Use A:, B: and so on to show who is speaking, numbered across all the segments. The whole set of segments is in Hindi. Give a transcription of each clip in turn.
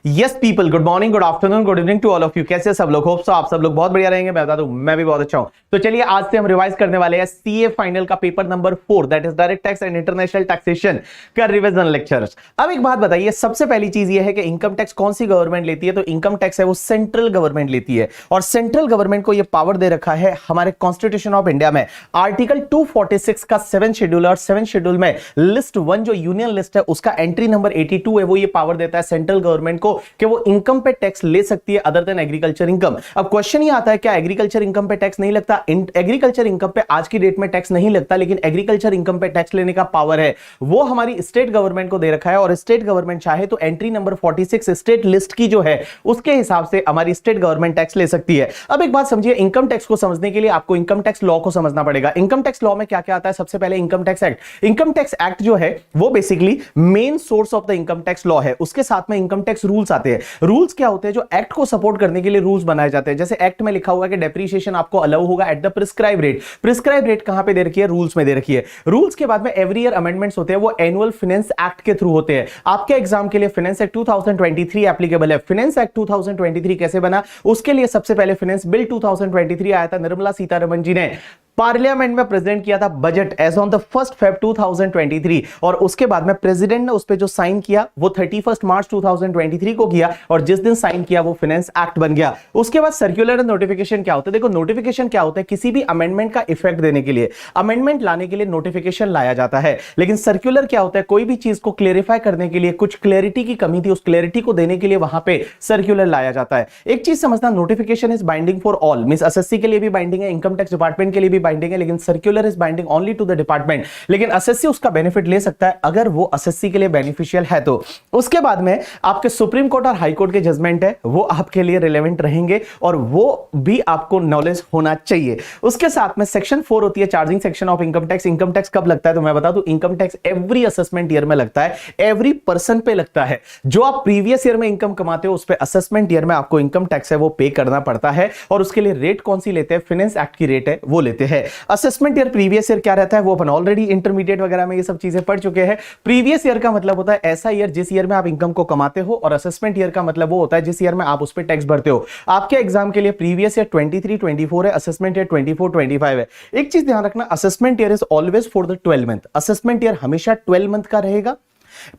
A: Yes people, good morning, good afternoon, good evening to all of you. कैसे सब लोग? होप सो आप सब लोग बहुत बढ़िया रहेंगे। मैं बता दूं, मैं भी बहुत अच्छा हूं। तो चलिए आज से हम रिवाइज करने वाले हैं सीए फाइनल का paper number 4, that is direct tax and international taxation का रिवीजन लेक्चर्स। अब एक बात बताइए, सबसे पहली चीज ये है कि इनकम टैक्स कौन सी गवर्नमेंट लेती है? तो इनकम टैक्स है वो सेंट्रल गवर्नमेंट लेती है, और सेंट्रल गवर्नमेंट को यह पावर दे रखा है हमारे कॉन्स्टिट्यूशन ऑफ इंडिया में आर्टिकल 246 का 7 शेड्यूल, और 7 शेड्यूल में लिस्ट 1 जो यूनियन लिस्ट है उसका एंट्री नंबर 82 है, वो ये पावर देता है सेंट्रल गवर्नमेंट को कि वो इनकम पे टैक्स ले सकती है अदर देन एग्रीकल्चर इनकम। अब क्वेश्चन ये आता है, क्या एग्रीकल्चर इनकम पे टैक्स नहीं लगता? एग्रीकल्चर इनकम पे आज की डेट में टैक्स नहीं लगता, लेकिन एग्रीकल्चर इनकम पे टैक्स लेने का पावर है वो हमारी स्टेट गवर्नमेंट को दे रखा है, और स्टेट गवर्नमेंट चाहे तो एंट्री नंबर 46 स्टेट लिस्ट की जो है उसके हिसाब से हमारी स्टेट गवर्नमेंट टैक्स ले सकती है। अब एक बात समझिए, इनकम टैक्स को समझने के लिए आपको इनकम टैक्स लॉ को समझना पड़ेगा। इनकम टैक्स लॉ में क्या क्या आता है? सबसे पहले income tax act. Income tax act जो है वो basically main source of the income tax law है। उसके साथ में इनकम टैक्स रूल्स आते हैं। रूल्स क्या होते हैं? जो एक्ट को सपोर्ट करने के लिए रूल्स बनाए जाते हैं। जैसे एक्ट में लिखा हुआ है कि डेप्रिसिएशन आपको अलाउ होगा at the prescribe rate. Prescribe rate कहां पे दे रखी है? रूल्स में दे रखी है। रूल्स के बाद में एवरी ईयर अमेंडमेंट्स होते हैं, वो एनुअल फाइनेंस एक्ट के थ्रू होते हैं। आपके एग्जाम के लिए फाइनेंस एक्ट 2023 एप्लीकेबल है। फाइनेंस एक्ट 2023 कैसे बना? उसके लिए सबसे पहले फाइनेंस बिल 2023 आया था, निर्मला सीतारमण जी ने पार्लियामेंट में प्रेजेंट किया था budget as on the 1 Feb 2023, और उसके बाद में प्रेसिडेंट ने उस पे जो साइन किया वो 31 मार्च 2023 को किया, और जिस दिन साइन किया वो फाइनेंस एक्ट बन गया। उसके बाद सर्कुलर एंड नोटिफिकेशन क्या होता है? देखो, नोटिफिकेशन क्या होता है? किसी भी अमेंडमेंट का इफेक्ट देने के लिए, अमेंडमेंट लाने के लिए नोटिफिकेशन लाया जाता है। लेकिन सर्कुलर क्या होता है? कोई भी चीज को क्लेरिफाई करने के लिए, कुछ क्लैरिटी की कमी थी, उस क्लैरिटी को देने के लिए वहां पे सर्कुलर लाया जाता है। एक चीज समझना, notification is binding for all, means SSC के लिए भी बाइंडिंग है, इनकम टैक्स डिपार्टमेंट के लिए भी बाइंडिंग है, लेकिन circular is binding only to the department. लेकिन एसएससी उसका बेनिफिट ले सकता है अगर वो एसएससी के लिए बेनिफिशियल है तो। उसके बाद में आपके सुप्रीम कोर्ट और हाई कोर्ट के जजमेंट है वो आपके लिए रिलेवेंट रहेंगे, और वो भी आपको नॉलेज होना चाहिए। उसके साथ में सेक्शन 4 होती है charging section of income tax. Income tax कब लगता है? तो मैं बता दूं, income tax every assessment year में लगता है, एवरी पर्सन पे लगता है। जो आप प्रीवियस ईयर में इनकम कमाते हो उस पे असेसमेंट ईयर में आपको इनकम टैक्स है वो पे करना पड़ता है, और उसके लिए रेट कौन सी लेते हैं? फाइनेंस एक्ट की रेट है वो लेते हैं। असेसमेंट ईयर प्रीवियस ईयर क्या रहता है वो अपन ऑलरेडी इंटरमीडिएट वगैरह में ये सब चीजें पढ़ चुके हैं। प्रीवियस ईयर का मतलब होता है ऐसा ईयर जिस ईयर में आप इनकम को कमाते हो, और असेसमेंट ईयर का मतलब वो होता है जिस ईयर में आप उस पे टैक्स भरते हो। आपके एग्जाम के लिए प्रीवियस ईयर 23-24 है, असेसमेंट ईयर 24-25 है। एक चीज ध्यान रखना, assessment year is always for the 12 month. Assessment year हमेशा 12 मंथ का रहेगा।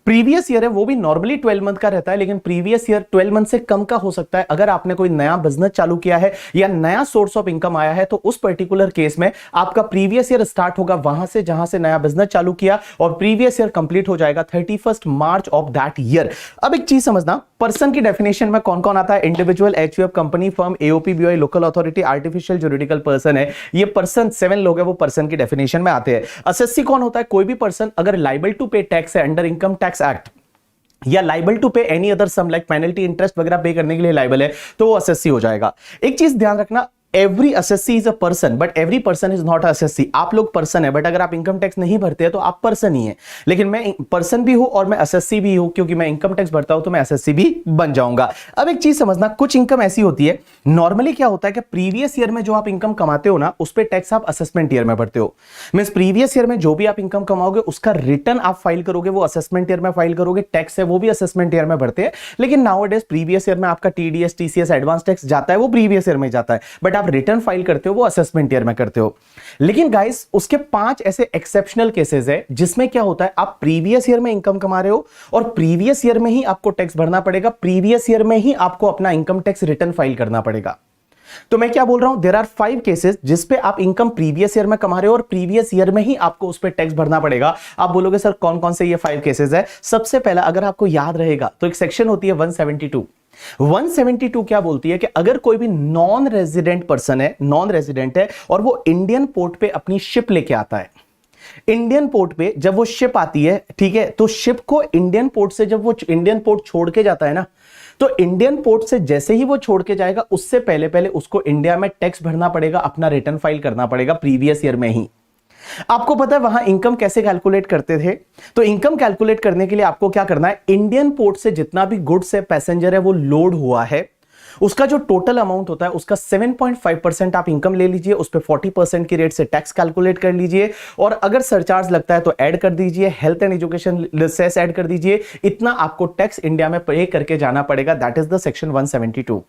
A: प्रीवियस ईयर है वो भी नॉर्मली 12 मंथ का रहता है, लेकिन प्रीवियस ईयर 12 मंथ से कम का हो सकता है। अगर आपने कोई नया बिजनेस चालू किया है या नया सोर्स ऑफ इनकम आया है, तो उस पर्टिकुलर केस में आपका प्रीवियस ईयर स्टार्ट होगा वहां से जहां से नया बिजनेस चालू किया, और प्रीवियस ईयर कंप्लीट हो जाएगा 31 मार्च ऑफ दैट ईयर। अब एक चीज समझना, पर्सन की डेफिनेशन में कौन कौन आता है? Individual, HUF, company, firm, AOP, BOI, local authority, artificial juridical person है। ये पर्सन 7 लोग हैं, वो पर्सन की डेफिनेशन में आते हैं। एसएससी कौन होता है? कोई भी पर्सन अगर लाइबल टू पे टैक्स है अंडर इनकम टैक्स एक्ट, या liable to pay any other sum like penalty, interest वगैरह पे करने के लिए लाइबल है, तो वो एसएससी हो जाएगा। एक चीज ध्यान रखना, every SSC is a person but every person is not SSC. आप लोग पर्सन है, बट अगर आप इनकम टैक्स नहीं भरते हैं तो आप पर्सन ही है। लेकिन मैं पर्सन भी हूं और मैं एसएससी भी हूं, क्योंकि मैं इनकम टैक्स भरता हूं तो मैं एसएससी भी बन जाऊंगा। अब एक चीज समझना, कुछ इनकम ऐसी होती है, नॉर्मली क्या होता है कि प्रीवियस ईयर में जो आप इनकम कमाते हो ना उस पर टैक्स आप असेसमेंट ईयर में भरते हो। मींस प्रीवियस ईयर में जो भी आप इनकम कमाओगे उसका रिटर्न आप फाइल करोगे, वो असेसमेंट ईयर में फाइल करोगे। टैक्स है वो भी असेसमेंट ईयर में भरते हैं, लेकिन नाउअडेज प्रीवियस ईयर में आपका टीडीएस, टीसीएस, एडवांस टैक्स जाता है वो प्रीवियस ईयर में जाता है, बट आप रिटर्न फाइल करते हो वो असेसमेंट ईयर में करते हो। लेकिन गाइस, उसके 5 ऐसे एक्सेप्शनल केसेस है जिसमें क्या होता है, आप प्रीवियस ईयर में इनकम कमा रहे हो और प्रीवियस ईयर में ही आपको टैक्स भरना पड़ेगा, प्रीवियस ईयर में ही आपको अपना इनकम टैक्स रिटर्न फाइल करना पड़ेगा। तो मैं क्या बोल रहा हूं, देयर आर 5 केसेस जिसपे आप इनकम प्रीवियस ईयर में कमा रहे हो और प्रीवियस ईयर में ही आपको उस पर टैक्स भरना पड़ेगा। आप बोलोगे सर कौन कौन से ये 5 केसेस है? सबसे पहला, अगर आपको याद रहेगा तो एक सेक्शन होती है 172। 172 क्या बोलती है कि अगर कोई भी नॉन रेजिडेंट पर्सन है, नॉन रेजिडेंट है, और वो इंडियन पोर्ट पे अपनी शिप लेके आता है, इंडियन पोर्ट पे जब वो शिप आती है, ठीक है, तो शिप को इंडियन पोर्ट से जब वो इंडियन पोर्ट छोड़ के जाता है ना, तो इंडियन पोर्ट से जैसे ही वो छोड़ के जाएगा उससे पहले पहले उसको इंडिया में टैक्स भरना पड़ेगा, अपना रिटर्न फाइल करना पड़ेगा प्रीवियस ईयर में ही। आपको पता है वहां इनकम कैसे कैलकुलेट करते थे? तो इनकम कैलकुलेट करने के लिए आपको क्या करना है, इंडियन पोर्ट से जितना भी गुड्स है, पैसेंजर है, वो लोड हुआ है, उसका जो टोटल अमाउंट होता है उसका 7.5% आप इनकम ले लीजिए, उस पर 40% की रेट से टैक्स कैलकुलेट कर लीजिए, और अगर सरचार्ज लगता है तो ऐड कर दीजिए, health and education cess add कर दीजिए, इतना आपको टैक्स इंडिया में पे करके जाना पड़ेगा। That is the section 172।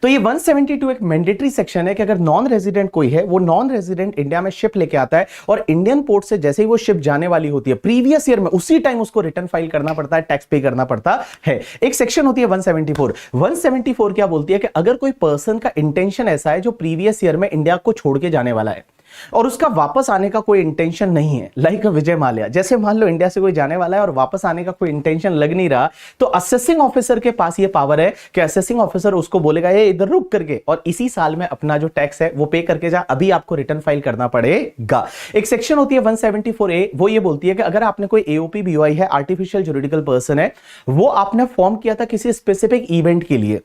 A: तो ये 172 एक मैंडेटरी सेक्शन है कि अगर नॉन रेजिडेंट कोई है, वो नॉन रेजिडेंट इंडिया में शिप लेके आता है और इंडियन पोर्ट से जैसे ही वो शिप जाने वाली होती है प्रीवियस ईयर में, उसी टाइम उसको रिटर्न फाइल करना पड़ता है, टैक्स पे करना पड़ता है। एक सेक्शन होती है 174। 174 क्या बोलती है कि अगर कोई पर्सन का इंटेंशन ऐसा है जो प्रीवियस ईयर में इंडिया को छोड़ के जाने वाला है और उसका वापस आने का कोई इंटेंशन नहीं है, लाइक विजय माल्या, जैसे मान लो इंडिया से कोई जाने वाला है और वापस आने का कोई इंटेंशन लग नहीं रहा, तो असेसिंग ऑफिसर के पास ये पावर है कि असेसिंग ऑफिसर उसको बोलेगा ये इधर रुक करके और इसी साल में अपना जो टैक्स है वो पे करके जा, अभी आपको रिटर्न फाइल करना पड़ेगा। एक सेक्शन होती है 174A, वो ये बोलती है कि अगर आपने कोई एओपी बीओआई है, आर्टिफिशियल जुरिडिकल पर्सन है, वो आपने फॉर्म किया था किसी स्पेसिफिक इवेंट के लिए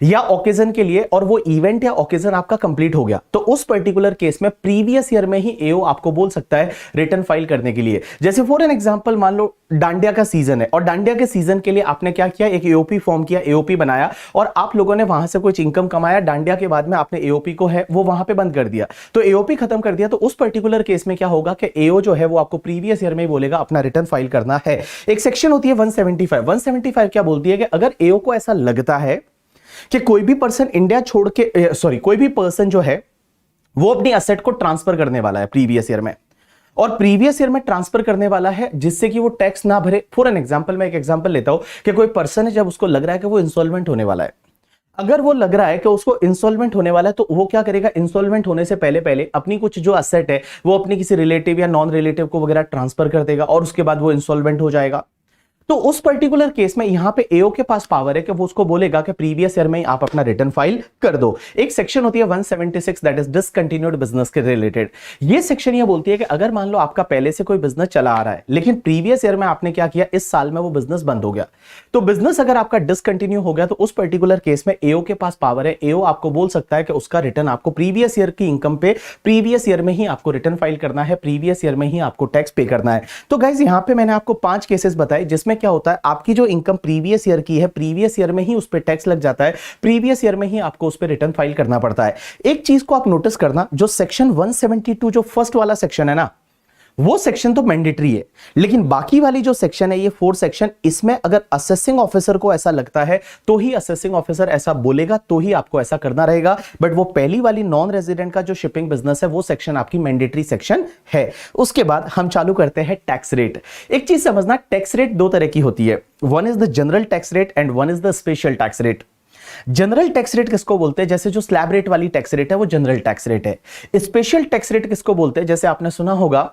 A: या ओकेजन के लिए, और वो इवेंट या ओकेजन आपका कंप्लीट हो गया, तो उस पर्टिकुलर केस में प्रीवियस ईयर में ही एओ आपको बोल सकता है रिटर्न फाइल करने के लिए। जैसे फॉर एन एग्जांपल मान लो डांडिया का सीजन है और डांडिया के सीजन के लिए आपने क्या किया, एक एओपी फॉर्म किया, एओपी बनाया और आप लोगों ने वहां से कुछ इनकम कमाया, डांडिया के बाद में आपने एओपी को है वो वहां पे बंद कर दिया, तो एओपी खत्म कर दिया, तो उस पर्टिकुलर केस में क्या होगा कि एओ जो है वो आपको प्रीवियस ईयर में ही बोलेगा अपना रिटर्न फाइल करना है। एक सेक्शन होती है 175। 175 क्या बोलती है कि अगर एओ को ऐसा लगता है कि कोई भी पर्सन इंडिया छोड़ के कोई भी पर्सन जो है वो अपनी असेट को ट्रांसफर करने वाला है प्रीवियस ईयर में, और प्रीवियस ईयर में ट्रांसफर करने वाला है जिससे कि वो टैक्स ना भरे। फॉर एन एग्जांपल, मैं एक एग्जांपल लेता हूं कि कोई पर्सन है, जब उसको लग रहा है कि वो इंसॉल्वेंट होने वाला है, अगर वो लग रहा है कि उसको इंसॉल्वेंट होने वाला है, तो वो क्या करेगा, इंसॉल्वेंट होने से पहले पहले अपनी कुछ जो असेट है वो अपनी किसी रिलेटिव या नॉन रिलेटिव को वगैरह ट्रांसफर कर देगा और उसके बाद वो इंसॉल्वेंट हो जाएगा। तो उस पर्टिकुलर केस में यहां पे एओ के पास पावर है कि वो उसको बोलेगा कि प्रीवियस ईयर में आप अपना रिटर्न फाइल कर दो। एक सेक्शन होती है 176, दैट इज डिसकंटिन्यूड बिजनेस के रिलेटेड। ये सेक्शन ये बोलती है कि अगर मान लो आपका पहले से कोई बिजनेस चला आ रहा है लेकिन प्रीवियस ईयर में आपने क्या किया, इस साल में वो बिजनेस बंद हो गया, तो बिजनेस अगर आपका डिसकंटिन्यू हो गया तो उस पर्टिकुलर केस में एओ के पास पावर है, एओ आपको बोल सकता है कि उसका रिटर्न आपको प्रीवियस ईयर की इनकम पे प्रीवियस ईयर में ही आपको रिटर्न फाइल करना है, प्रीवियस ईयर में ही आपको टैक्स पे करना है। तो गाइज यहां पे मैंने आपको 5 केसेस बताए जिसमें क्या होता है, आपकी जो इनकम प्रीवियस ईयर की है, प्रीवियस ईयर में ही उस पर टैक्स लग जाता है, प्रीवियस ईयर में ही आपको उस पर रिटर्न फाइल करना पड़ता है। एक चीज को आप नोटिस करना, जो सेक्शन 172 जो फर्स्ट वाला सेक्शन है ना, वो सेक्शन तो मैंडेटरी है, लेकिन बाकी वाली जो सेक्शन है, ये 4 सेक्शन, इसमें अगर असेसिंग ऑफिसर को ऐसा लगता है तो ही असेसिंग ऑफिसर ऐसा बोलेगा, तो ही आपको ऐसा करना रहेगा। बट वो पहली वाली नॉन रेजिडेंट का जो शिपिंग बिजनेस है वो सेक्शन आपकी मैंडेटरी सेक्शन है। उसके बाद हम चालू करते हैं टैक्स रेट। एक चीज समझना, टैक्स रेट 2 तरह की होती है, one is the general tax rate and one is the special tax rate. General tax rate किसको बोलते हैं, जैसे जो स्लैब रेट वाली टैक्स रेट है वो जनरल टैक्स रेट है। स्पेशल टैक्स रेट किसको बोलते हैं, जैसे आपने सुना होगा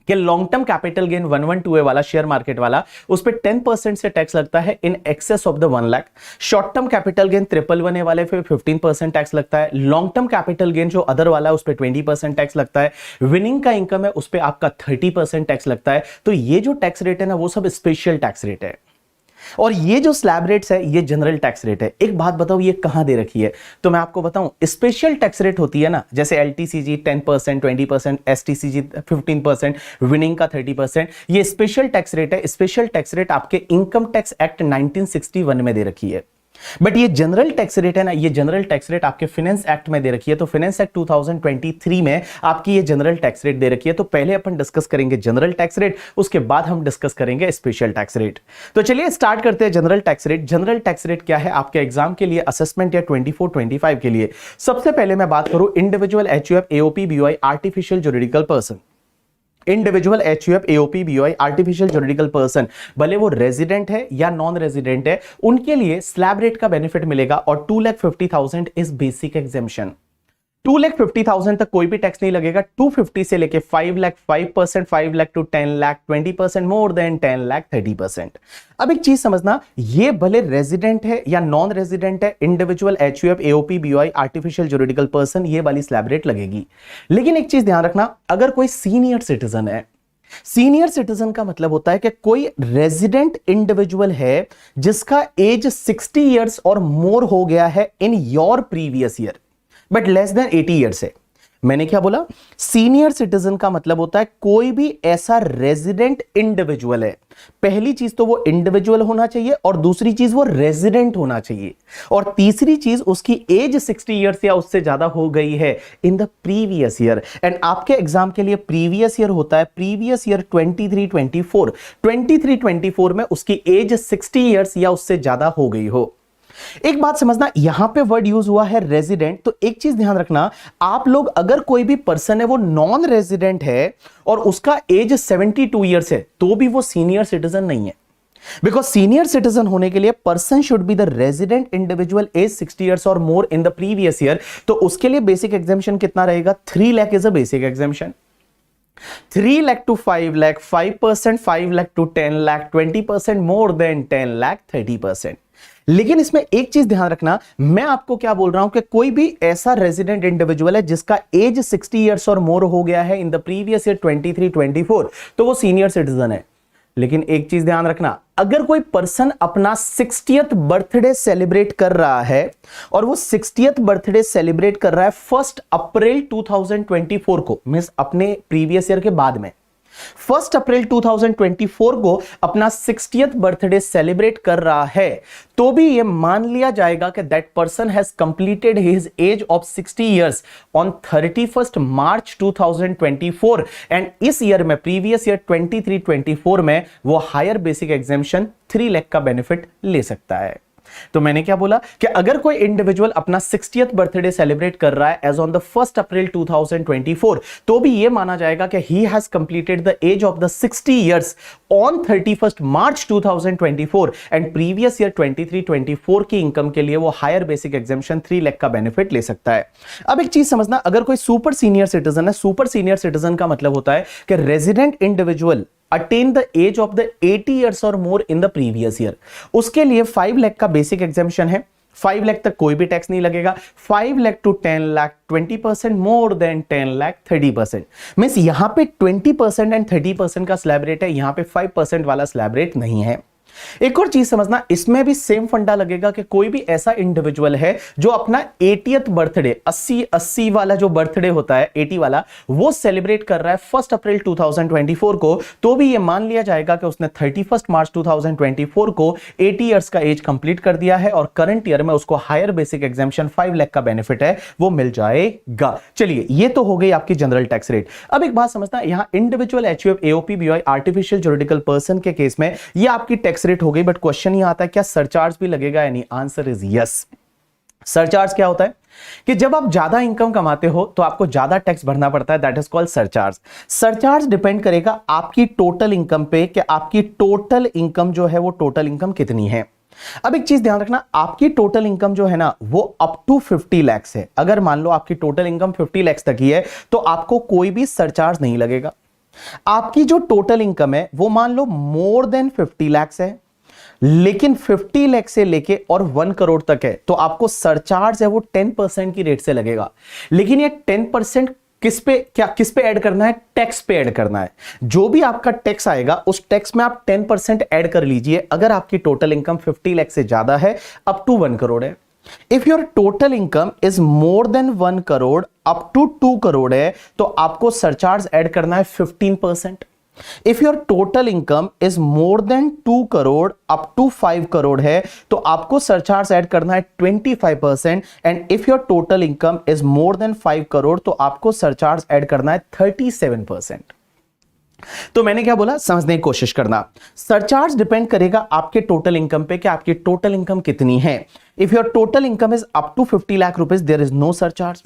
A: कि long term capital gain 112A वाला शेयर मार्केट वाला, उस पे 10% से टैक्स लगता है in excess of the 1 lakh. Short term capital gain 111A वाले पे 15% टैक्स लगता है। लॉन्ग टर्म कैपिटल गेन जो अदर वाला है उस पे 20% टैक्स लगता है। विनिंग का इनकम है उस पे आपका 30% टैक्स लगता है। तो ये जो टैक्स रेट है ना, वो सब स्पेशल टैक्स रेट है, और ये जो स्लैब रेट्स है ये जनरल टैक्स रेट है। एक बात बताओ, ये कहां दे रखी है, तो मैं आपको बताऊं, स्पेशल टैक्स रेट होती है ना, जैसे एलटीसीजी 10%, 20%, एसटीसीजी 15%, विनिंग का 30%, ये स्पेशल टैक्स रेट है। स्पेशल टैक्स रेट आपके इनकम टैक्स एक्ट 1961 में दे रखी है। बट ये जनरल टैक्स रेट है ना, ये जनरल टैक्स रेट आपके फाइनेंस एक्ट में दे रखी है। तो फाइनेंस एक्ट 2023 में आपकी ये जनरल टैक्स रेट दे रखी है। तो पहले अपन डिस्कस करेंगे जनरल टैक्स रेट, उसके बाद हम डिस्कस करेंगे स्पेशल टैक्स रेट। तो चलिए स्टार्ट करते हैं general tax rate. General tax rate क्या है आपके एग्जाम के लिए, असेसमेंट या 24-25 के लिए। सबसे पहले मैं बात करूं individual HUF AOP BOI artificial juridical person. Individual HUF AOP BOI artificial juridical person, भले वो रेजिडेंट है या नॉन रेजिडेंट है, उनके लिए स्लैब रेट का बेनिफिट मिलेगा और 2,50,000 इज बेसिक एग्जेम्पशन। 2,50,000 तक कोई भी टैक्स नहीं लगेगा। 250 से लेके 5 lakh 5%, 5 lakh to 10 lakh 20%, more than 10 lakh 30%। अब एक चीज समझना, ये भले रेजिडेंट है या नॉन रेजिडेंट है, individual HUF AOP BOI artificial juridical person, ये वाली स्लैब रेट लगेगी। लेकिन एक चीज ध्यान रखना, अगर कोई सीनियर सिटीजन है, सीनियर सिटीजन का मतलब होता है कि कोई रेजिडेंट इंडिविजुअल है जिसका एज 60 ईयर्स और मोर हो गया है in your previous year, but less than 80 years है। मैंने क्या बोला? सीनियर सिटीजन का मतलब होता है कोई भी ऐसा रेजिडेंट इंडिविजुअल है। पहली चीज तो वो इंडिविजुअल होना चाहिए, और दूसरी चीज वो रेजिडेंट होना चाहिए, और तीसरी चीज उसकी एज 60 इयर्स या उससे ज्यादा हो गई है इन द प्रीवियस ईयर। एंड आपके एग्जाम के लिए प्रीवियस ईयर होता है प्रीवियस ईयर 23-24 में उसकी एज 60 इयर्स या उससे ज्यादा हो गई हो। एक बात समझना, यहां पे वर्ड यूज हुआ है रेजिडेंट, तो एक चीज ध्यान रखना, आप लोग अगर कोई भी पर्सन है वो नॉन रेजिडेंट है और उसका एज 72 इयर्स है, तो भी वो सीनियर सिटीजन नहीं है। बिकॉज सीनियर सिटीजन होने के लिए person should be the resident individual age 60 years और more in the previous year. तो उसके लिए बेसिक एग्जामिशन कितना रहेगा? 3 lakh is a basic exemption. 3 lakh to 5 lakh, 5%, 5 lakh to 10 lakh, 20% more than 10 lakh, 30%। लेकिन इसमें एक चीज ध्यान रखना, मैं आपको क्या बोल रहा हूं कि कोई भी ऐसा रेजिडेंट इंडिविजुअल है जिसका एज 60 इयर्स और मोर हो गया है इन द प्रीवियस ईयर 23-24, तो वो सीनियर सिटीजन है। लेकिन एक चीज ध्यान रखना, अगर कोई पर्सन अपना 60th बर्थडे सेलिब्रेट कर रहा है और वो 60th बर्थडे सेलिब्रेट कर रहा है 1 अप्रैल 2024 को, मींस अपने प्रीवियस ईयर के बाद में 1 अप्रैल 2024 को अपना 60th बर्थडे सेलिब्रेट कर रहा है, तो भी यह मान लिया जाएगा कि that person has completed his age of 60 years on 31 March 2024। And इस ईयर में प्रीवियस ईयर 23-24 में वो हायर बेसिक एग्जामिशन 3 लाख का बेनिफिट ले सकता है। तो मैंने क्या बोला कि अगर कोई इंडिविजुअल अपना 60th बर्थडे सेलिब्रेट कर रहा है एज ऑन द 1 अप्रैल 2024, तो भी यह माना जाएगा कि he has completed the age of the 60 years on 31 March 2024 and previous year 23-24 की इनकम के लिए वो हायर बेसिक एग्जामिशन 3 लाख का बेनिफिट ले सकता है। अब एक चीज समझना, अगर कोई सुपर सीनियर सिटीजन है, सुपर सीनियर सिटीजन का मतलब होता है कि resident individual attain the age of the 80 years or more in the previous year, उसके लिए 5 लाख का बेसिक एग्जामिशन है। 5 लाख तक कोई भी टैक्स नहीं लगेगा। 5 lakh to 10 lakh 20%, more than 10 lakh 30%। Means यहां पे 20% एंड 30% का स्लैब रेट है, यहां पे 5% वाला स्लैब रेट नहीं है। एक और चीज समझना, इसमें भी सेम फंडा लगेगा कि कोई भी ऐसा इंडिविजुअल है जो अपना 80th बर्थडे 80 वाला जो बर्थडे होता है 80 वाला, वो सेलिब्रेट कर रहा है 1 अप्रैल 2024 को, तो भी ये मान लिया जाएगा कि उसने 31 मार्च 2024 को 80 इयर्स का एज कंप्लीट कर दिया है और करंट ईयर में उसको हायर बेसिक एग्जामिशन 5 लाख का बेनिफिट है वो मिल जाएगा। चलिए, ये तो हो गई आपकी जनरल टैक्स रेट। अब एक बात समझना, यहां individual HUF AOP BOI artificial juridical person के केस में ये आपकी टैक्स रेट हो गई, बट क्वेश्चन ये आता है क्या सरचार्ज भी लगेगा या नहीं? Answer is yes. सरचार्ज क्या होता है कि जब आप ज्यादा इनकम कमाते हो तो आपको ज्यादा टैक्स भरना पड़ता है, that is called surcharge. Surcharge depend करेगा आपकी टोटल इनकम पे कि आपकी टोटल इनकम जो है वो टोटल इनकम कितनी है। अब एक चीज ध्यान रखना, आपकी टोटल इनकम जो है ना वो अप टू 50 लाख है। अगर मान लो आपकी टोटल इनकम 50 लाख तक ही है तो आपको कोई भी सरचार्ज नहीं लगेगा। आपकी जो टोटल इनकम है वो मान लो मोर देन 50 लाख है, लेकिन 50 लाख से लेके और 1 करोड़ तक है, तो आपको सरचार्ज है वो 10% की रेट से लगेगा। लेकिन ये 10% किस पे ऐड करना है? टैक्स पे ऐड करना है। जो भी आपका टैक्स आएगा उस टैक्स में आप 10% ऐड कर लीजिए। अगर आपकी टोटल इनकम 50 लाख से ज्यादा है, अप टू 1 करोड़ है। If your total income is more than 1 crore up to 2 crore है, तो आपको सरचार्ज ऐड करना है 15%। If your total income is more than 2 crore up to 5 crore है, तो आपको सरचार्ज ऐड करना है 25%। And if your total income is more than 5 crore तो आपको सरचार्ज ऐड करना है 37%। तो मैंने क्या बोला, समझने की कोशिश करना। सरचार्ज डिपेंड करेगा आपके टोटल इनकम पे कि आपकी टोटल इनकम कितनी है। If your total income is up to 50 lakh rupees, there is no surcharge.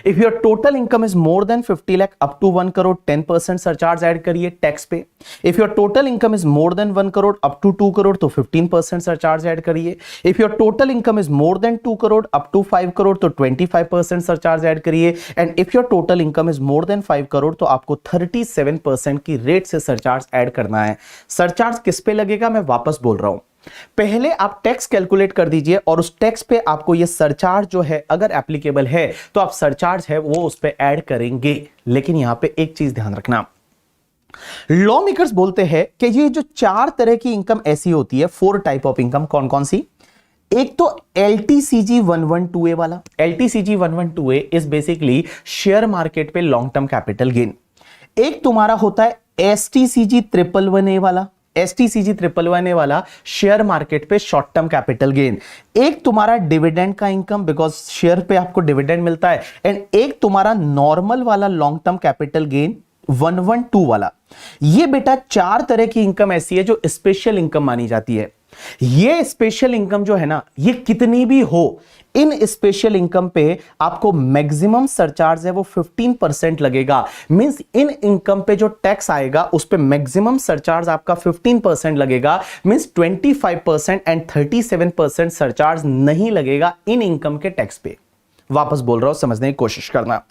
A: If your total income is more than 50 lakh up to 1 crore, 10% surcharge add करिए टैक्स पे। If your total income is more than 1 crore up to 2 crore तो 15% सरचार्ज ऐड करिए। If your total income is more than 2 crore up to 5 crore तो 25% सरचार्ज ऐड करिए। And if your total income is more than 5 crore तो आपको 37% की रेट से सरचार्ज ऐड करना है। सरचार्ज किस पे लगेगा मैं वापस बोल रहा हूं, पहले आप टैक्स कैलकुलेट कर दीजिए और उस टैक्स पे आपको ये सरचार्ज जो है अगर एप्लीकेबल है तो आप सरचार्ज है वो उस पे ऐड करेंगे। लेकिन यहां पे एक चीज ध्यान रखना, लॉ मेकर्स बोलते हैं कि ये जो 4 तरह की इनकम ऐसी होती है, 4 टाइप ऑफ इनकम, कौन कौन सी? एक तो LTCG 112A वाला, LTCG 112A is basically share market पे लॉन्ग टर्म कैपिटल गेन। एक तुम्हारा होता है STCG 111A वाला, STCG 111A वाला शेयर मार्केट पे शॉर्ट टर्म कैपिटल गेन। एक तुम्हारा डिविडेंड का इनकम, बिकॉज शेयर पे आपको डिविडेंड मिलता है, एंड एक तुम्हारा नॉर्मल वाला लॉन्ग टर्म कैपिटल गेन 112 वाला। ये बेटा 4 तरह की इनकम ऐसी है जो स्पेशल इनकम मानी जाती है। ये स्पेशल इनकम जो है ना, ये कितनी भी हो, इन स्पेशल इनकम पे आपको मैक्सिमम सरचार्ज है वो 15% लगेगा। मींस इन इनकम पे जो टैक्स आएगा उस पे मैक्सिमम सरचार्ज आपका 15% लगेगा। मींस 25% एंड 37% सरचार्ज नहीं लगेगा इन इनकम के टैक्स पे। वापस बोल रहा हूं, समझने की कोशिश करना।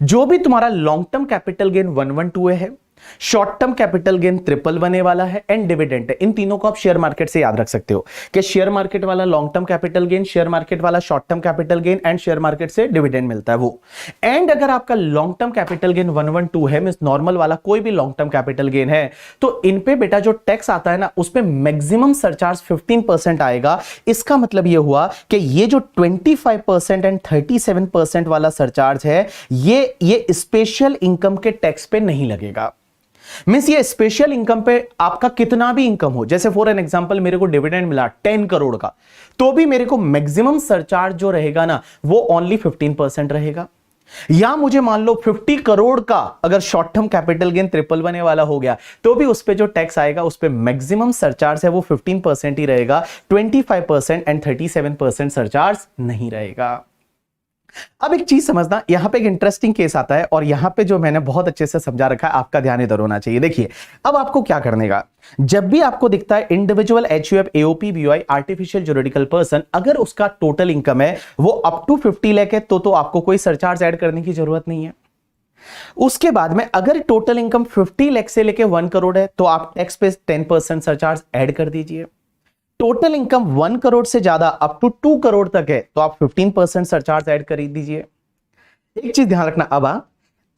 A: जो भी तुम्हारा long term capital gain 112A है, short term capital gain 111A वाला है, एंड डिविडेंड है, इन तीनों को आप शेयर मार्केट से याद रख सकते हो कि शेयर मार्केट वाला long term capital gain, share market वाला short term capital gain, and share market से डिविडेंड मिलता है वो। एंड अगर आपका लॉन्ग टर्म कैपिटल गेन 112 है, मींस नॉर्मल वाला कोई भी लॉन्ग टर्म कैपिटल गेन है, तो इन पे बेटा जो टैक्स आता है ना, उस पे मैक्सिमम सरचार्ज 15% आएगा। इसका मतलब ये हुआ कि ये जो 25% एंड 37% वाला सरचार्ज है, ये स्पेशल इनकम के टैक्स पे नहीं लगेगा। मींस ये स्पेशल इनकम पे आपका कितना भी इनकम हो, जैसे फॉर एन एग्जांपल मेरे को डिविडेंड मिला 10 करोड़ का, तो भी मेरे को मैक्सिमम सरचार्ज जो रहेगा ना, वो ओनली 15% रहेगा। या मुझे मान लो 50 करोड़ का अगर short term capital gain 111A वाला हो गया, तो भी उस पे जो टैक्स आएगा उस पे मैक्सिमम सरचार्ज है वो 15% ही रहेगा, 25% एंड 37% सरचार्ज नहीं रहेगा। अब एक चीज समझना, यहां पे एक इंटरेस्टिंग केस आता है, और यहां पे जो मैंने बहुत अच्छे से समझा रखा है, आपका ध्यान इधर होना चाहिए। देखिए, अब आपको क्या करने का, जब भी आपको दिखता है individual HUF AOP BOI artificial juridical person, अगर उसका टोटल इनकम है वो अप टू 50 लाख है, तो आपको कोई सरचार्ज ऐड करने की जरूरत नहीं है। उसके बाद में अगर टोटल इनकम 50 लाख से लेके 1 करोड़ है, तो आप टैक्स पे 10% सरचार्ज ऐड कर दीजिए। टोटल इनकम 1 करोड़ से ज्यादा अप टू 2 करोड़ तक है, तो आप 15% सरचार्ज ऐड कर दीजिए। एक चीज ध्यान रखना, अब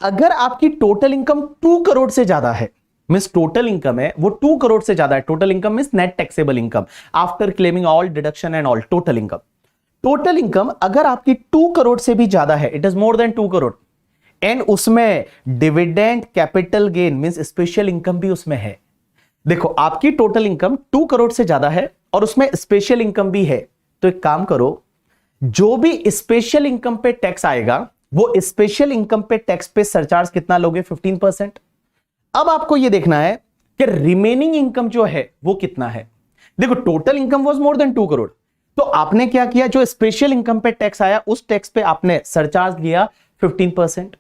A: अगर आपकी टोटल इनकम 2 करोड़ से ज्यादा है, मींस टोटल इनकम है वो 2 करोड़ से ज्यादा है, total income means net taxable income after claiming all deduction and all, total income. Total income अगर आपकी 2 करोड़ से भी ज्यादा है, it is more than 2 crore, and उसमें dividend capital gain means special income भी उसमें है। देखो, आपकी टोटल इनकम 2 करोड़ से ज्यादा है और उसमें स्पेशल इनकम भी है, तो एक काम करो, जो भी स्पेशल इनकम पे टैक्स आएगा वो स्पेशल इनकम पे टैक्स पे सरचार्ज कितना लोगे, 15%। अब आपको यह देखना है कि रिमेनिंग इनकम जो है वो कितना है। देखो, total income was more than 2 crore, तो आपने क्या किया, जो स्पेशल इनकम पे टैक्स आया उस टैक्स पे आपने सरचार्ज लिया 15%।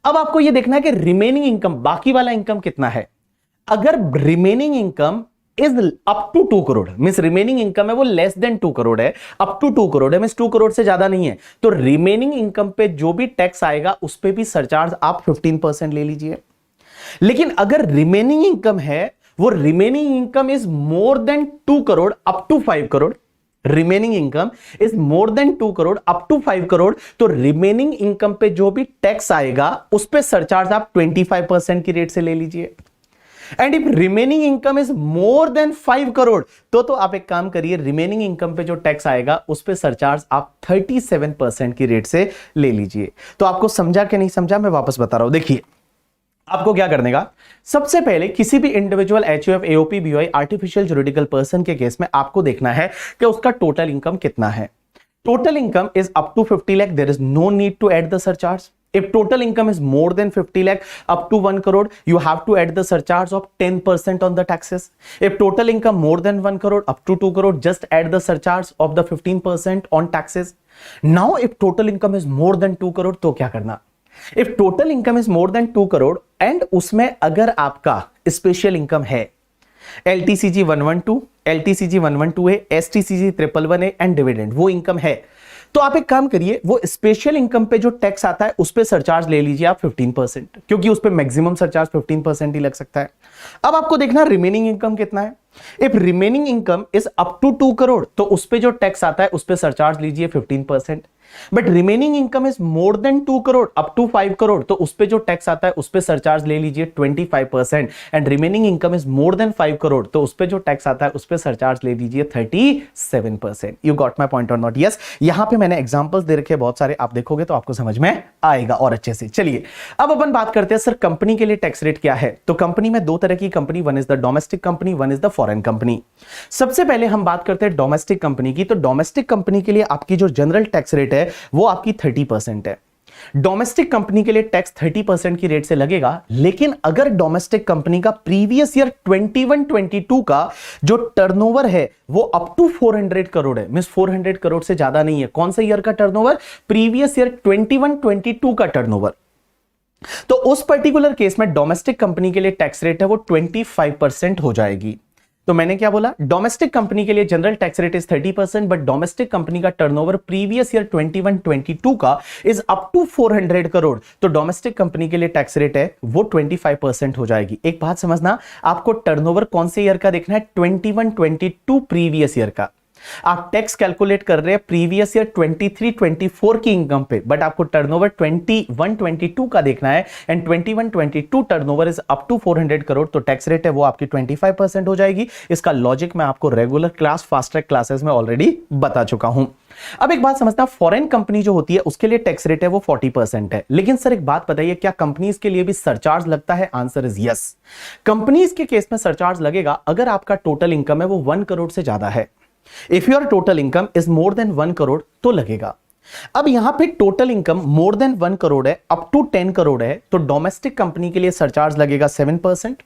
A: अब आपको यह देखना है कि रिमेनिंग इनकम, बाकी वाला इनकम कितना है। अगर remaining income is up to 2 crore, means remaining income है वो लेस देन 2 करोड़ है, अप टू 2 करोड़ है, मींस 2 करोड़ से ज्यादा नहीं है, तो रिमेनिंग इनकम पे जो भी टैक्स आएगा उस पे भी सरचार्ज आप 15% ले लीजिए। लेकिन अगर रिमेनिंग इनकम है वो remaining income is more than 2 crore up to 5 crore, remaining income is more than 2 crore up to 5 crore, तो रिमेनिंग इनकम पे जो भी टैक्स आएगा उस पे सरचार्ज आप 25% की रेट से ले लीजिए। And if remaining income is more than 5 crore, तो आप एक काम करिए, रिमेनिंग इनकम पे जो टैक्स आएगा उस पे सरचार्ज आप 37% की रेट से ले लीजिए। तो आपको समझा कि नहीं समझा, मैं वापस बता रहा हूं। देखिए, आपको क्या करने का, सबसे पहले किसी भी individual HUF AOP BOI artificial juridical person के केस में आपको देखना है कि उसका टोटल इनकम कितना है। Total income is up to 50 lakh, there is no need to add the surcharge. If total income is more than 50 lakh up to 1 crore, you have to add the surcharge of 10% on the taxes. If total income more than 1 crore up to 2 crore, just add the surcharge of the 15% on taxes. Now, if total income is more than 2 crore, तो क्या करना? If total income is more than 2 crore and उसमें अगर आपका special income है LTCG 112, LTCG 112A, STCG 111A and dividend, वो इनकम है, तो आप एक काम करिए, वो स्पेशल इनकम पे जो टैक्स आता है उस पे सरचार्ज ले लीजिए आप 15%, क्योंकि उस पे मैक्सिमम सरचार्ज 15% ही लग सकता है। अब आपको देखना रिमेनिंग इनकम कितना है। If remaining income is up to 2 crore तो उस पे जो टैक्स आता है उस पे सरचार्ज लीजिए 15%। But remaining income is more than 2 crore up to 5 crore तो उस पे जो टैक्स आता है उस पे सरचार्ज ले लीजिए 25%। And remaining income is more than 5 crore तो उस पे जो टैक्स आता है उस पे सरचार्ज ले लीजिए 37%। यू गॉट माई पॉइंट और नॉट? यस, यहां पे मैंने एग्जांपल्स दे रखे बहुत सारे, आप देखोगे तो आपको समझ में आएगा और अच्छे से। चलिए अब अपन बात करते हैं सर कंपनी के लिए टैक्स रेट क्या है। तो कंपनी में दो तरह की company, one is the domestic company, one is the foreign company. सबसे पहले हम बात करते हैं डोमेस्टिक कंपनी की। तो डोमेस्टिक कंपनी के लिए आपकी जो जनरल टैक्स रेट है वो आपकी 30% है। डोमेस्टिक कंपनी के लिए टैक्स 30% की रेट से लगेगा, लेकिन अगर डोमेस्टिक कंपनी का प्रीवियस ईयर 21-22 का जो टर्नओवर है वो अप टू 400 करोड़ है, मींस 400 करोड़ से ज्यादा नहीं है। कौन सा ईयर का टर्नओवर? प्रीवियस ईयर 21-22 का टर्नओवर। तो उस पर्टिकुलर केस में डोमेस्टिक कंपनी के लिए टैक्स रेट है वो 25% हो जाएगी। तो मैंने क्या बोला? डोमेस्टिक कंपनी के लिए general tax rate is 30%, but domestic company का टर्नओवर प्रीवियस ईयर 21-22 का इज अप टू 400 करोड़ तो डोमेस्टिक कंपनी के लिए टैक्स रेट है वो 25% हो जाएगी। एक बात समझना, आपको टर्नओवर कौन से ईयर का देखना है? 21-22 प्रीवियस ईयर का। आप टैक्स कैलकुलेट कर रहे हैं प्रीवियस ईयर 23-24 की इनकम पे, बट आपको टर्नओवर 21-22 का देखना है। And 21-22 turnover is up to 400 crore तो टैक्स रेट है वो आपकी 25% हो जाएगी। इसका लॉजिक मैं आपको regular class, fast track classes में ऑलरेडी बता चुका हूं। अब एक बात समझना, फॉरेन कंपनी जो होती है उसके लिए टैक्स रेट है वो 40% है। लेकिन सर एक बात बताइए, क्या कंपनीज के लिए भी सरचार्ज लगता है? Answer is yes. कंपनीज के केस में सरचार्ज लगेगा अगर आपका टोटल इनकम है वो 1 करोड़ से ज्यादा है। If your total income is more than 1 crore तो लगेगा। अब यहां पे total income more than 1 crore है, अप टू 10 करोड़ है, तो डोमेस्टिक कंपनी के लिए सरचार्ज लगेगा 7%।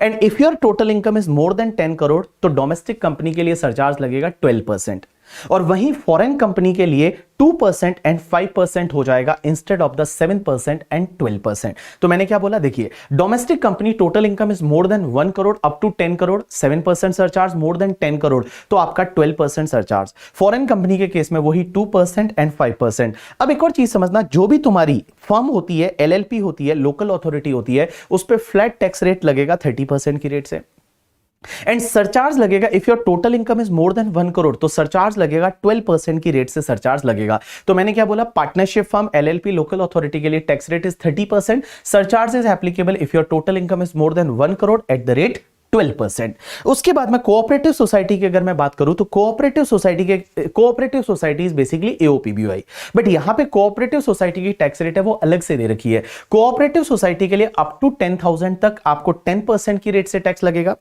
A: And if your total income is more than 10 crore तो डोमेस्टिक कंपनी के लिए सरचार्ज लगेगा 12%। और वहीं फॉरेन कंपनी के लिए 2% एंड 5% हो जाएगा इंस्टेड ऑफ द 7% एंड 12%। तो मैंने क्या बोला? देखिए, domestic company total income is more than 1 crore up to 10 crore 7% surcharge, more than 10 crore तो आपका 12% सरचार्ज। फॉरेन कंपनी के केस में वही 2% एंड 5%। अब एक और चीज समझना, जो भी तुम्हारी फर्म होती है, LLP होती है, लोकल अथॉरिटी होती है, उस पर फ्लैट टैक्स रेट लगेगा 30% की रेट से। एंड सरचार्ज लगेगा if your total income is more than 1 crore तो सरचार्ज लगेगा 12% की रेट से सरचार्ज लगेगा। तो मैंने क्या बोला? Partnership firm, LLP, local authority के लिए tax rate is 30%। Surcharge is applicable if your total income is more than 1 crore at the rate 12%। उसके बाद में कोऑपरेटिव सोसाइटी की अगर मैं बात करूं तो cooperative society is basically AOPBY, but यहां पे कोऑपरेटिव सोसाइटी की टैक्स रेट है वो अलग से दे रखी है। कोऑपरेटिव सोसाइटी के लिए अप टू 10,000 तक आपको 10% की रेट से टैक्स लगेगा।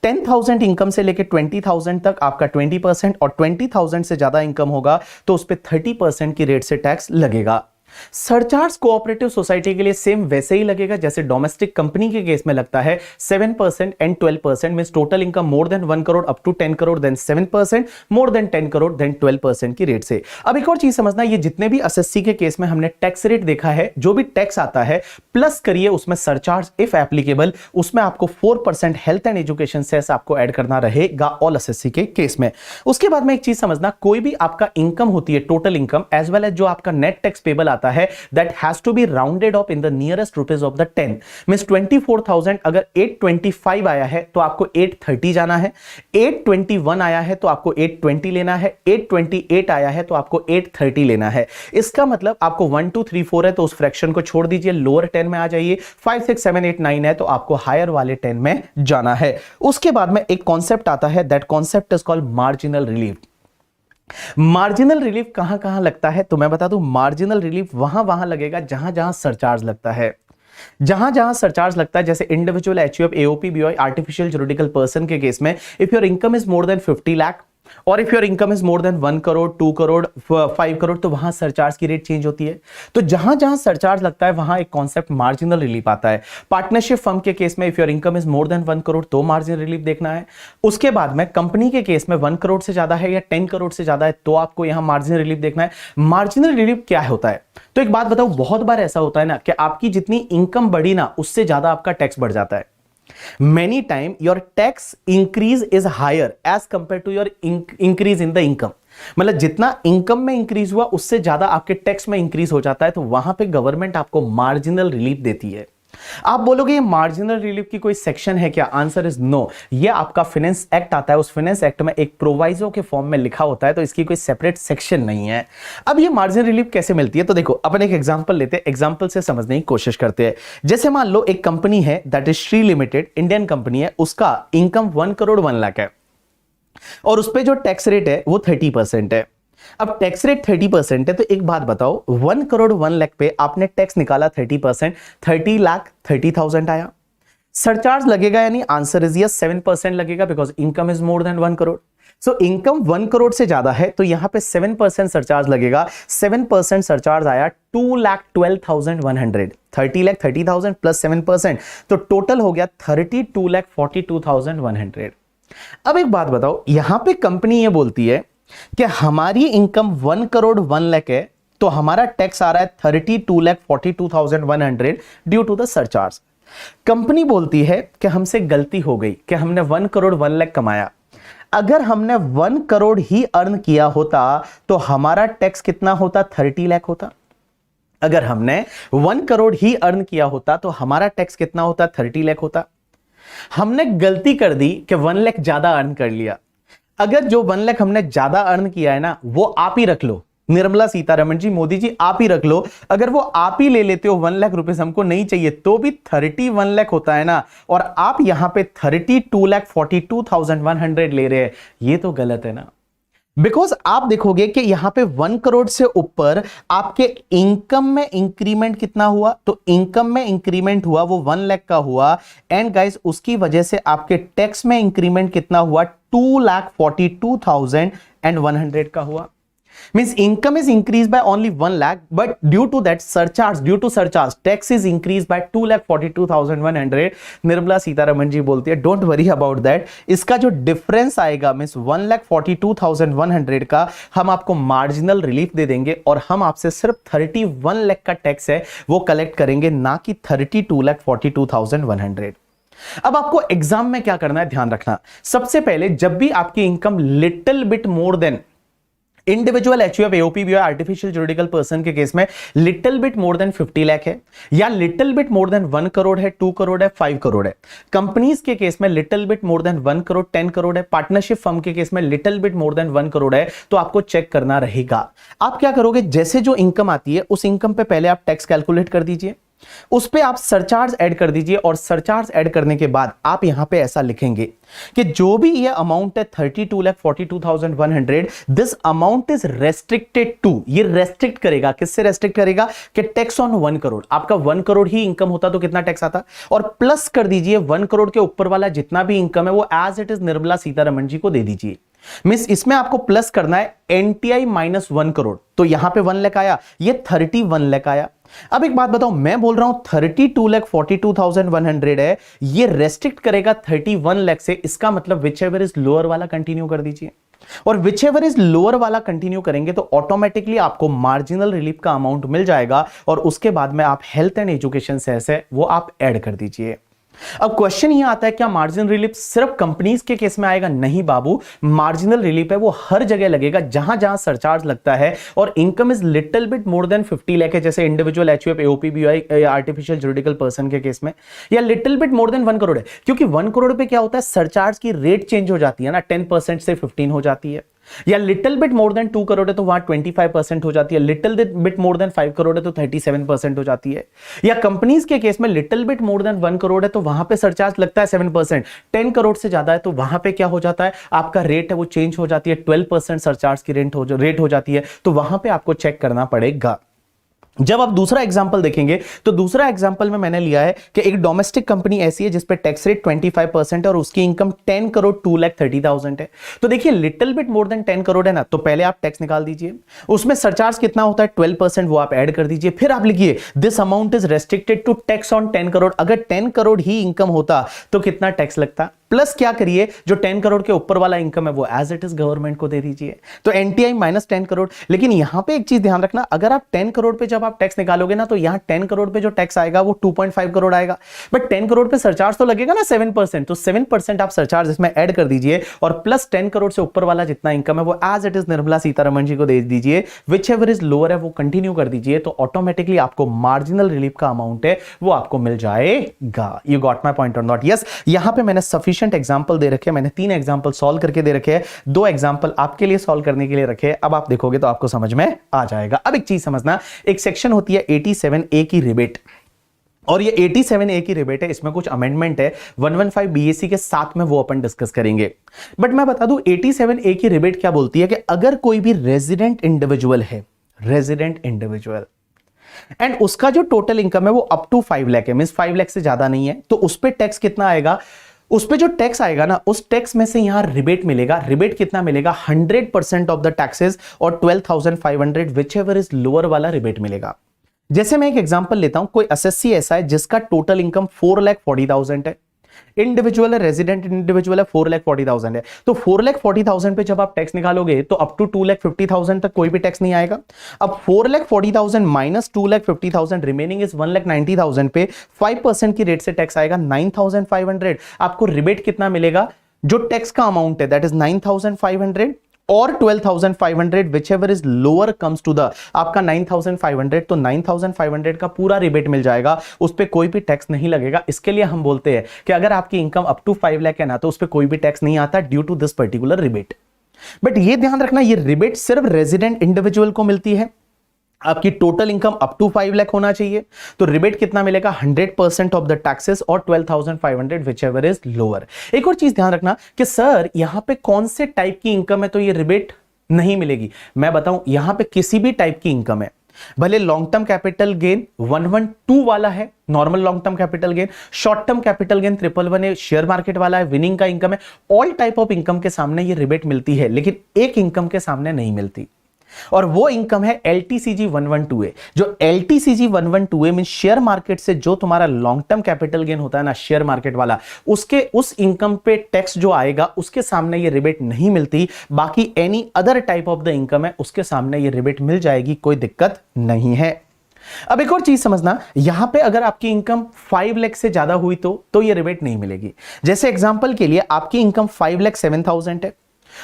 A: 10,000 इनकम से लेकर 20,000 तक आपका 20%, और 20,000 से ज्यादा इनकम होगा तो उस पर 30% की रेट से टैक्स लगेगा। सरचार्ज कोऑपरेटिव सोसाइटी के लिए सेम वैसे ही लगेगा जैसे डोमेस्टिक कंपनी के केस में लगता है, 7% and 12%। Means total income more than 1 crore up to 10 crore then 7%, more than 10 crore then 12% की रेट से। अब एक और चीज समझना, ये जितने भी एसएससी के केस में हमने टैक्स रेट देखा है, जो भी टैक्स आता है प्लस करिए उसमें सरचार्ज इफ एप्लीकेबल, उसमें आपको 4% हेल्थ एंड एजुकेशन सेस आपको ऐड करना रहेगा ऑल एसएससी के केस में। उसके बाद में एक चीज समझना, कोई भी आपका इनकम होती है, total income as well as जो आपका नेट टैक्स पेबल आता है, that has to be rounded up in the nearest rupees of the 10। Means 24,000 अगर 825 आया है तो आपको 830 जाना है, 821 आया है तो आपको 820 लेना है, 828 आया है तो आपको 830 लेना है। इसका मतलब आपको 1 2 3 4 है तो उस फ्रैक्शन को छोड़ दीजिए, लोअर 10 में आ जाइए। 5 6 7 8 9 है तो आपको हायर वाले 10 में जाना है। उसके बाद में एक कॉन्सेप्ट आता है, that concept is called marginal relief. Marginal relief कहां कहां लगता है? तो मैं बता दूं, मार्जिनल रिलीफ वहां वहां लगेगा जहां जहां सरचार्ज लगता है। जहां जहां सरचार्ज लगता है, जैसे individual HUF, AOPBY, artificial juridical person के केस में, if your income is more than 50 lakh और if your income is more than 1 crore 2 crore 5 crore तो वहां सरचार्ज की रेट चेंज होती है। तो जहां जहां सरचार्ज लगता है वहां एक कॉन्सेप्ट मार्जिनल रिलीफ आता है। पार्टनरशिप फर्म के केस में if your income is more than 1 crore तो मार्जिनल रिलीफ देखना है। उसके बाद में कंपनी के केस में 1 करोड़ से ज्यादा है या 10 करोड़ से ज्यादा है तो आपको यहां मार्जिनल रिलीफ देखना है। मार्जिनल रिलीफ क्या होता है? तो एक बात बताओ, बहुत बार ऐसा होता है ना कि आपकी जितनी इनकम बढ़ी ना उससे ज्यादा आपका टैक्स बढ़ जाता है। Many time your tax increase is higher as compared to your increase in the income। मतलब जितना इनकम में इंक्रीज हुआ उससे ज्यादा आपके टैक्स में इंक्रीज हो जाता है, तो वहां पे गवर्नमेंट आपको मार्जिनल रिलीफ देती है। आप बोलोगे ये मार्जिनल रिलीफ की कोई सेक्शन है क्या? Answer is no. ये आपका फाइनेंस एक्ट आता है, उस फाइनेंस एक्ट में एक प्रोवाइजो के फॉर्म में लिखा होता है, तो इसकी कोई सेपरेट सेक्शन नहीं है। अब ये मार्जिनल रिलीफ कैसे मिलती है? तो देखो अपन एक एग्जांपल लेते हैं, एग्जांपल से समझने की कोशिश करते हैं। जैसे मान लो एक कंपनी है that is Shri limited, Indian company है, उसका इनकम 1 करोड़ 1 लाख है और उस पर जो टैक्स रेट है वो 30% है। अब टैक्स रेट 30% है, तो एक बात बताओ, 1 करोड़ 1 लाख पे आपने टैक्स निकाला 30%, 30 लाख 30,000 आया। सरचार्ज लगेगा यानी आंसर इज यस 7% लगेगा, because income is more than 1 crore. So income 1 crore से ज्यादा है तो यहां पे 7% सरचार्ज लगेगा। 7% सरचार्ज आया 2,12,100, 30 लाख 30,000 प्लस 7%, तो टोटल हो गया 32,42,100। अब एक बात बताओ, यहां पे कंपनी ये बोलती है कि हमारी इनकम 1 करोड़ 1 लाख है, तो हमारा टैक्स आ रहा है 32,42,100 due to the surcharge. Company बोलती है कि हमसे गलती हो गई कि हमने 1 करोड़ 1 लाख कमाया। अगर हमने 1 करोड़ ही अर्न किया होता तो हमारा टैक्स कितना होता? 30 लाख होता। अगर हमने 1 करोड़ ही अर्न किया होता तो हमारा टैक्स कितना होता? 30 लाख होता। हमने गलती कर दी कि 1 लाख ज्यादा अर्न कर लिया। अगर जो 1 लाख हमने ज्यादा अर्न किया है ना, वो आप ही रख लो, निर्मला सीतारमण जी, मोदी जी आप ही रख लो। अगर वो आप ही ले लेते हो 1 लाख रुपए, हमको नहीं चाहिए, तो भी 31 लाख होता है ना, और आप यहां पे 32,42,100 ले रहे हैं, ये तो गलत है ना। बिकॉज आप देखोगे कि यहां पे 1 करोड़ से ऊपर आपके इनकम में इंक्रीमेंट कितना हुआ, तो इनकम में इंक्रीमेंट हुआ वो 1 लाख का हुआ, एंड गाइस उसकी वजह से आपके टैक्स में इंक्रीमेंट कितना हुआ? 2,42,100 का हुआ। Means income is increased by only 1 lakh, but due to surcharge, tax is increased by 2,42,100. Nirmala Sitharaman जी बोलती है डोंट वरी अबाउट दैट, इसका जो डिफरेंस आएगा मींस 1,42,100 का, हम आपको मार्जिनल रिलीफ दे देंगे और हम आपसे सिर्फ 31 लाख का टैक्स है वो कलेक्ट करेंगे, ना कि 32,42,100। अब आपको एग्जाम में क्या करना है ध्यान रखना। सबसे पहले जब भी आपकी income little bit more than individual HUF AOP भी आर्टिफिशियल जुरिडिकल पर्सन के केस में little bit more than 50 lakh है, या little bit more than 1 crore है, 2 करोड़ है, 5 करोड़ है। कंपनीज के केस में little bit more than 1 crore 10 crore है। पार्टनरशिप फर्म के केस में little bit more than 1 crore है। तो आपको चेक करना रहेगा। आप क्या करोगे, जैसे जो इनकम आती है उस इनकम पे पहले आप टैक्स कैलकुलेट कर दीजिए, उस पे आप सरचार्ज ऐड कर दीजिए, और सरचार्ज ऐड करने के बाद आप यहां पे ऐसा लिखेंगे कि जो भी ये अमाउंट है 32,42,100, this amount is restricted to, ये रेस्ट्रिक्ट करेगा, किससे रेस्ट्रिक्ट करेगा कि टैक्स ऑन 1 करोड़। आपका 1 करोड़ ही इनकम होता तो कितना टैक्स आता, और प्लस कर दीजिए 1 करोड़ के ऊपर वाला जितना भी इनकम है वो as it is Nirmala Sitharaman ji को दे दीजिए। मिस इसमें आपको प्लस करना है एनटीआई माइनस 1 करोड़, तो यहां पे 1 लाख आया, ये 31 लाख आया। अब एक बात बताओ, मैं बोल रहा हूं 32,42,100 है, ये रेस्ट्रिक्ट करेगा 31 लाख से, इसका मतलब विच एवर इज लोअर वाला कंटिन्यू कर दीजिए, और विच एवर इज लोअर वाला कंटिन्यू करेंगे तो ऑटोमेटिकली आपको मार्जिनल रिलीफ का अमाउंट मिल जाएगा, और उसके बाद में आप हेल्थ एंड एजुकेशन सेस है वो आप ऐड कर दीजिए। अब क्वेश्चन ये आता है क्या मार्जिनल रिलीफ सिर्फ कंपनीज के केस में आएगा? नहीं बाबू, मार्जिनल रिलीफ है वो हर जगह लगेगा जहां जहां सरचार्ज लगता है और income is little bit more than 50 lakh है, जैसे individual HUF AOP BY artificial juridical person के केस में, या little bit more than 1 crore है, क्योंकि 1 करोड़ पे क्या होता है, सरचार्ज की रेट चेंज हो जाती है ना, 10% से 15 हो जाती है, या little bit more than 2 crore है तो वहां 25% हो जाती है, little bit more than 5 crore है तो 37% हो जाती है, या कंपनीज के केस में little bit more than 1 crore है तो वहां पे सरचार्ज लगता है 7%, 10 करोड़ से ज्यादा है तो वहां पे क्या हो जाता है, आपका रेट है वो चेंज हो जाती है, 12% सरचार्ज की रेट हो जाती है, तो वहां पे आपको चेक करना पड़ेगा। जब आप दूसरा एग्जांपल देखेंगे तो दूसरा एग्जांपल में मैंने लिया है कि एक डोमेस्टिक कंपनी ऐसी है जिस पे टैक्स रेट 25% है और उसकी इनकम 10 करोड़ 2,30,000 है। तो देखिए little bit more than 10 crore है ना, तो पहले आप टैक्स निकाल दीजिए, उसमें सरचार्ज कितना होता है 12%, वो आप ऐड कर दीजिए, फिर आप लिखिए this amount is restricted to tax on 10 crore. अगर 10 करोड़ ही इनकम होता तो कितना टैक्स लगता, प्लस क्या करिए, जो 10 करोड़ के ऊपर वाला इनकम है वो एज इट इज गवर्नमेंट को दे दीजिए। तो एनटीआई माइनस 10 करोड़। लेकिन यहां पे एक चीज ध्यान रखना, अगर आप 10 करोड़ पे जब आप टैक्स निकालोगे ना, तो यहां 10 करोड़ पे जो टैक्स आएगा वो 2.5 करोड़ आएगा, बट 10 करोड़ पे सरचार्ज तो लगेगा ना 7%, तो 7% आप सरचार्ज इसमें ऐड कर दीजिए और प्लस 10 करोड़ से ऊपर वाला जितना इनकम है वो as it is Nirmala Sitharaman ji को दे दीजिए। विच एवर इज लोअर है वो कंटिन्यू कर दीजिए, तो ऑटोमेटिकली आपको मार्जिनल रिलीफ का अमाउंट है वो आपको मिल जाएगा। यू गॉट माई पॉइंट और नॉट? यस, यहां पे मैंने सफिशिएंट एग्जांपल दे रखे हैं, मैंने 3 एग्जांपल सॉल्व करके दे रखे हैं, 2 एग्जांपल आपके लिए सॉल्व करने के लिए रखे हैं। अब आप देखोगे तो आपको समझ में आ जाएगा। अब एक चीज समझना, एक सेक्शन होती है 87A की रिबेट, और ये 87A की रिबेट है, इसमें कुछ अमेंडमेंट है 115 BAC के साथ में, वो अपन डिस्कस करेंगे। बट मैं बता दूं 87A की रिबेट क्या बोलती है कि अगर कोई भी रेजिडेंट इंडिविजुअल है, रेजिडेंट इंडिविजुअल, एंड उसका जो टोटल इनकम है वो अप टू 5 लाख है, मींस 5 लाख से ज्यादा नहीं है, तो उस पे टैक्स कितना आएगा? उस पे जो टैक्स आएगा ना, उस टैक्स में से यहां रिबेट मिलेगा। रिबेट कितना मिलेगा? 100% ऑफ द टैक्सेस और 12,500 विच एवर इज लोअर वाला रिबेट मिलेगा। जैसे मैं एक एग्जांपल लेता हूं, कोई एसएससी ऐसा है जिसका टोटल इनकम 4,40,000 है, इंडिविजुअल है, रेजिडेंट इंडिविजुअल है, 4,40,000 है, तो 4,40,000 पे जब आप टैक्स निकालोगे तो अप टू 2,50,000 तक कोई भी टैक्स नहीं आएगा। अब 4,40,000 माइनस 2,50,000 रिमेनिंग इज 1,90,000 पे 5% की रेट से टैक्स आएगा 9,500। आपको रिबेट कितना मिलेगा? जो टैक्स का अमाउंट है दैट इज 9,500 और 12,500 whichever is lower comes to the आपका 9,500, तो 9,500 का पूरा रिबेट मिल जाएगा, उस पर कोई भी टैक्स नहीं लगेगा। इसके लिए हम बोलते हैं कि अगर आपकी इनकम अप टू 5 लाख है ना, तो उस पर कोई भी टैक्स नहीं आता due to this particular rebate. But ये ध्यान रखना, ये रिबेट सिर्फ रेजिडेंट इंडिविजुअल को मिलती है। आपकी total income up to 5 lakh होना चाहिए, तो रिबेट कितना मिलेगा? 100% ऑफ द टैक्सेस और 12,500 विच एवर इज लोअर। एक और चीज ध्यान रखना कि सर यहां पे कौन से टाइप की इनकम है तो ये रिबेट नहीं मिलेगी। मैं बताऊं, यहां पे किसी भी टाइप की इनकम है, भले लॉन्ग टर्म कैपिटल गेन 112 वाला है, normal long term capital gain, short term capital gain 111 share market वाला है, विनिंग का इनकम है, ऑल टाइप ऑफ इनकम के सामने ये रिबेट मिलती है, लेकिन एक इनकम के सामने नहीं मिलती, और वो इनकम है LTCG 112A। जो LTCG 112A mean share market से जो तुम्हारा लॉन्ग टर्म कैपिटल गेन होता है ना, शेयर मार्केट वाला, उसके उस इनकम पे टैक्स जो आएगा उसके सामने ये रिबेट नहीं मिलती। बाकी any other type of the income है उसके सामने ये रिबेट मिल जाएगी, कोई दिक्कत नहीं है। अब एक और चीज समझना, यहां पे अगर आपकी इनकम 5 लाख से ज्यादा हुई तो ये रिबेट नहीं मिलेगी। जैसे एग्जांपल के लिए आपकी इनकम 5,07,000 है,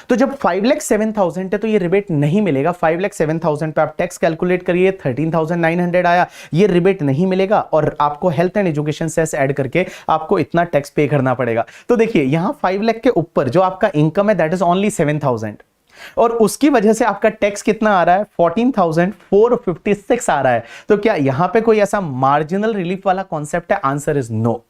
A: तो जब 5,07,000 है तो ये रिबेट नहीं मिलेगा। 5,07,000 पे आप टैक्स कैलकुलेट करिए, 13,900 आया, ये रिबेट नहीं मिलेगा, और आपको health and education cess add करके आपको इतना टैक्स पे करना पड़ेगा। तो देखिए यहां 5 लाख के ऊपर जो आपका इनकम है दैट इज ओनली 7,000, और उसकी वजह से आपका टैक्स कितना आ रहा है? 14,456 आ रहा है। तो क्या यहां पे कोई ऐसा मार्जिनल रिलीफ वाला कॉन्सेप्ट है? Answer is no.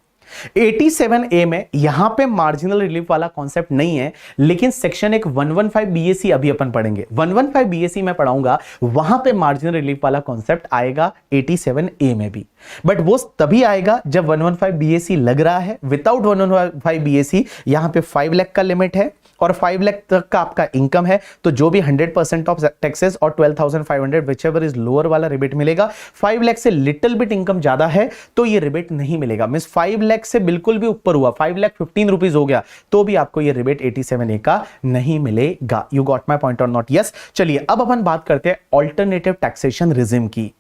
A: 87A में यहां पे मार्जिनल रिलीफ वाला कॉन्सेप्ट नहीं है, लेकिन सेक्शन एक 115 BAC अभी अपन पढ़ेंगे, 115 BAC में पढ़ाऊंगा, वहां पे मार्जिनल रिलीफ वाला कॉन्सेप्ट आएगा 87A में भी, बट वो तभी आएगा जब 115 BAC लग रहा है। विदाउट 115 BAC यहां पे 5 लाख का लिमिट है और 5 लाख तक का आपका इनकम है, तो जो भी 100% ऑफ टैक्सेस और 12,500 विच एवर इज लोअर वाला रिबेट मिलेगा। 5 लाख से लिटिल बिट इनकम ज्यादा है तो ये रिबेट नहीं मिलेगा। मींस 5 लाख से बिल्कुल भी ऊपर हुआ, 5,15 रुपीज हो गया, तो भी आपको ये रिबेट 87A का नहीं मिलेगा। यू गॉट माई पॉइंट और नॉट? यस। चलिए अब अपन बात करते हैं ऑल्टरनेटिव टैक्सेशन रिजिम की।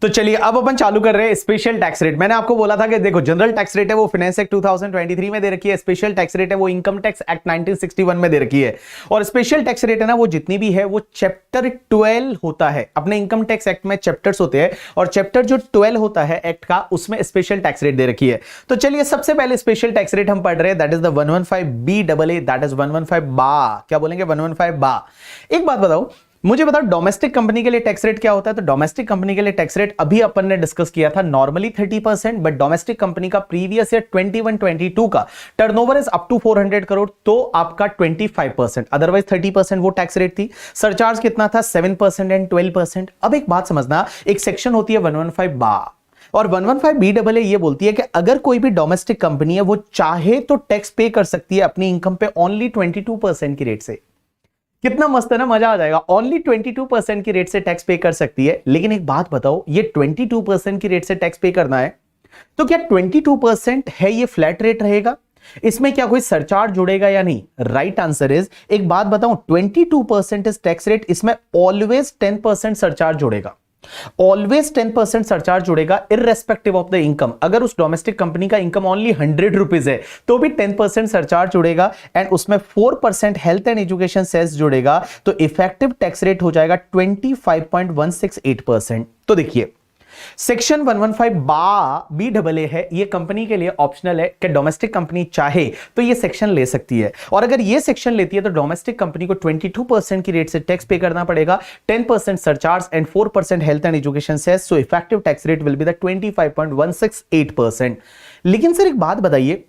A: तो चलिए अब अपन चालू कर रहे हैं स्पेशल टैक्स रेट। मैंने आपको बोला था कि देखो जनरल टैक्स रेट है वो फाइनेंस एक्ट 2023 में दे रखी है, स्पेशल टैक्स रेट है वो इनकम टैक्स एक्ट 1961 में दे रखी है, और स्पेशल टैक्स रेट है ना वो जितनी भी है वो चैप्टर 12 होता है। अपने इनकम टैक्स एक्ट में चैप्टर्स होते हैं, और चैप्टर जो 12 होता है एक्ट का उसमें स्पेशल टैक्स रेट दे रखी है। तो चलिए सबसे पहले स्पेशल टैक्स रेट हम पढ़ रहे हैं, that is the 115BAA, that is 115 बा, क्या बोलेंगे? 115 बा। एक बात बताओ, मुझे बताओ डोमेस्टिक कंपनी के लिए टैक्स रेट क्या होता है? तो डोमेस्टिक कंपनी के लिए टैक्स रेट अभी अपन ने डिस्कस किया था, नॉर्मली 30%, बट डोमेस्टिक कंपनी का प्रीवियस ईयर 21-22 का turnover is up to 400 crore, तो आपका 25%, अदरवाइज 30% वो टैक्स रेट थी। सरचार्ज कितना था? 7% एंड 12%। अब एक बात समझना, एक सेक्शन होती है 115 बा, और 115 BAA ये बोलती है कि अगर कोई भी डोमेस्टिक कंपनी है वो चाहे तो टैक्स पे कर सकती है अपनी इनकम पे ओनली 22% की रेट से। कितना मस्त है ना, मजा आ जाएगा। ओनली 22% की रेट से टैक्स पे कर सकती है। लेकिन एक बात बताओ, ये 22% की रेट से टैक्स पे करना है तो क्या 22% है ये फ्लैट रेट रहेगा? इसमें क्या कोई सरचार्ज जुड़ेगा या नहीं? राइट आंसर इज, एक बात बताऊं, 22% इज टैक्स रेट, इसमें ऑलवेज 10% सरचार्ज जुड़ेगा, ऑलवेज 10% सरचार्ज जुड़ेगा इररेस्पेक्टिव ऑफ द इनकम। अगर उस डोमेस्टिक कंपनी का इनकम ओनली 100 रुपीज है तो भी 10% सरचार्ज जुड़ेगा, एंड उसमें 4% हेल्थ एंड एजुकेशन सेस जुड़ेगा, तो इफेक्टिव टैक्स रेट हो जाएगा 25.168%। तो देखिए, सेक्शन 115 बी डबल ए है, ये कंपनी के लिए ऑप्शनल है कि डोमेस्टिक कंपनी चाहे तो ये सेक्शन ले सकती है, और अगर ये सेक्शन लेती है तो डोमेस्टिक कंपनी को 22% की रेट से टैक्स पे करना पड़ेगा, 10% surcharge and 4% health and education cess, so effective tax rate will be the 25.168%। लेकिन सर एक बात बताइए,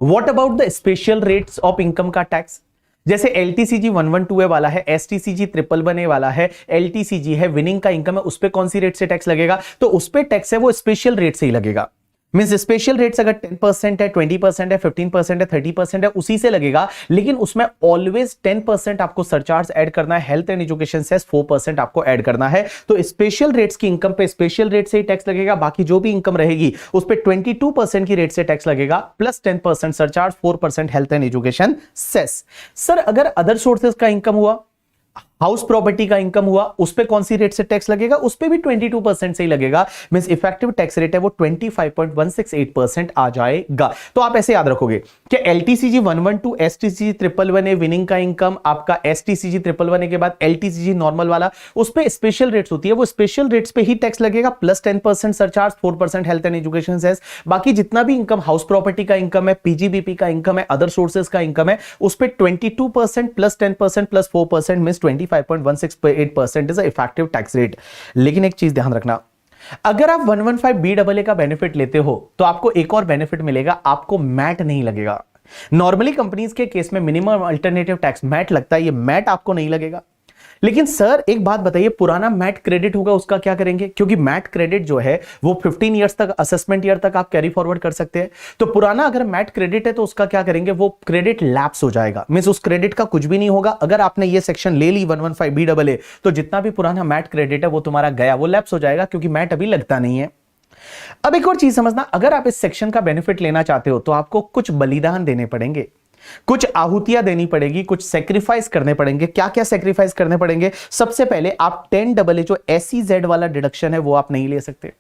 A: what about the special rates of income का टैक्स? जैसे LTCG 112A वाला है, STCG 111A वाला है, LTCG है, विनिंग का इनकम है, उस पे कौन सी रेट से टैक्स लगेगा? तो उस पे टैक्स है वो स्पेशल रेट से ही लगेगा। मींस स्पेशल रेट्स अगर 10% है, 20% है, 15% है, 30% है, उसी से लगेगा, लेकिन उसमें ऑलवेज 10% आपको सरचार्ज ऐड करना है, हेल्थ एंड एजुकेशन सेस 4% आपको ऐड करना है। तो स्पेशल रेट्स की इनकम पे स्पेशल रेट से ही टैक्स लगेगा, बाकी जो भी इनकम रहेगी उस पे 22% की रेट से टैक्स लगेगा, plus 10% surcharge, 4% health and education cess. Sir अगर अदर सोर्सेज का इनकम हुआ, हाउस प्रॉपर्टी का इनकम हुआ, उस पे कौन सी रेट से टैक्स लगेगा? उस पे भी 22% से ही लगेगा। मींस इफेक्टिव टैक्स रेट है वो 25.168% आ जाएगा। तो आप ऐसे याद रखोगे कि LTCG 112, STCG 111A विनिंग का इनकम, आपका STCG 111A के बाद LTCG नॉर्मल वाला, उस पे स्पेशल रेट्स होती है, वो स्पेशल रेट्स पे ही टैक्स लगेगा, plus 10% surcharge, 4% health and education cess. बाकी जितना भी इनकम, हाउस प्रॉपर्टी का इनकम है, PGBP का इनकम है, अदर सोर्सेज का इनकम है, उस पे 22% plus 10% plus 4% means 25.168% is effective tax rate. लेकिन एक चीज ध्यान रखना, अगर आप 115BAA का बेनिफिट लेते हो तो आपको एक और बेनिफिट मिलेगा, आपको मैट नहीं लगेगा। नॉर्मली कंपनीज के केस में मिनिमम अल्टरनेटिव टैक्स मैट लगता है, ये मैट आपको नहीं लगेगा। लेकिन सर एक बात बताइए, पुराना मैट क्रेडिट होगा उसका क्या करेंगे? क्योंकि मैट क्रेडिट जो है वो 15 इयर्स तक, असेसमेंट ईयर तक आप कैरी फॉरवर्ड कर सकते हैं। तो पुराना अगर मैट क्रेडिट है तो उसका क्या करेंगे? वो क्रेडिट लैप्स हो जाएगा, मींस उस क्रेडिट का कुछ भी नहीं होगा। अगर आपने ये सेक्शन ले ली 115BAA, तो जितना भी पुराना मैट क्रेडिट है वो तुम्हारा गया, वो लैप्स हो जाएगा, क्योंकि मैट अभी लगता नहीं है। अब एक और चीज समझना, अगर आप इस सेक्शन का बेनिफिट लेना चाहते हो तो आपको कुछ बलिदान देने पड़ेंगे, कुछ आहुतियां देनी पड़ेगी, कुछ सेक्रीफाइस करने पड़ेंगे। क्या क्या सेक्रीफाइस करने पड़ेंगे? सबसे पहले आप 10AA जो SEZ वाला डिडक्शन है वो आप नहीं ले सकते।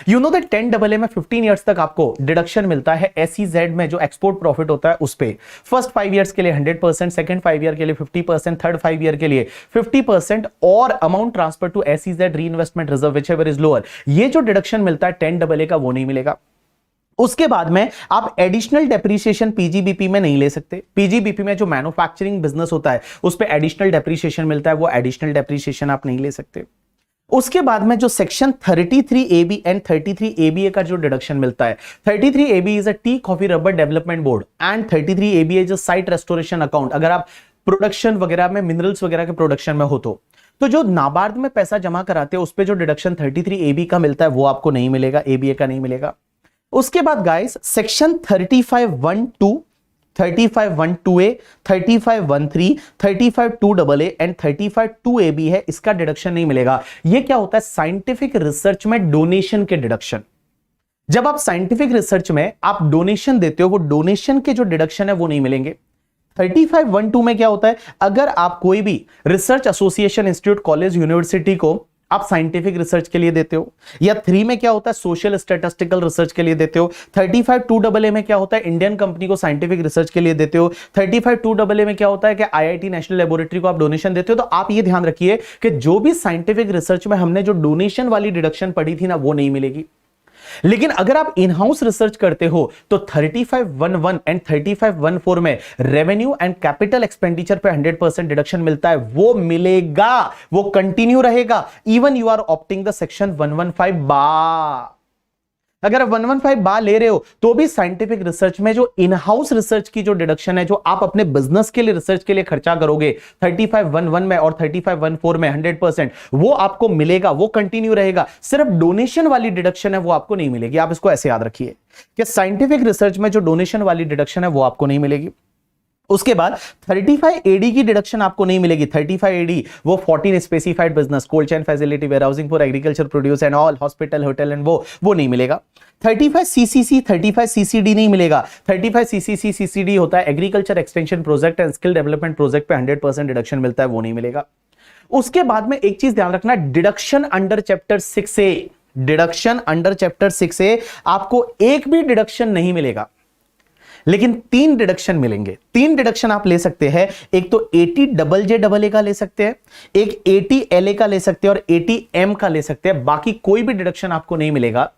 A: यू नो दैट 10AA में 15 इयर्स तक आपको डिडक्शन मिलता है। SEZ में जो एक्सपोर्ट प्रॉफिट होता है उस पे फर्स्ट 5 इयर्स के लिए 100%, सेकंड 5 ईयर के लिए 50%, थर्ड 5 ईयर के लिए 50%, और amount transfer to SEZ reinvestment reserve whichever is lower, ये जो डिडक्शन मिलता है 10AA का वो नहीं मिलेगा। उसके बाद में आप एडिशनल डेप्रीशिएशन PGBP में नहीं ले सकते। PGBP में जो मैन्युफैक्चरिंग बिजनेस होता है उस पे एडिशनल डेप्रीशिएशन मिलता है, वो एडिशनल डेप्रीशिएशन आप नहीं ले सकते। उसके बाद में जो सेक्शन 33AB एंड 33ABA का जो डिडक्शन मिलता है, 33AB is a tea coffee rubber development board and 33ABA is a site restoration account. अगर आप प्रोडक्शन वगैरह में, मिनरल्स वगैरह के प्रोडक्शन में हो तो जो नाबार्ड में पैसा जमा कराते हैं उस पे जो डिडक्शन 33AB का मिलता है वो आपको नहीं मिलेगा, ABA का नहीं मिलेगा। उसके बाद guys section 3512, 3512A, 3513, 352AA and 352AB है, इसका डिडक्शन नहीं मिलेगा। ये क्या होता है? साइंटिफिक रिसर्च में डोनेशन के डिडक्शन। जब आप साइंटिफिक रिसर्च में आप डोनेशन देते हो, वो डोनेशन के जो डिडक्शन है वो नहीं मिलेंगे। 3512 में क्या होता है? अगर आप कोई भी research association, institute, college, university को आप साइंटिफिक रिसर्च के लिए देते हो, या 3 में क्या होता है? सोशल स्टैटिस्टिकल रिसर्च के लिए देते हो। 352AA में क्या होता है? इंडियन कंपनी को साइंटिफिक रिसर्च के लिए देते हो। 352AA में क्या होता है कि IIT नेशनल लेबोरेटरी को आप डोनेशन देते हो। तो आप ये ध्यान रखिए कि जो भी साइंटिफिक रिसर्च में हमने जो डोनेशन वाली डिडक्शन पढ़ी थी ना, वो नहीं मिलेगी। लेकिन अगर आप इन हाउस रिसर्च करते हो तो 3511 एंड 3514 में रेवेन्यू एंड कैपिटल एक्सपेंडिचर पे 100% डिडक्शन मिलता है, वो मिलेगा, वो कंटिन्यू रहेगा, even you are opting the section 115 अगर आप 115 ले रहे हो तो भी साइंटिफिक रिसर्च में जो इन हाउस रिसर्च की जो डिडक्शन है, जो आप अपने बिजनेस के लिए, रिसर्च के लिए खर्चा करोगे 3511 में और 3514 में 100%, वो आपको मिलेगा, वो कंटिन्यू रहेगा। सिर्फ डोनेशन वाली डिडक्शन है वो आपको नहीं मिलेगी। आप इसको ऐसे याद रखिए कि साइंटिफिक रिसर्च में जो डोनेशन वाली डिडक्शन है वो आपको नहीं मिलेगी। उसके बाद 35 एडी की डिडक्शन आपको नहीं मिलेगी। 35 एडी वो 14 specified business, cold chain facility, warehousing for agriculture produce and all, hospital, hotel and वो नहीं मिलेगा। 35 सीसीसी, 35 सीसीडी नहीं मिलेगा। 35 सीसीसी सीसीडी होता है agriculture extension project and skill development project पे 100% डिडक्शन मिलता है, वो नहीं मिलेगा। उसके बाद में एक चीज ध्यान रखना, deduction under chapter 6A, deduction under chapter 6A आपको एक भी डिडक्शन नहीं मिलेगा, लेकिन 3 डिडक्शन मिलेंगे। 3 डिडक्शन आप ले सकते हैं, एक तो 80 डबल जे डबल ए का ले सकते हैं, एक 80 LA का ले सकते हैं और 80 M का ले सकते हैं। बाकी कोई भी डिडक्शन आपको नहीं मिलेगा,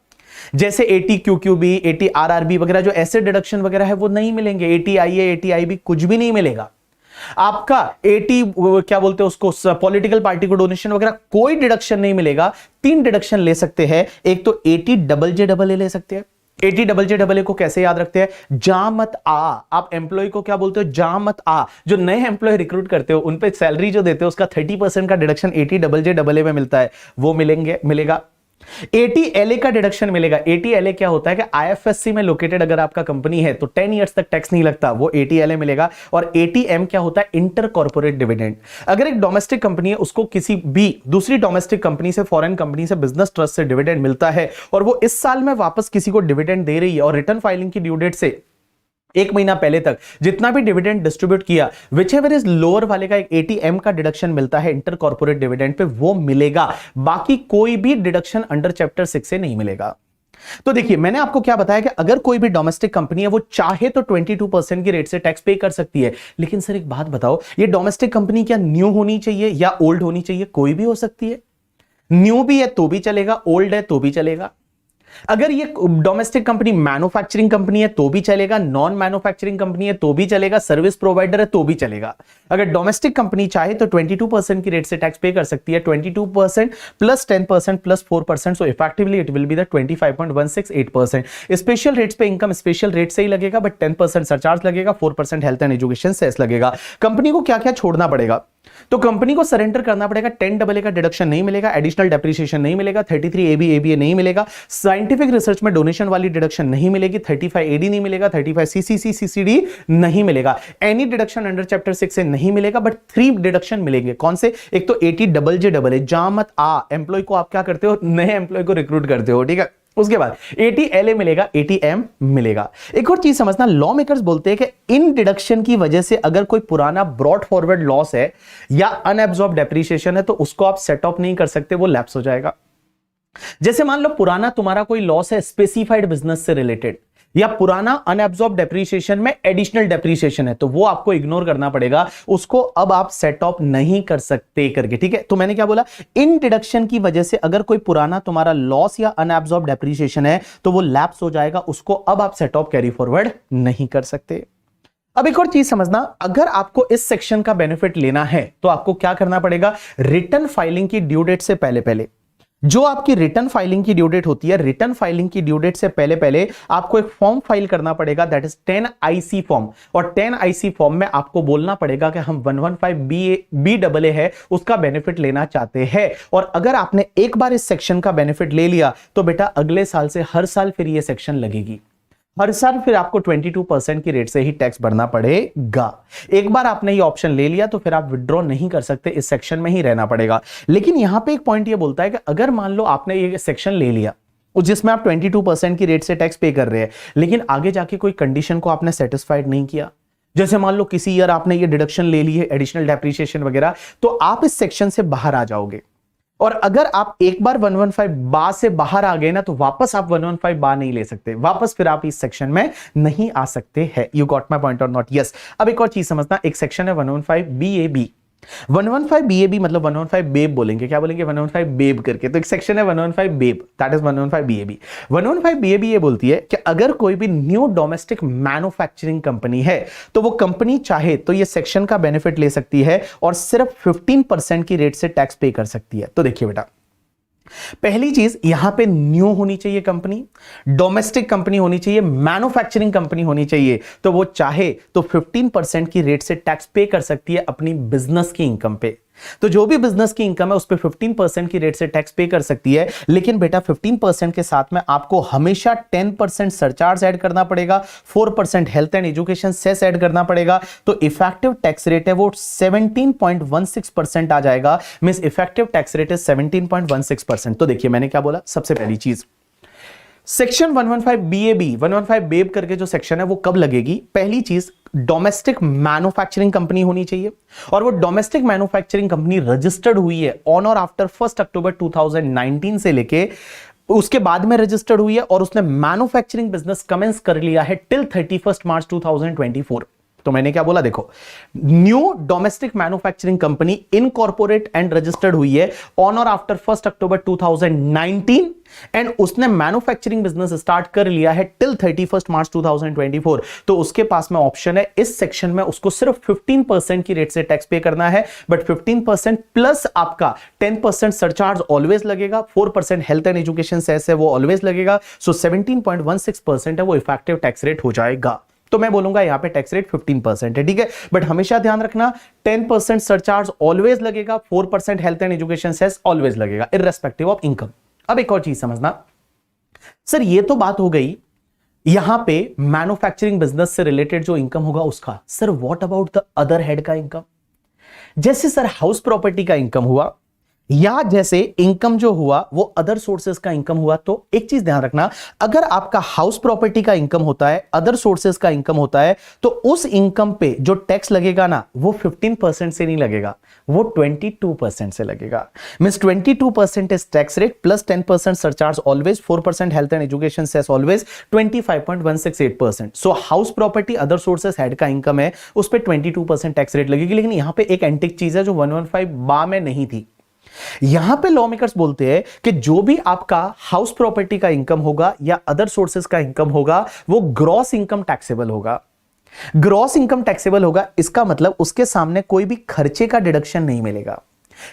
A: जैसे 80 QQB, 80 RRB वगैरह जो ऐसे डिडक्शन वगैरह है वो नहीं मिलेंगे। 80 IA, 80 IB कुछ भी नहीं मिलेगा आपका। 80 क्या बोलते हैं उसको, पॉलिटिकल पार्टी को डोनेशन वगैरह कोई डिडक्शन नहीं मिलेगा। 3 डिडक्शन ले सकते हैं, एक तो 80 डबल जे डबल ए ले सकते हैं। 80 डबल जे डबल ए को कैसे याद रखते हैं, जा मत आ। आप एम्प्लॉय को क्या बोलते हो, जा मत आ। जो नए एम्प्लॉय रिक्रूट करते हो उन पे सैलरी जो देते हो उसका 30% का deduction 80 double J double A में मिलता है, वो मिलेगा। 80 LA का डिडक्शन मिलेगा। 80 LA क्या होता है कि IFSC में लोकेटेड अगर आपका कंपनी है तो 10 इयर्स तक टैक्स नहीं लगता, वो 80 LA मिलेगा। और 80 M क्या होता है, इंटर कॉर्पोरेट डिविडेंड। अगर एक डोमेस्टिक कंपनी है उसको किसी भी दूसरी डोमेस्टिक कंपनी से, फॉरेन कंपनी से, बिजनेस ट्रस्ट से डिविडेंड मिलता है और वो इस साल में वापस किसी को डिविडेंड दे रही है और रिटर्न फाइलिंग की ड्यू डेट से 1 महीना पहले तक जितना भी डिविडेंड डिस्ट्रीब्यूट किया, विचएवर इज लोअर वाले का एक 80 M का डिडक्शन मिलता है इंटर कॉर्पोरेट डिविडेंड पे, वो मिलेगा। बाकी कोई भी डिडक्शन अंडर चैप्टर 6 से नहीं मिलेगा। तो देखिए मैंने आपको क्या बताया कि अगर कोई भी डोमेस्टिक कंपनी है वो चाहे तो 22% की रेट से टैक्स पे कर सकती है। लेकिन सर एक बात बताओ, ये डोमेस्टिक कंपनी क्या न्यू होनी चाहिए या ओल्ड होनी चाहिए? कोई भी हो सकती है, न्यू भी है तो भी चलेगा, ओल्ड है तो भी चलेगा। अगर ये डोमेस्टिक कंपनी मैन्युफैक्चरिंग कंपनी है तो भी चलेगा, नॉन मैन्युफैक्चरिंग कंपनी है तो भी चलेगा, सर्विस प्रोवाइडर है तो भी चलेगा। अगर डोमेस्टिक कंपनी चाहे तो 22% की रेट से टैक्स पे कर सकती है, 22% plus 10% plus 4%, so effectively it will be the 25.168%। Special rates पे इनकम स्पेशल रेट से ही लगेगा, बट 10% सरचार्ज लगेगा, 4% हेल्थ एंड एजुकेशन सेस लगेगा। कंपनी को क्या क्या छोड़ना पड़ेगा, तो कंपनी को सरेंडर करना पड़ेगा। 10 AA का डिडक्शन नहीं मिलेगा, एडिशनल डेप्रिसिएशन नहीं मिलेगा, 33 AB ABA नहीं मिलेगा, साइंटिफिक रिसर्च में डोनेशन वाली डिडक्शन नहीं मिलेगी, 35 AD नहीं मिलेगा, 35 CCC CCD नहीं मिलेगा, एनी डिडक्शन अंडर चैप्टर 6 से नहीं मिलेगा, बट 3 डिडक्शन मिलेंगे। कौन से? एक तो 80 डबल जे डबल ए, जा मत आ। एम्प्लॉय को आप क्या करते हो, नए एम्प्लॉय को रिक्रूट करते हो, ठीक है। उसके बाद 80 LA मिलेगा, 80 M मिलेगा। एक और चीज समझना, लॉ मेकर्स बोलते हैं कि इन डिडक्शन की वजह से अगर कोई पुराना ब्रॉट फॉरवर्ड लॉस है या अनएब्सॉर्ब डेप्रिसिएशन है तो उसको आप सेट ऑफ नहीं कर सकते, वो लैप्स हो जाएगा। जैसे मान लो पुराना तुम्हारा कोई लॉस है स्पेसिफाइड बिजनेस से रिलेटेड, या पुराना अनएब्सॉर्ब डेप्रिसिएशन में एडिशनल डेप्रिसिएशन है, तो वो आपको इग्नोर करना पड़ेगा, उसको अब आप सेट ऑफ नहीं कर सकते करके, ठीक है। तो मैंने क्या बोला, इन डिडक्शन की वजह से अगर कोई पुराना तुम्हारा लॉस या अनएब्सॉर्ब डेप्रिसिएशन है तो वो लैप्स हो जाएगा, उसको अब आप सेट ऑफ कैरी फॉरवर्ड नहीं कर सकते। अब एक और चीज समझना, अगर आपको इस सेक्शन का बेनिफिट लेना है तो आपको क्या करना पड़ेगा, रिटर्न फाइलिंग की ड्यू डेट से पहले पहले, जो आपकी रिटर्न फाइलिंग की ड्यू डेट होती है, रिटर्न फाइलिंग की ड्यू डेट से पहले पहले आपको एक फॉर्म फाइल करना पड़ेगा, दैट इज 10IC फॉर्म। और 10IC फॉर्म में आपको बोलना पड़ेगा कि हम 115 BAA है उसका बेनिफिट लेना चाहते हैं। और अगर आपने एक बार इस सेक्शन का बेनिफिट ले लिया तो बेटा अगले साल से हर साल फिर ये सेक्शन लगेगी, हर साल फिर आपको 22% की रेट से ही टैक्स भरना पड़ेगा। एक बार आपने ये ऑप्शन ले लिया तो फिर आप विड्रॉ नहीं कर सकते, इस सेक्शन में ही रहना पड़ेगा। लेकिन यहां पे एक पॉइंट ये बोलता है कि अगर मान लो आपने ये सेक्शन ले लिया जिसमें आप 22% की रेट से टैक्स पे कर रहे हैं, लेकिन आगे जाके कोई कंडीशन को आपने सेटिस्फाइड नहीं किया, जैसे मान लो किसी ईयर आपने ये डिडक्शन ले ली है, एडिशनल डेप्रिसिएशन वगैरह, तो आप इस सेक्शन से बाहर आ जाओगे। और अगर आप एक बार 115 बा से बाहर आ गए ना तो वापस आप 115 बा नहीं ले सकते, वापस फिर आप इस सेक्शन में नहीं आ सकते हैं। यू गॉट माय पॉइंट और नॉट? यस। अब एक और चीज समझना, एक सेक्शन है 115 BAB। 115 BAB मतलब 115 बेब बोलेंगे, क्या बोलेंगे, 115 बेब करके। तो एक सेक्शन है 115 babe, that is 115 BAB। 115 BAB ये बोलती है कि अगर कोई भी न्यू डोमेस्टिक मैन्युफैक्चरिंग कंपनी है तो वो कंपनी चाहे तो ये सेक्शन का बेनिफिट ले सकती है और सिर्फ 15% की रेट से टैक्स पे कर सकती है। तो देखिए बेटा, पहली चीज यहां पे न्यू होनी चाहिए कंपनी, डोमेस्टिक कंपनी होनी चाहिए, मैन्युफैक्चरिंग कंपनी होनी चाहिए, तो वो चाहे तो 15% की रेट से टैक्स पे कर सकती है अपनी बिजनेस की इनकम पे। तो जो भी बिजनेस की इनकम है उस पे 15% की रेट से टैक्स पे कर सकती है, लेकिन बेटा 15% के साथ में आपको हमेशा 10% सरचार्ज ऐड करना पड़ेगा, 4% health and education cess add करना पड़ेगा। तो इफेक्टिव टैक्स रेट है वो 17.16% आ जाएगा। Means effective tax rate is 17.16%। तो देखिए मैंने क्या बोला, सबसे पहली चीज सेक्शन 115 बीएबी 115 बेब करके जो सेक्शन है वो कब लगेगी? पहली चीज डोमेस्टिक मैन्युफैक्चरिंग कंपनी होनी चाहिए, और वो डोमेस्टिक मैन्युफैक्चरिंग कंपनी रजिस्टर्ड हुई है ऑन और आफ्टर 1 अक्टूबर 2019 से लेके उसके बाद में रजिस्टर्ड हुई है, और उसने मैन्युफैक्चरिंग बिजनेस कमेंस कर लिया है टिल 31 मार्च 2024। तो मैंने क्या बोला, देखो new domestic manufacturing company incorporate and registered हुई है ऑन और आफ्टर 1 अक्टूबर 2019 एंड उसने मैन्युफैक्चरिंग बिजनेस स्टार्ट कर लिया है टिल 31 मार्च 2024। तो उसके पास में ऑप्शन है इस सेक्शन में उसको सिर्फ 15% की रेट से टैक्स पे करना है, बट 15% प्लस आपका 10% सरचार्ज ऑलवेज लगेगा, 4% हेल्थ एंड एजुकेशन सेस है वो ऑलवेज लगेगा। सो 17.16% है वो इफेक्टिव टैक्स रेट हो जाएगा। तो मैं बोलूंगा यहां पे टैक्स रेट 15% है, ठीक है। बट हमेशा ध्यान रखना 10% सरचार्ज ऑलवेज लगेगा, 4% health and education cess always लगेगा इररेस्पेक्टिव ऑफ इनकम। अब एक और चीज समझना सर, ये तो बात हो गई यहां पे मैन्युफैक्चरिंग बिजनेस से रिलेटेड जो इनकम होगा उसका। Sir what about the other head का इनकम? जैसे सर हाउस प्रॉपर्टी का इनकम हुआ, या जैसे इनकम जो हुआ वो अदर सोर्सेज का इनकम हुआ। तो एक चीज ध्यान रखना, अगर आपका हाउस प्रॉपर्टी का इनकम होता है, अदर सोर्सेज का इनकम होता है, तो उस इनकम पे जो टैक्स लगेगा ना वो 15% से नहीं लगेगा, वो 22% से लगेगा। Means 22% is tax rate plus 10% surcharge always, 4% health and education cess always, 25.168%। So house property other sources head का इनकम है उस पर 22% टैक्स रेट लगेगी। लेकिन यहां पे एक एंटिक चीज है जो 115 बा में नहीं थी। यहां पे लॉ मेकर्स बोलते हैं कि जो भी आपका हाउस प्रॉपर्टी का इनकम होगा या अदर सोर्सेज का इनकम होगा वो ग्रॉस इनकम टैक्सेबल होगा। ग्रॉस इनकम टैक्सेबल होगा, इसका मतलब उसके सामने कोई भी खर्चे का डिडक्शन नहीं मिलेगा,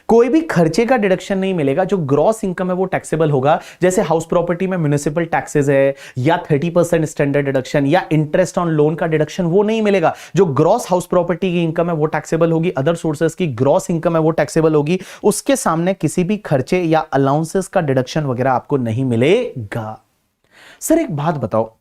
A: कोई भी खर्चे का डिडक्शन नहीं मिलेगा। जो ग्रॉस इनकम है वो टैक्सेबल होगा। जैसे हाउस प्रॉपर्टी में म्युनिसिपल टैक्सेस है या 30% स्टैंडर्ड डिडक्शन या इंटरेस्ट ऑन लोन का डिडक्शन, वो नहीं मिलेगा। जो ग्रॉस हाउस प्रॉपर्टी की इनकम है वो टैक्सेबल होगी, अदर सोर्सेज की ग्रॉस इनकम है वो टैक्सेबल होगी। उसके सामने किसी भी खर्चे या अलाउंसेस का डिडक्शन वगैरह आपको नहीं मिलेगा। सर एक बात बताओ,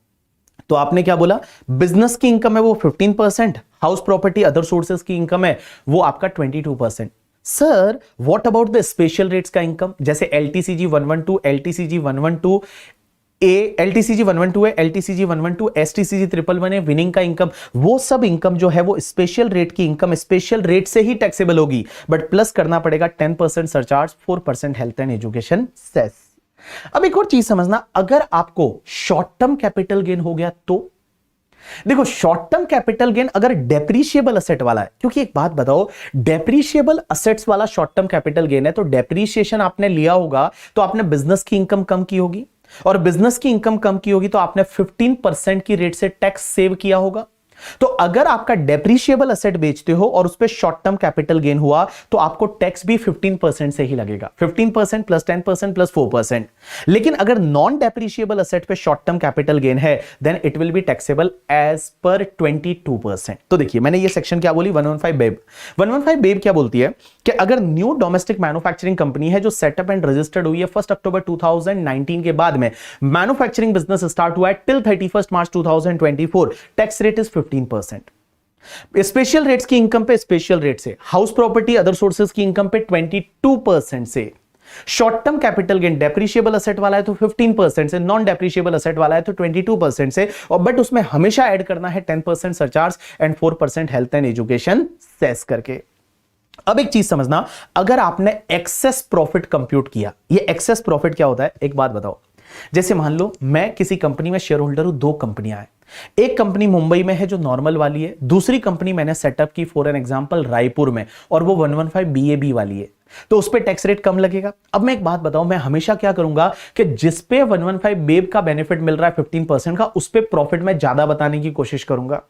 A: तो आपने क्या बोला, बिजनेस की इनकम है वो 15%, हाउस प्रॉपर्टी अदर सोर्सेज की इनकम है वो आपका 22%। Sir what about the special rates का इनकम? जैसे LTCG 112, LTCG 112 ए, LTCG 112 है, LTCG 112, STCG 111 है, विनिंग का इनकम, वो सब इनकम जो है वो स्पेशल रेट की इनकम स्पेशल रेट से ही टैक्सेबल होगी, बट प्लस करना पड़ेगा 10% surcharge, 4% health and education cess. अब एक और चीज समझना, अगर आपको शॉर्ट टर्म कैपिटल गेन हो गया तो देखो शॉर्ट टर्म कैपिटल गेन अगर डेप्रीशिएबल असेट वाला है, क्योंकि एक बात बताओ, डेप्रीशिएबल असेट्स वाला शॉर्ट टर्म कैपिटल गेन है तो डेप्रीशिएशन आपने लिया होगा तो आपने बिजनेस की इनकम कम की होगी, और बिजनेस की इनकम कम की होगी तो आपने 15% की रेट से टैक्स सेव किया होगा। तो अगर आपका डेप्रीशिएबल असेट बेचते हो और उस पर शॉर्ट टर्म कैपिटल गेन हुआ तो आपको टैक्स भी 15% से ही लगेगा, 15% प्लस 10% प्लस 4%। लेकिन अगर नॉन डेप्रीशिएबल असेट पे शॉर्ट टर्म कैपिटल गेन है then it will be taxable as per 22%। तो देखिए मैंने ये सेक्शन क्या बोली, 115 बेब। 115 बेब क्या बोलती है कि अगर न्यू डोमेस्टिक मैन्युफैक्चरिंग कंपनी है जो सेटअप एंड रजिस्टर्ड हुई है 1 अक्टूबर 2019 के बाद में, मैन्युफैक्चरिंग बिजनेस स्टार्ट हुआ है till 31 March 2024, tax rate is 15%। Special rates की इनकम पे स्पेशल रेट से, हाउस प्रॉपर्टी अदर सोर्सेज की इनकम पे 22% से, short term capital gain depreciable asset वाला है तो 15% से, नॉन डेप्रीशिएबल असेट वाला है तो 22% से, और बट उसमें हमेशा ऐड करना है 10% surcharge and 4% health and education cess करके। अब एक चीज समझना, अगर आपने एक्सेस प्रॉफिट कंप्यूट किया, ये एक्सेस प्रॉफिट क्या होता है एक बात बताओ। जैसे मान लो मैं किसी कंपनी में शेयर होल्डर हूं, दो कंपनियां हैं, एक कंपनी मुंबई में है जो नॉर्मल वाली है, दूसरी कंपनी मैंने सेटअप की फॉर एन एग्जांपल रायपुर में और वो 115 BAB वाली है, तो उस पे टैक्स रेट कम लगेगा। अब मैं एक बात बताऊं, मैं हमेशा क्या करूंगा कि जिस पे 115 बेब का बेनिफिट मिल रहा है 15% का, उस पे प्रॉफिट में ज्यादा बताने की कोशिश करूंगा।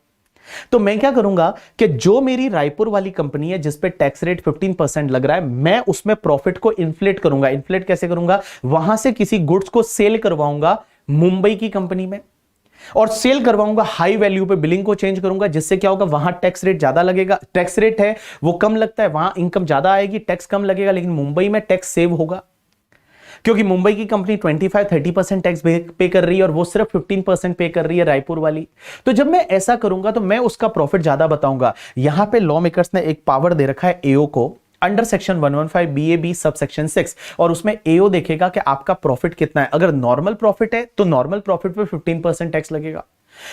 A: तो मैं क्या करूंगा कि जो मेरी रायपुर वाली कंपनी है जिस पे टैक्स रेट 15% लग रहा है, मैं उसमें प्रॉफिट को इन्फ्लेट करूंगा। इन्फ्लेट कैसे करूंगा, वहां से किसी गुड्स को सेल करवाऊंगा मुंबई की कंपनी में, और सेल करवाऊंगा हाई वैल्यू पे, बिलिंग को चेंज करूंगा, जिससे क्या होगा, वहां टैक्स रेट ज्यादा लगेगा, टैक्स रेट है वो कम लगता है, वहां इनकम ज्यादा आएगी, टैक्स कम लगेगा, लेकिन मुंबई में टैक्स सेव होगा क्योंकि मुंबई की कंपनी 25-30% टैक्स पे कर रही है और वो सिर्फ 15% पे कर रही है रायपुर वाली। तो जब मैं ऐसा करूंगा तो मैं उसका प्रॉफिट ज्यादा बताऊंगा। यहां पे लॉ मेकर्स ने एक पावर दे रखा है एओ को under section 115 BAB sub section 6, और उसमें एओ देखेगा कि आपका प्रॉफिट कितना है। अगर नॉर्मल प्रॉफिट है तो नॉर्मल प्रॉफिट पे 15% टैक्स लगेगा,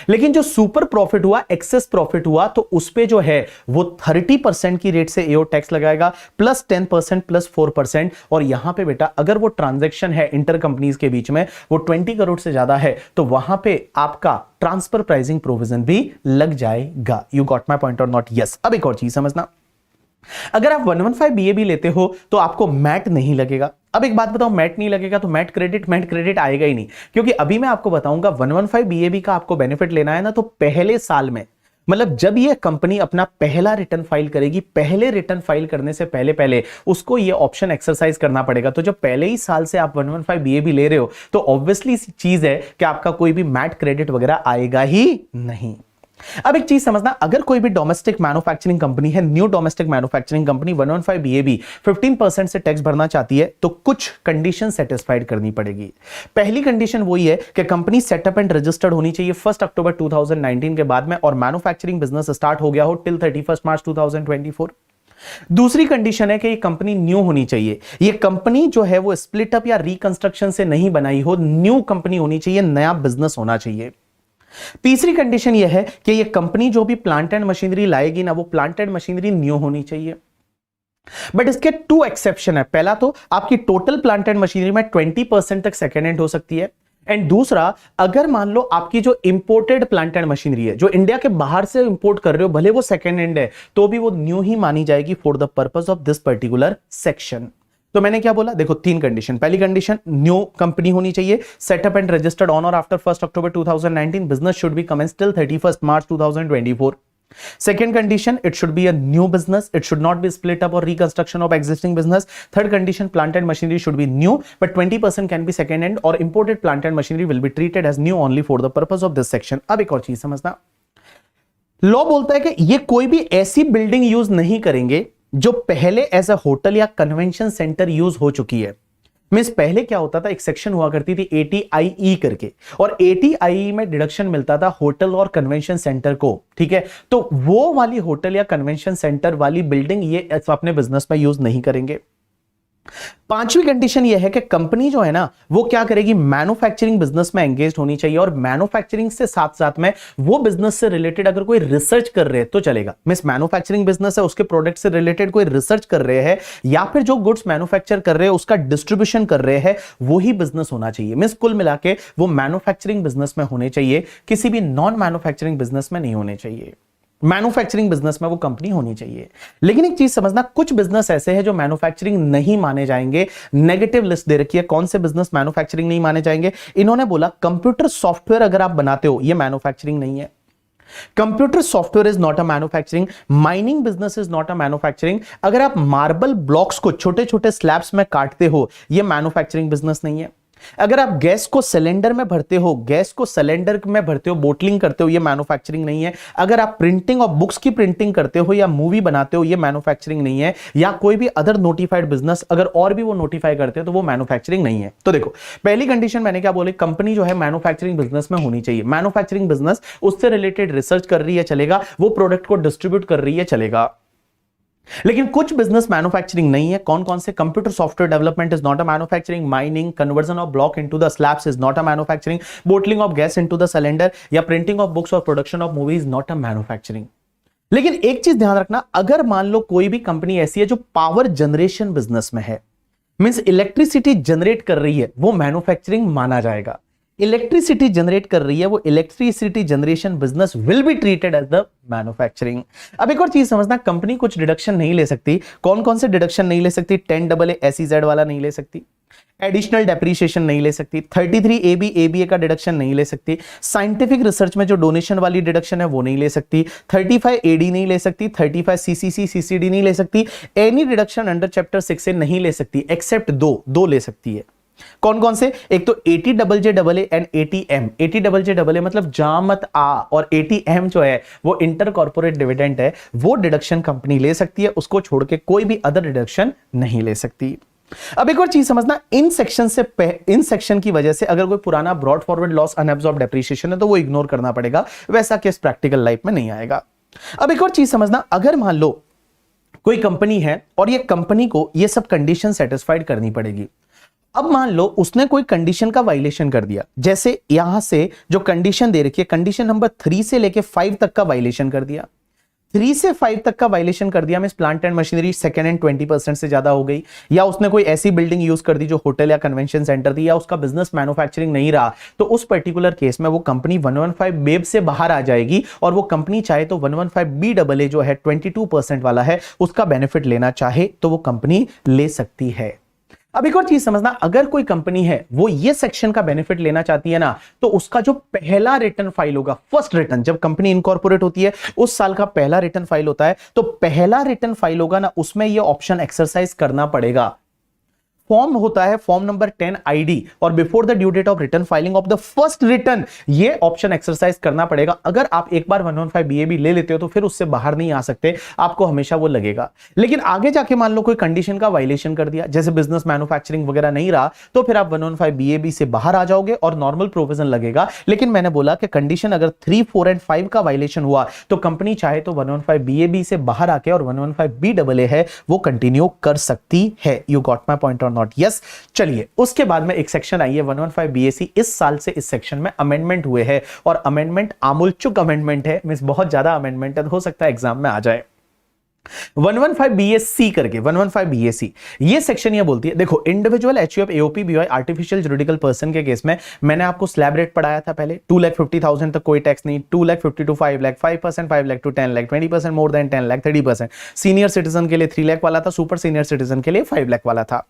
A: लेकिन जो सुपर प्रॉफिट हुआ, एक्सेस प्रॉफिट हुआ, तो उस पे जो है वो 30% की रेट से एओ टैक्स लगाएगा, प्लस 10% प्लस 4%। और यहां पे बेटा अगर वो ट्रांजैक्शन है इंटर कंपनीज के बीच में वो 20 करोड़ से ज्यादा है तो वहां पे आपका ट्रांसफर प्राइसिंग प्रोविजन भी लग जाएगा। यू गॉट माई पॉइंट और नॉट? यस। अब एक और चीज समझना, अगर आप 115 BAB लेते हो तो आपको मैट नहीं लगेगा। अब एक बात बताओ, मैट नहीं लगेगा तो मैट क्रेडिट आएगा ही नहीं, क्योंकि अभी मैं आपको बताऊंगा 115 BAB का आपको बेनिफिट लेना है ना, तो पहले साल में, मतलब जब ये कंपनी अपना पहला रिटर्न फाइल करेगी, पहले रिटर्न फाइल करने से पहले पहले उसको ये ऑप्शन एक्सरसाइज करना पड़ेगा। तो जब पहले ही साल से आप 115 BAB ले रहे हो तो ऑब्वियसली चीज है कि आपका कोई भी मैट क्रेडिट वगैरह आएगा ही नहीं। अब एक चीज समझना, अगर कोई भी डोमेस्टिक मैन्युफैक्चरिंग कंपनी है, new domestic manufacturing company 115 BAB 15% से टैक्स भरना चाहती है तो कुछ कंडीशन सेटिस्फाइड करनी पड़ेगी। पहली कंडीशन वही है कि कंपनी सेटअप एंड रजिस्टर्ड होनी चाहिए 1 अक्टूबर 2019 के बाद में, और मैन्युफैक्चरिंग बिजनेस स्टार्ट हो गया हो टिल 31 मार्च 2024। दूसरी कंडीशन है कि ये कंपनी न्यू होनी चाहिए, ये कंपनी जो है वो स्प्लिट अप या रिकंस्ट्रक्शन से नहीं बनाई हो, न्यू कंपनी होनी चाहिए, नया बिजनेस होना चाहिए। तीसरी कंडीशन यह है कि यह कंपनी जो भी प्लांट एंड मशीनरी लाएगी ना, वो प्लांट एंड मशीनरी न्यू होनी चाहिए। बट इसके 2 एक्सेप्शन है। पहला तो आपकी टोटल प्लांट एंड मशीनरी में 20% तक सेकेंड हैंड हो सकती है, एंड दूसरा अगर मान लो आपकी जो इंपोर्टेड प्लांट एंड मशीनरी है, जो इंडिया के बाहर से इंपोर्ट कर रहे हो, भले वो सेकेंड हैंड है तो भी वो न्यू ही मानी जाएगी for the purpose of this particular section. तो मैंने क्या बोला, देखो 3 कंडीशन। पहली कंडीशन, न्यू कंपनी होनी चाहिए, सेटअप एंड रजिस्टर्ड ऑन और after 1 October 2019, business should be commence till 31 March 2024। Second condition, it should be a new business, it should not be split up or reconstruction of existing business. Third condition, plant and machinery should be new, but 20% can be second hand or imported plant and machinery will be treated as new only for the purpose of this section. अब एक और चीज समझना, लॉ बोलता है कि ये कोई भी ऐसी बिल्डिंग यूज नहीं करेंगे जो पहले एज अ होटल या कन्वेंशन सेंटर यूज हो चुकी है। मींस पहले क्या होता था, एक सेक्शन हुआ करती थी ATIE करके, और ATIE में डिडक्शन मिलता था होटल और कन्वेंशन सेंटर को, ठीक है। तो वो वाली होटल या कन्वेंशन सेंटर वाली बिल्डिंग ये अपने बिजनेस में यूज नहीं करेंगे। पांचवी कंडीशन ये है कि कंपनी जो है ना वो क्या करेगी, मैन्युफैक्चरिंग बिजनेस में एंगेज होनी चाहिए, और मैन्युफैक्चरिंग से साथ साथ में वो बिजनेस से रिलेटेड अगर कोई रिसर्च कर रहे हैं तो चलेगा। मींस मैन्युफैक्चरिंग बिजनेस है, उसके प्रोडक्ट से रिलेटेड कोई रिसर्च कर रहे हैं, या फिर जो गुड्स मैन्युफैक्चर कर रहे हैं उसका डिस्ट्रीब्यूशन कर रहे हैं, वही बिजनेस होना चाहिए। मींस कुल मिला के वो मैन्युफैक्चरिंग बिजनेस में होने चाहिए, किसी भी नॉन मैन्युफैक्चरिंग बिजनेस में नहीं होने चाहिए। मैन्युफैक्चरिंग बिजनेस में वो कंपनी होनी चाहिए। लेकिन एक चीज समझना, कुछ बिजनेस ऐसे हैं जो मैन्युफैक्चरिंग नहीं माने जाएंगे। नेगेटिव लिस्ट दे रखी है, कौन से बिजनेस मैन्युफैक्चरिंग नहीं माने जाएंगे। इन्होंने बोला कंप्यूटर सॉफ्टवेयर अगर आप बनाते हो ये मैन्युफैक्चरिंग नहीं है, computer software is not a manufacturing, mining business is not a manufacturing, अगर आप मार्बल ब्लॉक्स को छोटे छोटे स्लैब्स में काटते हो ये मैन्युफैक्चरिंग बिजनेस नहीं है, अगर आप गैस को सिलेंडर में भरते हो, गैस को सिलेंडर में भरते हो, बोटलिंग करते हो, ये मैन्युफैक्चरिंग नहीं है, अगर आप प्रिंटिंग और बुक्स की प्रिंटिंग करते हो या मूवी बनाते हो ये मैन्युफैक्चरिंग नहीं है, या कोई भी अदर नोटिफाइड बिजनेस अगर और भी वो नोटिफाई करते हो तो वो मैन्युफैक्चरिंग नहीं है। तो देखो पहली कंडीशन मैंने क्या बोली, कंपनी जो है मैन्युफैक्चरिंग बिजनेस में होनी चाहिए, मैन्युफैक्चरिंग बिजनेस उससे रिलेटेड रिसर्च कर रही है चलेगा, वो प्रोडक्ट को डिस्ट्रीब्यूट कर रही है चलेगा। लेकिन कुछ बिजनेस मैन्युफैक्चरिंग नहीं है, कौन कौन से, computer software development is not a manufacturing, mining, conversion of block into the slabs is not a manufacturing, bottling of gas into the cylinder या प्रिंटिंग ऑफ बुक्स और production of movies not a manufacturing. लेकिन एक चीज ध्यान रखना, अगर मान लो कोई भी कंपनी ऐसी है जो पावर जनरेशन बिजनेस में है, मींस इलेक्ट्रिसिटी जनरेट कर रही है, वो मैन्युफैक्चरिंग माना जाएगा। इलेक्ट्रिसिटी जनरेट कर रही है, वो electricity generation business will be treated as the manufacturing. अब एक और चीज समझना, कंपनी कुछ डिडक्शन नहीं ले सकती, कौन कौन से डिडक्शन नहीं ले सकती, 10AA SEZ वाला नहीं ले सकती, एडिशनल डेप्रीशिएशन नहीं ले सकती, 33AB ABA का डिडक्शन नहीं ले सकती, साइंटिफिक रिसर्च में जो डोनेशन वाली डिडक्शन है वो नहीं ले सकती, 35 AD नहीं ले सकती, 35 CCC CCD नहीं ले सकती, एनी डिडक्शन अंडर चैप्टर 6 से नहीं ले सकती, एक्सेप्ट दो ले सकती है। कौन कौन से? एक तो ATJJAA एंड ATM। ATJJAA मतलब जा मत आ, और ATM जो है वो इंटर कॉर्पोरेट डिविडेंड है, वो डिडक्शन कंपनी ले सकती है, उसको छोड़ के कोई भी अदर डिडक्शन नहीं ले सकती। अब एक और चीज समझना, इन सेक्शन की वजह से अगर कोई पुराना brought forward loss unabsorbed depreciation है तो वो इग्नोर करना पड़ेगा, वैसा केस प्रैक्टिकल लाइफ में नहीं आएगा। अब एक और चीज समझना, अगर मान लो कोई कंपनी है और ये कंपनी को ये सब कंडीशन सेटिस्फाइड करनी पड़ेगी। अब मान लो उसने कोई कंडीशन का वायलेशन कर दिया, जैसे यहां से जो कंडीशन दे रखी है, कंडीशन नंबर 3 से लेके 5 तक का वायलेशन कर दिया। 3 से 5 तक का वायलेशन कर दिया, means plant and machinery second hand 20% से ज्यादा हो गई, या उसने कोई ऐसी बिल्डिंग यूज कर दी जो होटल या कन्वेंशन सेंटर थी, या उसका बिजनेस मैन्युफैक्चरिंग नहीं रहा, तो उस पर्टिकुलर केस में वो कंपनी 115 बेब से बाहर आ जाएगी, और वो कंपनी चाहे तो 115 BAA जो है 22% वाला है, उसका बेनिफिट लेना चाहे तो वो कंपनी ले सकती है। अब एक और चीज समझना, अगर कोई कंपनी है वो ये सेक्शन का बेनिफिट लेना चाहती है ना, तो उसका जो पहला रिटर्न फाइल होगा, फर्स्ट रिटर्न, जब कंपनी इनकॉर्पोरेट होती है उस साल का पहला रिटर्न फाइल होता है, तो पहला रिटर्न फाइल होगा ना, उसमें ये ऑप्शन एक्सरसाइज करना पड़ेगा। फॉर्म होता है फॉर्म नंबर 10 ID, और before the due date of return filing of the first return ये ऑप्शन एक्सरसाइज करना पड़ेगा। अगर आप एक बार 115 BAB ले लेते हो तो फिर उससे बाहर नहीं आ सकते, आपको हमेशा वो लगेगा। लेकिन आगे जाके मान लो कोई कंडीशन का वायलेशन कर दिया, जैसे बिजनेस मैन्युफैक्चरिंग वगैरह नहीं रहा, तो फिर आप 115 BAB से बाहर आ जाओगे और नॉर्मल प्रोविजन लगेगा। लेकिन मैंने बोला कि कंडीशन अगर 3, 4 एंड 5 का वायलेशन हुआ तो कंपनी चाहे तो 115 BAB से बाहर आके और 115 BAA है वो कंटिन्यू कर सकती है। यू गॉट माई पॉइंट और नॉट? यस। चलिए, उसके बाद में एक सेक्शन आई है 115 BAC। इस साल से इस सेक्शन में अमेंडमेंट हुए हैं, और अमेंडमेंट आमूलचूक अमेंडमेंट है, मींस बहुत ज्यादा अमेंडमेंट है, हो सकता है एग्जाम में आ जाए। 115 BAC करके 115 BAC ये सेक्शन ये बोलती है, देखो individual HUF AOP BOI artificial juridical person के केस में मैंने आपको स्लैब रेट पढ़ाया था पहले, 2,50,000 तक कोई टैक्स नहीं, 2,50,000 to 5 lakh 5%, 5 lakh to 10 lakh 20%, more than 10 lakh 30%, senior citizen के लिए 3 लाख वाला था, सुपर सीनियर सिटीजन के लिए 5 लाख वाला था।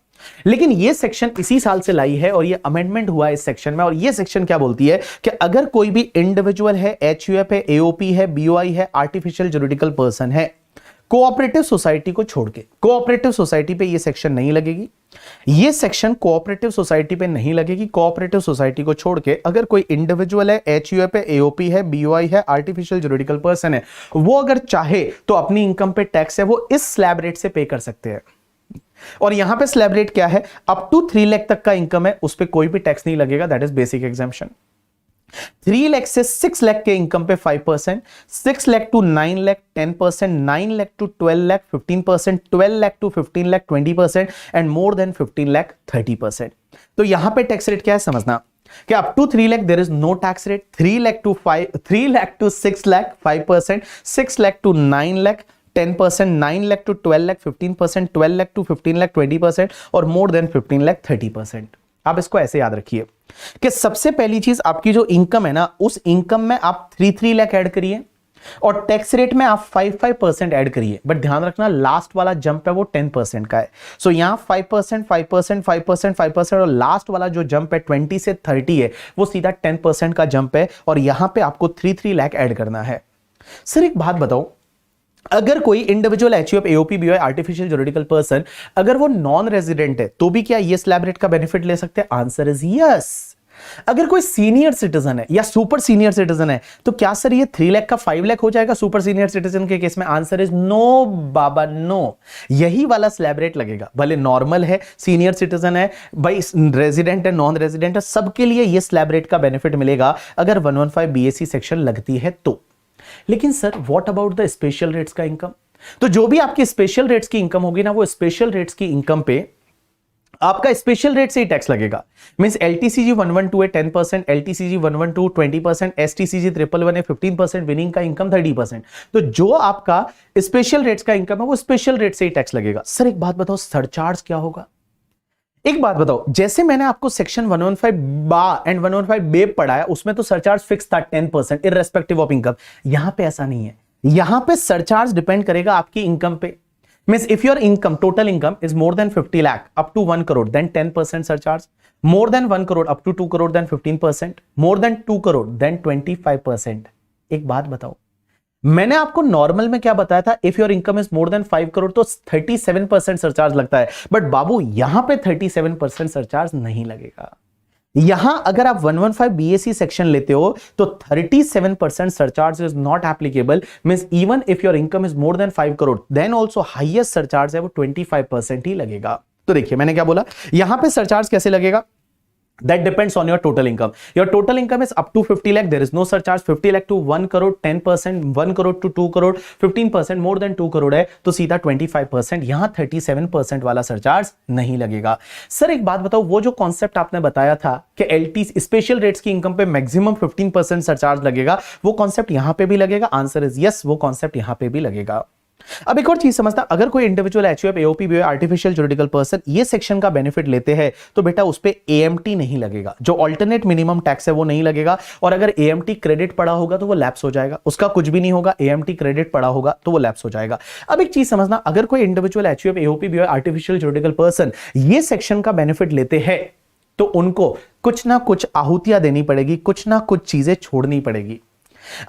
A: लेकिन ये सेक्शन इसी साल से लाई है और ये अमेंडमेंट हुआ है इस सेक्शन में, और ये सेक्शन क्या बोलती है कि अगर कोई भी इंडिविजुअल है, HUF है, AOP है, BOI है, आर्टिफिशियल जुरिडिकल पर्सन है, कोऑपरेटिव सोसाइटी को छोड़ के, कोऑपरेटिव सोसाइटी पे ये सेक्शन नहीं लगेगी, ये सेक्शन कोऑपरेटिव सोसाइटी पे नहीं लगेगी। कोऑपरेटिव सोसाइटी को छोड़ के अगर कोई इंडिविजुअल है, HUF है, AOP है, BOI है, आर्टिफिशियल जुरिडिकल पर्सन है, वो अगर चाहे तो अपनी इनकम पे टैक्स है वो इस स्लैब रेट से पे कर सकते हैं। और यहां पे स्लैब रेट क्या है? अप टू 3 लाख तक का इनकम है उस पे कोई भी टैक्स नहीं लगेगा, that is basic exemption. 3 lakh से 6 लाख के इनकम पे 5%, 6 lakh to 9 lakh 10%, 9 lakh to 12 lakh 15%, 12 lakh to 15 lakh 20%, and more than 15 lakh 30%। तो यहां पे टैक्स रेट क्या है समझना, कि up to 3 lakh there is no tax rate, 3 lakh to 6 lakh 5%, 6 lakh to 9 lakh 10%, 9 lakh to 12 lakh 15%, 12 lakh to 15 lakh 20%, और मोर देन 15 लाख 30%। आप इसको ऐसे याद रखिए कि सबसे पहली चीज आपकी जो इनकम है ना, उस इनकम में आप 3 लाख ऐड करिए, और टैक्स रेट में आप 5% ऐड करिए। बट ध्यान रखना लास्ट वाला जंप है वो 10% का है। सो यहां 5%, 5%, 5%, 5%, और लास्ट वाला जो जंप है 20 से 30 है वो सीधा 10% का जंप है, और यहां पे आपको 3 लाख ऐड करना है। सर एक बात बताओ, अगर कोई individual HUF AOP BOI artificial juridical person अगर वो नॉन रेजिडेंट है तो भी क्या ये स्लैब रेट का बेनिफिट ले सकते हैं? Answer is yes. अगर कोई सीनियर सिटीजन है या सुपर सीनियर सिटीजन है तो क्या सर ये 3 लाख का 5 लाख हो जाएगा सुपर सीनियर सिटीजन के केस में? आंसर इज नो बाबा नो, यही वाला स्लैब रेट लगेगा। भले नॉर्मल है, सीनियर सिटीजन है, भाई रेजिडेंट है, नॉन रेजिडेंट है, सबके लिए ये स्लैब रेट का बेनिफिट मिलेगा अगर 115 BAC सेक्शन लगती है तो। लेकिन sir what about the special rates का इनकम? तो जो भी आपकी स्पेशल रेट्स की इनकम होगी ना, वो स्पेशल रेट्स की इनकम पे आपका स्पेशल रेट से ही टैक्स लगेगा। मींस LTCG 112 है 10%, LTCG 112 20%, STCG 111 है 15%, विनिंग का इनकम 30%। तो जो आपका स्पेशल रेट्स का इनकम है वो स्पेशल रेट से ही टैक्स लगेगा। सर एक बात बताओ, सरचार्ज क्या होगा? एक बात बताओ, जैसे मैंने आपको सेक्शन 115 बा एंड 115 बेब पढ़ाया, उसमें तो सरचार्ज फिक्स था 10% इररेस्पेक्टिव ऑफ इनकम। यहां पे ऐसा नहीं है, यहां पे सरचार्ज डिपेंड करेगा आपकी इनकम पे। Means if your income, total income is more than 50 lakh up to 1 crore then 10% surcharge, more than 1 crore up to 2 crore then 15%, more than 2 crore then 25%। एक बात बताओ, मैंने आपको नॉर्मल में क्या बताया था, if your income is more than 5 crore तो 37% सरचार्ज लगता है, बट बाबू यहां पे 37% सरचार्ज नहीं लगेगा। यहां अगर आप 115 बीएससी सेक्शन लेते हो तो 37% surcharge is not applicable, means even if your income is more than 5 crore then also highest surcharge है वो 25% ही लगेगा। तो देखिए मैंने क्या बोला, यहां पे सरचार्ज कैसे लगेगा, that depends on your total income. Your total income is up to 50 lakh, there is no surcharge. 50 lakh to 1 crore 10%, 1 crore to 2 crore 15%, more than 2 crore है तो सीधा 25%, यहां 37% वाला सरचार्ज नहीं लगेगा। सर एक बात बताओ, वो जो कॉन्सेप्ट आपने बताया था कि एलटी स्पेशल रेट्स की इनकम पे मैक्सिमम 15% सरचार्ज लगेगा, वो कॉन्सेप्ट यहां पे भी लगेगा? आंसर इज यस, वो कॉन्सेप्ट यहां पे भी लगेगा। अब एक और चीज समझना, अगर कोई individual HUF AOP BO artificial juridical person ये सेक्शन का बेनिफिट लेते हैं तो बेटा उस पे एएमटी नहीं लगेगा, जो अल्टरनेट मिनिमम टैक्स है वो नहीं लगेगा, और अगर एएमटी क्रेडिट पड़ा होगा तो वो लैप्स हो जाएगा, उसका कुछ भी नहीं होगा, एएमटी क्रेडिट पड़ा होगा तो वो लैप्स हो जाएगा। अब एक चीज समझना, अगर कोई individual HUF AOP BO artificial juridical person ये सेक्शन का बेनिफिट लेते हैं तो उनको कुछ ना कुछ आहुतियां देनी पड़ेगी, कुछ ना कुछ चीजें छोड़नी पड़ेगी।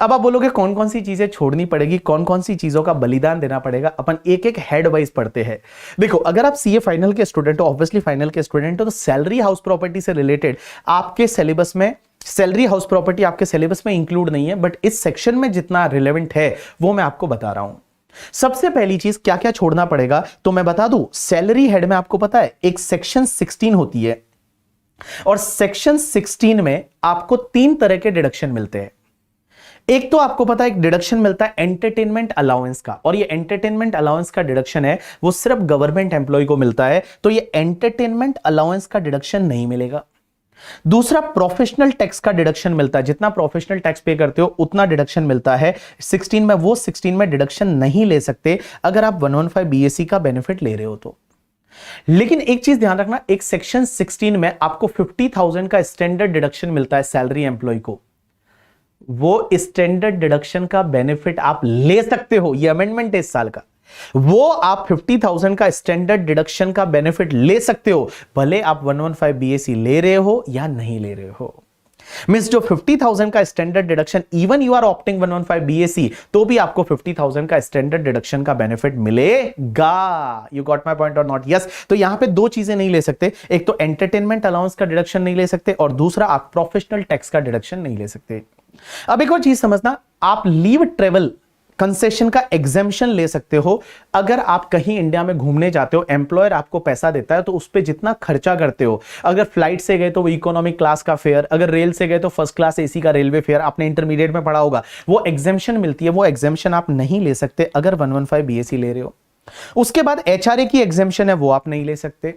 A: अब आप बोलोगे कौन कौन सी चीजें छोड़नी पड़ेगी, कौन कौन सी चीजों का बलिदान देना पड़ेगा, अपन एक एक हेड वाइज पढ़ते हैं। देखो अगर आप सीए फाइनल के स्टूडेंट हो, ऑब्वियसली फाइनल के स्टूडेंट हो, तो सैलरी हाउस प्रॉपर्टी से रिलेटेड आपके सिलेबस में सैलरी हाउस प्रॉपर्टी आपके सिलेबस में इंक्लूड नहीं है, बट इस सेक्शन में जितना रिलेवेंट है वो मैं आपको बता रहा हूं। सबसे पहली चीज क्या क्या छोड़ना पड़ेगा तो मैं बता दूं, सैलरी हेड में आपको पता है एक सेक्शन 16 होती है, और सेक्शन 16 में आपको 3 तरह के डिडक्शन मिलते हैं। एक तो आपको पता है एक डिडक्शन मिलता है एंटरटेनमेंट अलाउंस का, और ये एंटरटेनमेंट अलाउंस का डिडक्शन है वो सिर्फ गवर्नमेंट एम्प्लॉय को मिलता है, तो ये एंटरटेनमेंट अलाउंस का डिडक्शन नहीं मिलेगा। दूसरा प्रोफेशनल टैक्स का डिडक्शन मिलता है, जितना प्रोफेशनल टैक्स पे करते हो उतना डिडक्शन मिलता है 16 में, वो 16 में डिडक्शन नहीं ले सकते अगर आप 115 बीएससी का बेनिफिट ले रहे हो तो। लेकिन एक चीज ध्यान रखना, एक सेक्शन 16 में आपको 50,000 का स्टैंडर्ड डिडक्शन मिलता है सैलरी एम्प्लॉय को, वो स्टैंडर्ड डिडक्शन का बेनिफिट आप ले सकते हो, ये अमेंडमेंट है इस साल का, वो आप 50,000 का स्टैंडर्ड डिडक्शन का बेनिफिट ले सकते हो, भले आप 115 बीएससी ले रहे हो या नहीं ले रहे हो। मींस जो 50,000 का standard deduction, even you are opting 115 BSC तो भी आपको 50,000 का स्टैंडर्ड डिडक्शन का बेनिफिट मिलेगा। यू गॉट माय पॉइंट और नॉट? यस। तो यहां पे दो चीजें नहीं ले सकते, एक तो एंटरटेनमेंट अलाउंस का डिडक्शन नहीं ले सकते, और दूसरा आप प्रोफेशनल टैक्स का डिडक्शन नहीं ले सकते। अब एक और चीज समझना, आप लीव ट्रेवल कंसेशन का एग्जेम्पशन ले सकते हो। अगर आप कहीं इंडिया में घूमने जाते हो, एम्प्लॉयर आपको पैसा देता है तो उस पे जितना खर्चा करते हो, अगर फ्लाइट से गए तो वो इकोनॉमिक क्लास का फेयर, अगर रेल से गए तो फर्स्ट क्लास एसी का रेलवे फेयर, आपने इंटरमीडिएट में पढ़ा होगा, वो एग्जेम्पशन मिलती है, वो एग्जेम्पशन आप नहीं ले सकते अगर 115 बीएससी ले रहे हो। उसके बाद एचआरए की एग्जेम्पशन है वो आप नहीं ले सकते।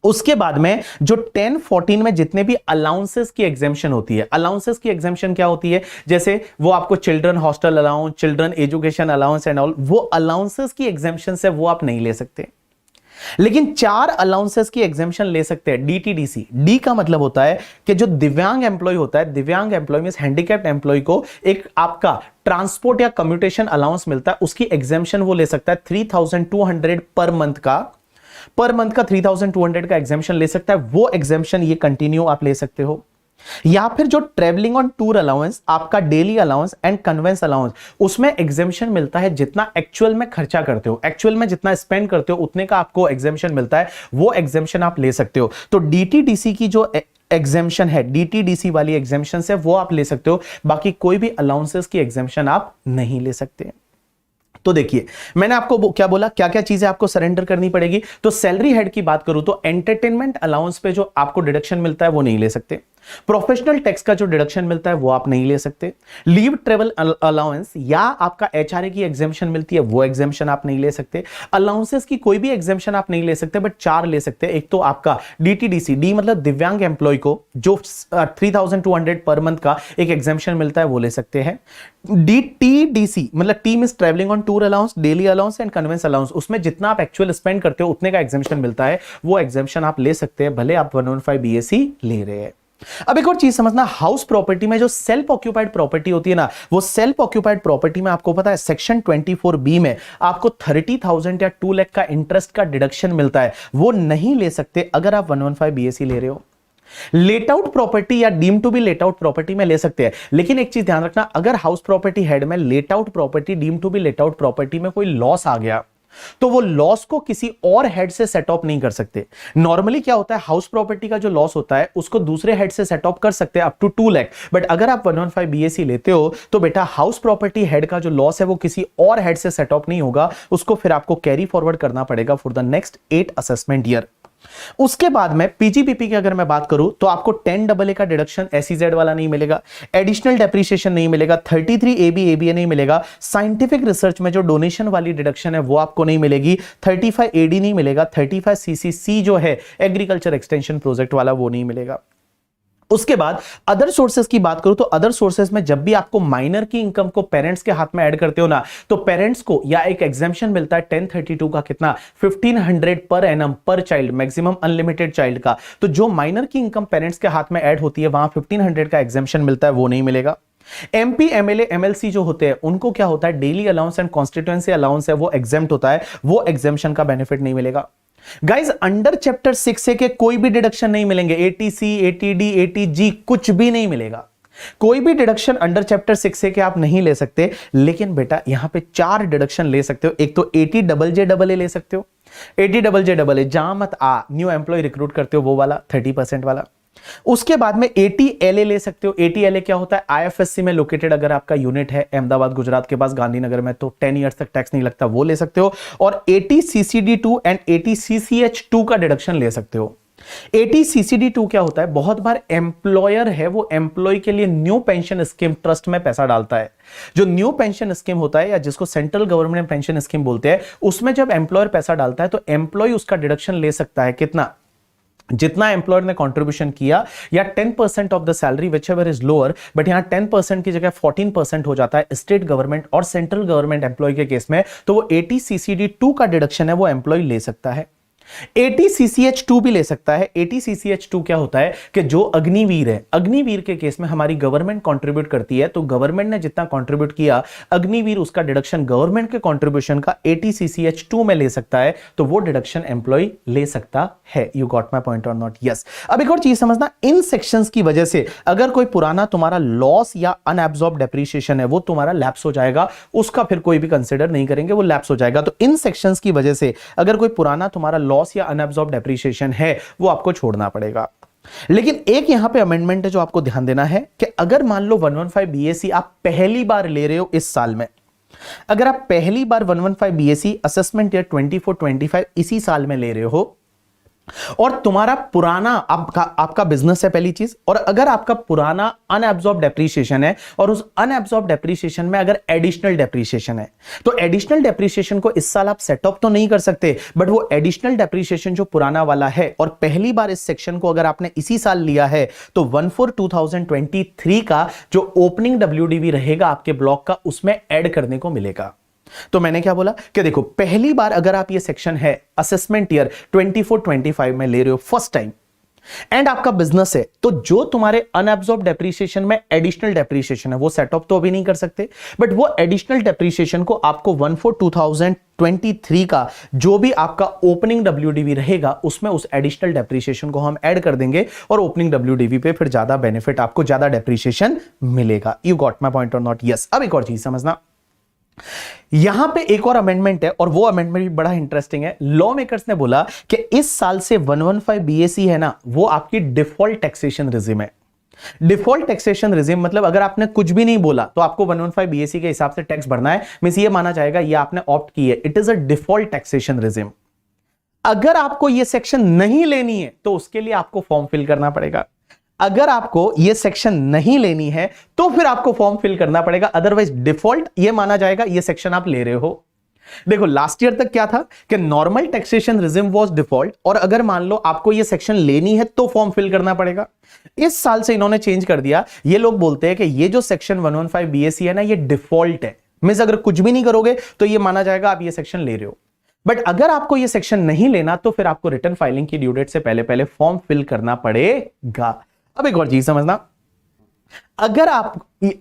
A: उसके बाद में जो 10-14 में जितने भी अलाउंसेस की एग्जेम्पशन होती है, अलाउंसेस की एग्जेम्पशन क्या होती है, जैसे वो आपको children hostel allowance, children education allowance and all, वो अलाउंसेस की एग्जेम्पशन से वो आप नहीं ले सकते। लेकिन 4 अलाउंसेस की एग्जेम्पशन ले सकते हैं। डीटीडीसी, डी का मतलब होता है कि जो दिव्यांग एम्प्लॉय होता है, दिव्यांग एम्प्लॉय मींस हैंडीकैप्ड एम्प्लॉय को एक आपका ट्रांसपोर्ट या कम्यूटेशन अलाउंस मिलता है, उसकी एग्जेम्पशन वो ले सकता है 3,200 पर मंथ का 3,200 का एग्जेम्पशन ले सकता है। वो एग्जेम्पशन ये कंटिन्यू आप ले सकते हो। या फिर जो ट्रेवलिंग ऑन टूर अलाउंस, आपका daily allowance and convince allowance, उसमें एग्जेम्पशन मिलता है जितना एक्चुअल में खर्चा करते हो, एक्चुअल में जितना स्पेंड करते हो उतने का आपको एग्जेम्पशन मिलता है, वो एग्जेम्पशन आप ले सकते हो। तो डीटीडीसी की जो एग्जेम्पशन है, डीटीडीसी वाली एग्जेम्पशन है वो आप ले सकते हो, बाकी कोई भी अलाउंसेस की एग्जेम्पशन आप नहीं ले सकते। तो देखिए मैंने आपको क्या बोला, क्या क्या चीजें आपको सरेंडर करनी पड़ेगी। तो सैलरी हेड की बात करूं तो एंटरटेनमेंट अलाउंस पे जो आपको डिडक्शन मिलता है वो नहीं ले सकते। प्रोफेशनल टैक्स का जो डिडक्शन मिलता है वो आप नहीं ले सकते। लीव ट्रेवल अलाउंस या आपका एचआरए की एग्जेम्पशन मिलती है वो एग्जेम्पशन आप नहीं ले सकते। अलाउंसेस की कोई भी एग्जेम्पशन आप नहीं ले सकते, बट 4 ले सकते हैं। एक तो आपका डीटीडीसी, डी मतलब दिव्यांग एम्प्लॉय को जो 3,200 पर मंथ का एक एग्जेम्पशन मिलता है वो ले सकते हैं। डीटीडीसी मतलब T means travelling on tour allowance, daily allowance and convince allowance, उसमें जितना आप एक्चुअल स्पेंड करते हो उतने का एग्जेम्पशन मिलता है, वो एग्जेम्पशन आप ले सकते हैं भले आप 115 बीएससी ले रहे हैं। अब एक और चीज समझना, हाउस प्रॉपर्टी में जो सेल्फ ऑक्यूपाइड प्रॉपर्टी होती है ना, वो सेल्फ ऑक्यूपाइड प्रॉपर्टी में आपको पता है सेक्शन 24B में आपको 30,000 या 2 लाख का इंटरेस्ट का डिडक्शन मिलता है, वो नहीं ले सकते अगर आप 115 बीएससी ले रहे हो। लेट आउट प्रॉपर्टी या deem to be let out property में ले सकते हैं, लेकिन एक चीज ध्यान रखना, अगर हाउस प्रॉपर्टी हेड में let out property, deem to be let out property में कोई लॉस आ गया तो वो लॉस को किसी और हेड से सेट ऑफ नहीं कर सकते। नॉर्मली क्या होता है, हाउस प्रॉपर्टी का जो लॉस होता है उसको दूसरे हेड से सेट ऑफ कर सकते हैं अप टू 2 लाख, बट अगर आप 115 बीएसी लेते हो तो बेटा हाउस प्रॉपर्टी हेड का जो लॉस है वो किसी और हेड से सेट ऑफ नहीं होगा, उसको फिर आपको कैरी फॉरवर्ड करना पड़ेगा for the next 8 assessment year. उसके बाद में पीजीपीपी की अगर मैं बात करूं तो आपको 10 AA का डिडक्शन एसईजेड वाला नहीं मिलेगा, एडिशनल डेप्रिसिएशन नहीं मिलेगा, 33 AB ABA नहीं मिलेगा, साइंटिफिक रिसर्च में जो डोनेशन वाली डिडक्शन है वो आपको नहीं मिलेगी, 35 AD नहीं मिलेगा, 35 CCC जो है एग्रीकल्चर एक्सटेंशन प्रोजेक्ट वाला वो नहीं मिलेगा। उसके बाद अदर सोर्सेज की बात करूं तो अदर सोर्सेज में जब भी आपको माइनर की इनकम को पेरेंट्स के हाथ में ऐड करते हो ना, तो पेरेंट्स को या एक एग्जेम्पशन मिलता है 1032 का, कितना 1500 पर एनम पर चाइल्ड, मैक्सिमम अनलिमिटेड चाइल्ड का। तो जो माइनर की इनकम पेरेंट्स के हाथ में ऐड होती है वहां 1500 का एग्जेम्पशन मिलता है, वो नहीं मिलेगा। एमपी एमएलए एमएलसी जो होते हैं उनको क्या होता है, daily allowance and constituency allowance है वो एग्जेम्प्ट होता है, वो एग्जेम्पशन का बेनिफिट नहीं मिलेगा। गाइज अंडर चैप्टर 6 के कोई भी डिडक्शन नहीं मिलेंगे, एटीसी एटीडी एटीजी कुछ भी नहीं मिलेगा, कोई भी डिडक्शन अंडर चैप्टर 6 के आप नहीं ले सकते। लेकिन बेटा यहां पे 4 डिडक्शन ले सकते हो, एक तो 80 डबल जे डबल ए ले सकते हो, 80 डबल जे डबल ए जहां मत आ न्यू एम्प्लॉय रिक्रूट करते हो वो वाला 30% वाला। उसके बाद में 80LA ले सकते हो। 80LA क्या होता है, IFSC में लोकेटेड अगर आपका यूनिट है अहमदाबाद गुजरात के पास गांधीनगर में तो 10 इयर्स तक टैक्स नहीं लगता, वो ले सकते हो। और 80CCD2 एंड 80CCH2 का डिडक्शन ले सकते हो। 80CCD2 क्या होता है, बहुत बार एम्प्लॉयर है वो एम्प्लॉय के लिए न्यू पेंशन स्कीम ट्रस्ट में पैसा डालता है। जो न्यू पेंशन स्कीम होता है या जिसको सेंट्रल गवर्नमेंट पेंशन स्कीम बोलते हैं, उसमें जब एम्प्लॉयर पैसा डालता है तो एम्प्लॉय उसका डिडक्शन ले सकता है, कितना, जितना एम्प्लॉयर ने कंट्रीब्यूशन किया, या 10% of the salary which ever is lower, but यहां 10% की जगह 14% हो जाता है स्टेट गवर्नमेंट और सेंट्रल गवर्नमेंट एम्प्लॉय के केस में, तो वो 80CCD2 का डिडक्शन है वो एम्प्लॉय ले सकता है। 80CCH2 भी ले सकता है। 80CCH2 क्या होता है कि जो अग्निवीर है, अग्निवीर के केस में हमारी गवर्नमेंट कंट्रीब्यूट करती है, तो गवर्नमेंट ने जितना कंट्रीब्यूट किया अग्निवीर उसका डिडक्शन गवर्नमेंट के कंट्रीब्यूशन का 80CCH2 में ले सकता है, तो वो डिडक्शन एम्प्लॉय ले सकता है। यू गॉट माय पॉइंट और नॉट? यस। अब एक और चीज समझना, इन सेक्शंस की वजह से अगर कोई पुराना तुम्हारा लॉस या अनएब्सॉर्ब डेप्रिसिएशन है वो तुम्हारा लैप्स हो जाएगा, उसका फिर कोई भी कंसीडर नहीं करेंगे, वो लैप्स हो जाएगा। तो इन सेक्शंस की वजह से अगर कोई पुराना तुम्हारा लॉस या अनअब्सॉर्ब डेप्रिसिएशन है वो आपको छोड़ना पड़ेगा। लेकिन एक यहां पे अमेंडमेंट है जो आपको ध्यान देना है कि अगर मान लो 115 बीएसी आप पहली बार ले रहे हो इस साल में, अगर आप पहली बार 115 बीएसी असेसमेंट ईयर 24-25 इसी साल में ले रहे हो और तुम्हारा पुराना आपका बिजनेस है पहली चीज, और अगर आपका पुराना अनएब्सॉर्ब डेप्रिसिएशन है और उस अनएब्सॉर्ब डेप्रिसिएशन में अगर एडिशनल डेप्रिसिएशन है, तो एडिशनल डेप्रिसिएशन को इस साल आप सेट ऑफ तो नहीं कर सकते, बट वो एडिशनल डेप्रिसिएशन जो पुराना वाला है और पहली बार इस सेक्शन को अगर आपने इसी साल लिया है, तो 1/4/2023 का जो ओपनिंग WDV रहेगा आपके ब्लॉक का उसमें ऐड करने को मिलेगा। तो मैंने क्या बोला कि देखो पहली बार अगर आप ये सेक्शन है असेसमेंट ईयर 24-25 में ले रहे हो फर्स्ट टाइम एंड आपका बिजनेस है, तो जो तुम्हारे अनअब्सॉर्ब डेप्रिसिएशन में एडिशनल डेप्रिसिएशन है वो सेट ऑफ तो अभी नहीं कर सकते, बट वो एडिशनल डेप्रिसिएशन को आपको 1/4/2023 का जो भी आपका ओपनिंग WDV रहेगा उसमें उस एडिशनल डेप्रिसिएशन को हम ऐड कर देंगे और ओपनिंग WDV पे फिर ज्यादा बेनिफिट, आपको ज्यादा डेप्रिसिएशन मिलेगा। यू गॉट माय पॉइंट और नॉट? यस। अब एक और चीज समझना, यहां पे एक और अमेंडमेंट है और वो अमेंडमेंट भी बड़ा इंटरेस्टिंग है। लॉ मेकर्स ने बोला कि इस साल से 115 बीएसी है ना वो आपकी डिफॉल्ट टैक्सेशन रिजिम है। डिफॉल्ट टैक्सेशन रिजिम मतलब अगर आपने कुछ भी नहीं बोला तो आपको 115 बीएसी के हिसाब से टैक्स भरना है, मींस ये माना जाएगा ये आपने ऑप्ट की है, it is a default taxation regime. अगर आपको ये सेक्शन नहीं लेनी है तो उसके लिए आपको फॉर्म फिल करना पड़ेगा। अगर आपको ये सेक्शन नहीं लेनी है तो फिर आपको फॉर्म फिल करना पड़ेगा, अदरवाइज डिफॉल्ट ये माना जाएगा ये सेक्शन आप ले रहे हो। देखो लास्ट ईयर तक क्या था कि normal taxation regime was default, और अगर मान लो आपको ये सेक्शन लेनी है तो फॉर्म फिल करना पड़ेगा। इस साल से इन्होंने चेंज कर दिया, ये लोग बोलते हैं कि ये जो सेक्शन 115 बीएसी है ना ये डिफॉल्ट है, मींस अगर कुछ भी नहीं करोगे तो ये माना जाएगा आप ये सेक्शन ले रहे हो। बट अगर आपको ये सेक्शन नहीं लेना तो फिर आपको रिटर्न फाइलिंग की ड्यू डेट से पहले फॉर्म फिल करना पड़ेगा। अब एक और चीज समझना, अगर आप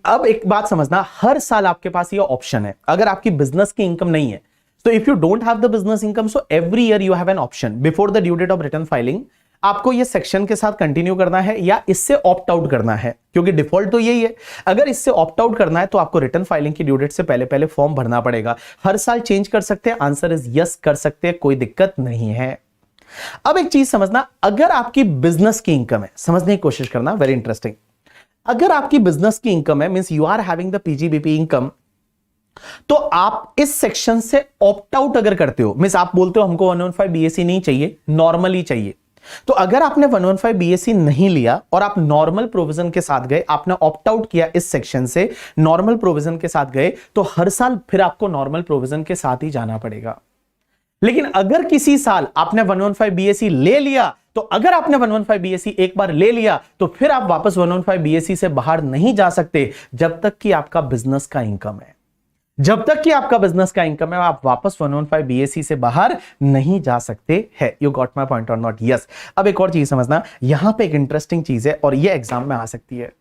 A: अब एक बात समझना, हर साल आपके पास ये ऑप्शन है, अगर आपकी बिजनेस की इनकम नहीं है तो if you don't have the business income, so every year you have an option before the due date of return filing, आपको ये सेक्शन के साथ कंटिन्यू करना है या इससे ऑप्ट आउट करना है, क्योंकि डिफॉल्ट तो यही है। अगर इससे ऑप्ट आउट करना है तो आपको रिटर्न फाइलिंग की ड्यू डेट से पहले पहले फॉर्म भरना पड़ेगा। हर साल चेंज कर सकते हैं, आंसर इज यस कर सकते हैं, कोई दिक्कत नहीं है। अब एक चीज समझना, अगर आपकी बिजनेस की इनकम है, समझने की कोशिश करना, वेरी इंटरेस्टिंग। अगर आपकी बिजनेस की इनकम है, means you are having the PGBP income, तो आप इस सेक्शन से ऑप्ट आउट अगर करते हो, मींस आप बोलते हो हमको 115 बीएससी नहीं चाहिए, नॉर्मली चाहिए, तो अगर आपने 115 बीएससी नहीं लिया और आप नॉर्मल प्रोविजन के साथ गए, आपने ऑप्ट आउट किया इस सेक्शन से, नॉर्मल प्रोविजन के साथ गए, तो हर साल फिर आपको नॉर्मल प्रोविजन के साथ ही जाना पड़ेगा। लेकिन अगर किसी साल आपने 115 बीएससी ले लिया, तो अगर आपने 115 बीएससी एक बार ले लिया तो फिर आप वापस 115 बीएससी से बाहर नहीं जा सकते जब तक कि आपका बिजनेस का इनकम है। जब तक कि आपका बिजनेस का इनकम है, आप वापस 115 बीएससी से बाहर नहीं जा सकते हैं। यू गॉट माय पॉइंट और नॉट? यस। अब एक और चीज समझना, यहां पे एक इंटरेस्टिंग चीज है और ये एग्जाम में आ सकती है।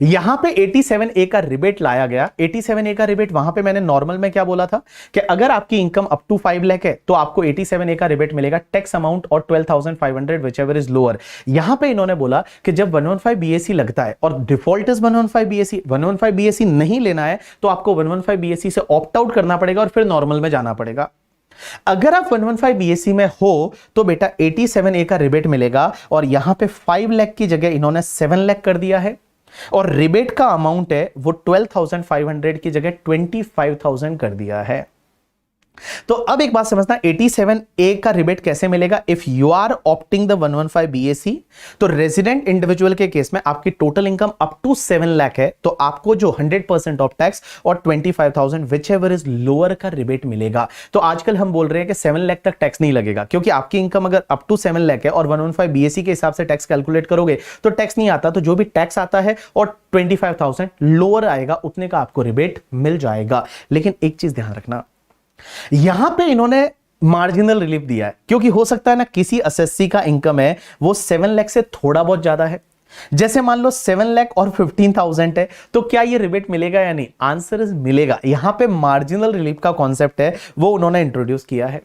A: यहां पे 87A का रिबेट लाया गया। 87A का रिबेट, वहां पे मैंने नॉर्मल में क्या बोला था कि अगर आपकी इनकम अप टू 5 लाख है तो आपको 87A का रिबेट मिलेगा, टैक्स अमाउंट और 12,500 व्हिचएवर इज लोअर। यहां पे इन्होंने बोला कि जब 115 बीएससी लगता है और डिफॉल्ट इज 115 बीएससी, 115 बीएससी नहीं लेना है तो आपको 115 बीएससी से ऑप्ट आउट करना पड़ेगा और फिर नॉर्मल में जाना पड़ेगा। अगर आप 115 बीएससी में हो तो बेटा 87A का रिबेट मिलेगा और यहां पे 5 लाख की जगह इन्होंने 7 लाख कर दिया है और रिबेट का अमाउंट है वो 12,500 की जगह 25,000 कर दिया है। तो अब एक बात समझना, 87A का रिबेट कैसे मिलेगा? If you are opting the 115 BSC, तो रेजिडेंट इंडिविजुअल के केस में आपकी total income up to 7 lakh है तो आपको जो 100% ऑफ टैक्स और 25,000 व्हिचएवर इज लोअर का रिबेट मिलेगा। तो आजकल हम बोल रहे हैं कि 7 लाख तक टैक्स नहीं लगेगा, क्योंकि आपकी इनकम अगर अप टू 7 लाख है और 115 बीएससी के हिसाब से टैक्स कैलकुलेट करोगे तो टैक्स नहीं आता, तो जो भी टैक्स आता है और 25,000 लोअर आएगा, उतने का आपको रिबेट मिल जाएगा। लेकिन एक चीज ध्यान रखना, यहां पे इन्होंने मार्जिनल रिलीफ दिया है, क्योंकि हो सकता है ना किसी एसएससी का इनकम है वो 7 लाख से थोड़ा बहुत ज्यादा है। जैसे मान लो 7 लाख और 15,000 है, तो क्या ये रिबेट मिलेगा या नहीं? आंसर इज मिलेगा। यहां पे मार्जिनल रिलीफ का कॉन्सेप्ट है वो उन्होंने इंट्रोड्यूस किया है,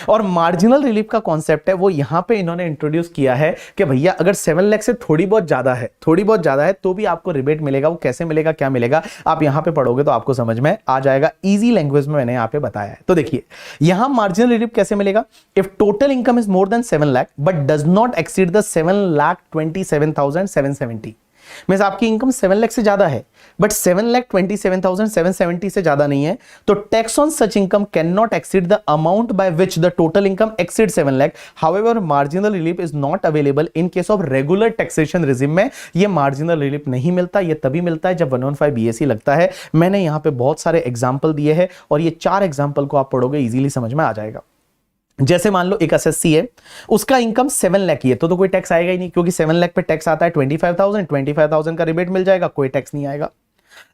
A: और मार्जिनल रिलीफ का कॉन्सेप्ट है वो यहां पे इन्होंने इंट्रोड्यूस किया है कि भैया अगर 7 लाख से थोड़ी बहुत ज्यादा है तो भी आपको रिबेट मिलेगा। वो कैसे मिलेगा, क्या मिलेगा, आप यहां पे पढ़ोगे तो आपको समझ में आ जाएगा। इजी लैंग्वेज में मैंने यहां पे बताया है। तो देखिए यहां मार्जिनल रिलीफ कैसे मिलेगा? If total income is more then 7 lakh but does not exceed the 7,27,770, means आपकी इनकम 7 लाख से ज्यादा है बट 7,27,770 से ज्यादा नहीं है, तो tax on such income can not exceed the amount by which the total income exceed 7 lakh. However marginal relief is not available in case of regular taxation regime में ये मार्जिनल रिलीफ नहीं मिलता। ये तभी मिलता है जब 115 बीएससी लगता है। मैंने यहां पे बहुत सारे एग्जाम्पल दिए हैं और ये 4 एग्जाम्पल को आप पढ़ोगे इजीली समझ में आ जाएगा। जैसे मान लो एक एसएससी है, उसका इनकम 7 लाख की है तो कोई टैक्स आएगा ही नहीं, क्योंकि 7 लाख पे टैक्स आता है 25,000 का रिबेट मिल जाएगा, कोई टैक्स नहीं आएगा।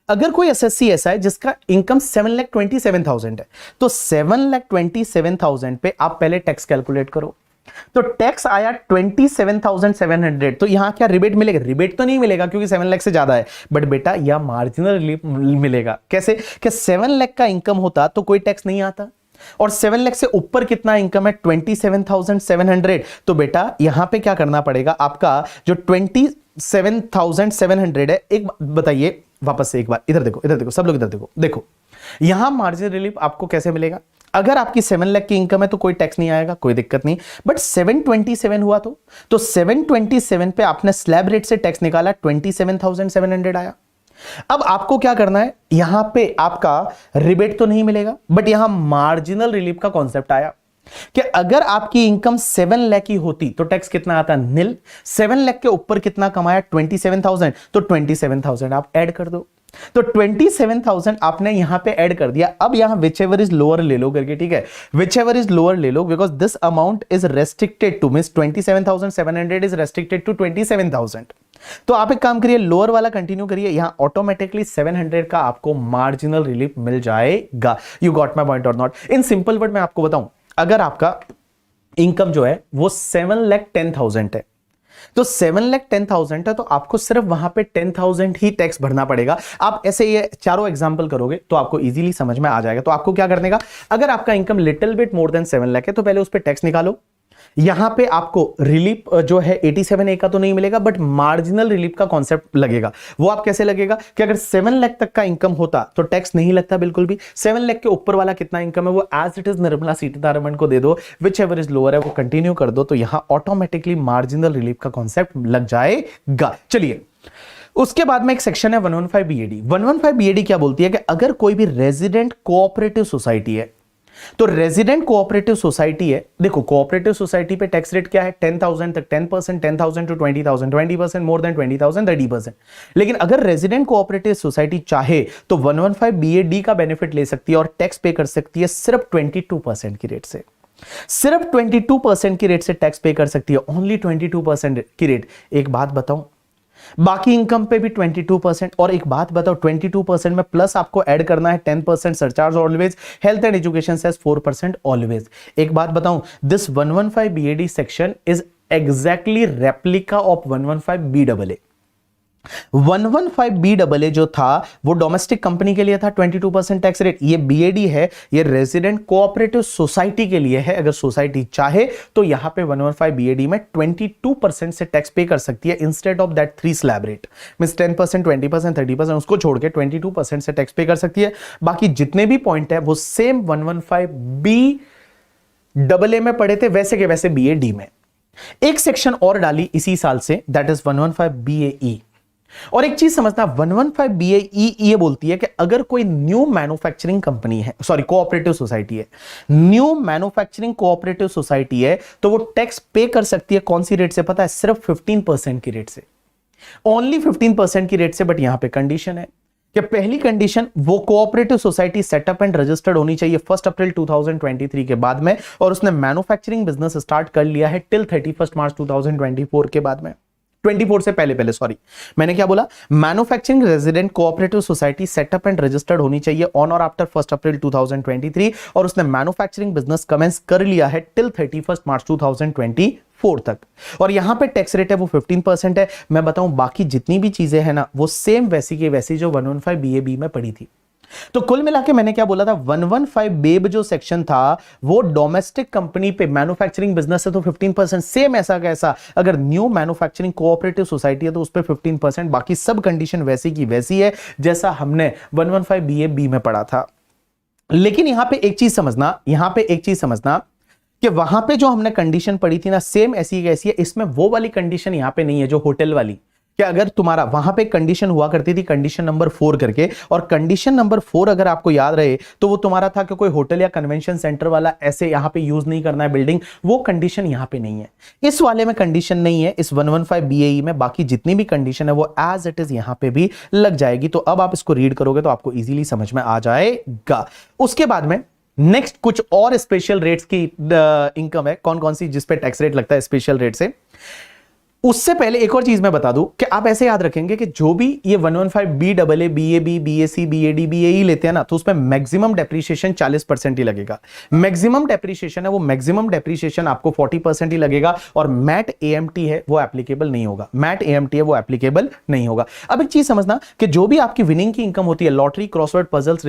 A: अगर कोई एसएससी ऐसा है जिसका इनकम 7,27,000 है तो 7,27,000 पे आप पहले टैक्स कैलकुलेट करो, तो टैक्स आया 27,700, तो यहां क्या रिबेट मिलेगा? रिबेट तो नहीं मिलेगा क्योंकि 7 लाख से ज्यादा है, बट बेटा यह मार्जिनल रिलीफ मिलेगा। कैसे कि 7 लाख का इनकम होता तो कोई टैक्स नहीं आता, और 7 लाख से ऊपर कितना इनकम है? 27,700, तो बेटा यहां पे क्या करना पड़ेगा? आपका जो 27,700 है, एक बताइए वापस से एक बार, इधर देखो सब लोग इधर देखो यहां मार्जिनल रिलीफ आपको कैसे मिलेगा? अगर आपकी 7 लाख की इनकम है तो कोई टैक्स नहीं आएगा, कोई दिक्कत नहीं, बट 727 हुआ तो 727 पे आपने स्लैब रेट से टैक्स निकाला, 27,700 आया। अब आपको क्या करना है? यहां पे आपका रिबेट तो नहीं मिलेगा, बट यहां मार्जिनल रिलीफ का कॉन्सेप्ट आया कि अगर आपकी इनकम 7 लाख की होती तो टैक्स कितना आता? नील। 7 लाख के ऊपर कितना कमाया? 27,000, तो 27,000 आप ऐड कर दो, तो 27,000 आपने यहां पे ऐड कर दिया। अब यहां विचएवर इज लोअर ले लो करके, ठीक है, विचएवर इज लोअर ले लो because this amount is restricted to, means 27,700 is restricted to 27,000। तो आप एक काम करिए, लोअर वाला कंटिन्यू करिए, यहां ऑटोमेटिकली 700 का आपको मार्जिनल रिलीफ मिल जाएगा। यू गॉट माय पॉइंट और नॉट? इन सिंपल वर्ड में आपको बताऊं, अगर आपका इनकम जो है वो 7,10,000 है, तो 7,10,000 है तो आपको सिर्फ वहां पे 10,000 ही टैक्स भरना पड़ेगा। आप ऐसे ये चारों एग्जांपल करोगे तो आपको इजीली समझ में आ जाएगा। तो आपको क्या करने का? अगर आपका income little bit more than 7 lakh है तो पहले उस पर टैक्स निकालो, यहां पे आपको रिलीफ जो है 87A का तो नहीं मिलेगा, बट मार्जिनल रिलीफ का कॉन्सेप्ट लगेगा। वो आप कैसे लगेगा कि अगर 7 लाख तक का इनकम होता तो टैक्स नहीं लगता बिल्कुल भी। 7 लाख के ऊपर वाला कितना इनकम है वो as it is Nirmala Sitharaman को दे दो, विच एवर इज लोअर है वो कंटिन्यू कर दो, तो यहां ऑटोमेटिकली मार्जिनल रिलीफ का कॉन्सेप्ट लग जाएगा। चलिए, उसके बाद में एक सेक्शन है 115 बीएडी। 115 बीएडी क्या बोलती है कि अगर कोई भी रेजिडेंट कोऑपरेटिव सोसाइटी है, तो रेजिडेंट कोऑपरेटिव सोसाइटी है, देखो कोऑपरेटिव सोसाइटी पे टैक्स रेट क्या है 10,000 तक 10%, 10,000 टू 20,000 20%, मोर देन 20,000 30%। लेकिन अगर रेजिडेंट कोऑपरेटिव सोसाइटी चाहे तो 115 बीएडी का बेनिफिट ले सकती है और टैक्स पे कर सकती है सिर्फ 22% की रेट से। सिर्फ 22% की रेट से टैक्स पे कर सकती है, ओनली 22% की रेट। एक बात बताऊं, बाकी इनकम पे भी 22%, और एक बात बताओ 22% में प्लस आपको ऐड करना है 10% surcharge always, health and education cess 4% always. एक बात बताऊं, this 115 BAD section is exactly replica of 115 BAA. 115 BAA जो था वो डोमेस्टिक कंपनी के लिए था 22% टैक्स रेट। ये बीएडी है, ये रेजिडेंट कोऑपरेटिव सोसाइटी के लिए है। अगर सोसाइटी चाहे तो यहां पे 115 बीएडी में 22% से टैक्स पे कर सकती है instead of that 3 slab rate. Means 10%, 20%, 30% उसको छोड़ के 22% से टैक्स पे कर सकती है। बाकी जितने भी पॉइंट है वो सेम 115 बीएए में पढ़े थे वैसे के वैसे बीएडी में। एक सेक्शन और डाली इसी साल से, दैट इज 115 बीएई। और एक चीज समझना, 115 बीएई ये बोलती है कि अगर कोई न्यू मैन्युफैक्चरिंग कंपनी है, सॉरी कोऑपरेटिव सोसाइटी है, न्यू मैन्युफैक्चरिंग कोऑपरेटिव सोसाइटी है, तो वो टैक्स पे कर सकती है कौन सी रेट से पता है? सिर्फ 15% की रेट से, ओनली 15% की रेट से। बट यहां पे कंडीशन है कि पहली कंडीशन वो cooperative society setup and registered होनी चाहिए 1 अप्रैल 2023 के बाद में, और उसने मैन्युफैक्चरिंग बिजनेस स्टार्ट कर लिया है टिल 31 मार्च 2024 के बाद में। 24 से पहले सॉरी, मैंने क्या बोला? Manufacturing resident cooperative society setup and registered होनी चाहिए ऑन और आफ्टर 1 अप्रैल 2023, और उसने मैन्युफैक्चरिंग बिजनेस कमेंस कर लिया है टिल 31 मार्च 2024 तक। और यहां पे टैक्स रेट है वो 15% है। मैं बताऊं बाकी जितनी भी चीजें हैं ना वो सेम वैसी की वैसी जो 115 बीएबी में पड़ी थी। तो कुल मिला के मैंने क्या बोला था, 115 बेब जो सेक्शन था वो डोमेस्टिक कंपनी पे मैन्युफैक्चरिंग बिजनेस है तो 15%, सेम ऐसा कैसा अगर न्यू मैन्युफैक्चरिंग कोऑपरेटिव सोसाइटी है तो उस पे 15%। बाकी सब कंडीशन वैसी की वैसी है जैसा हमने 115 बीएबी में पढ़ा था। लेकिन यहां पे एक चीज समझना, कि वहां पे जो हमने कंडीशन पढ़ी थी ना सेम ऐसी कैसी है, इसमें वो वाली कंडीशन यहां पे नहीं है जो होटल वाली। कि अगर तुम्हारा वहां पे कंडीशन हुआ करती थी कंडीशन नंबर 4 करके, और कंडीशन नंबर 4 अगर आपको याद रहे तो वो तुम्हारा था कि कोई होटल या कन्वेंशन सेंटर वाला ऐसे यहां पे यूज नहीं करना है बिल्डिंग, वो कंडीशन यहां पे नहीं है। इस वाले में कंडीशन नहीं है, इस 115 बीएई में। बाकी जितनी भी कंडीशन है वो एज इट इज यहां पे भी लग जाएगी। तो अब आप इसको रीड करोगे तो आपको इजीली समझ में आ जाएगा। उसके बाद में नेक्स्ट कुछ और स्पेशल रेट्स की इनकम है, कौन कौन सी जिस पे टैक्स रेट लगता है स्पेशल रेट से। उससे पहले एक और चीज मैं बता दूं कि आप ऐसे याद रखेंगे कि जो भी ये 115 बीएए, बीएबी, बीएसी, बीएडी, बीएई लेते हैं ना तो उसमें मैक्सिमम डेप्रीशिएशन 40% ही लगेगा। मैक्सिमम डेप्रीशिएशन है वो मैक्सिमम डेप्रीशिएशन आपको 40% ही लगेगा, और मैट एएमटी है वो एप्लीकेबल नहीं होगा। मैट एएमटी है वो एप्लीकेबल नहीं होगा। अब एक चीज समझना कि जो भी आपकी विनिंग की इनकम होती है, लॉटरी, क्रॉसवर्ड पजल्स,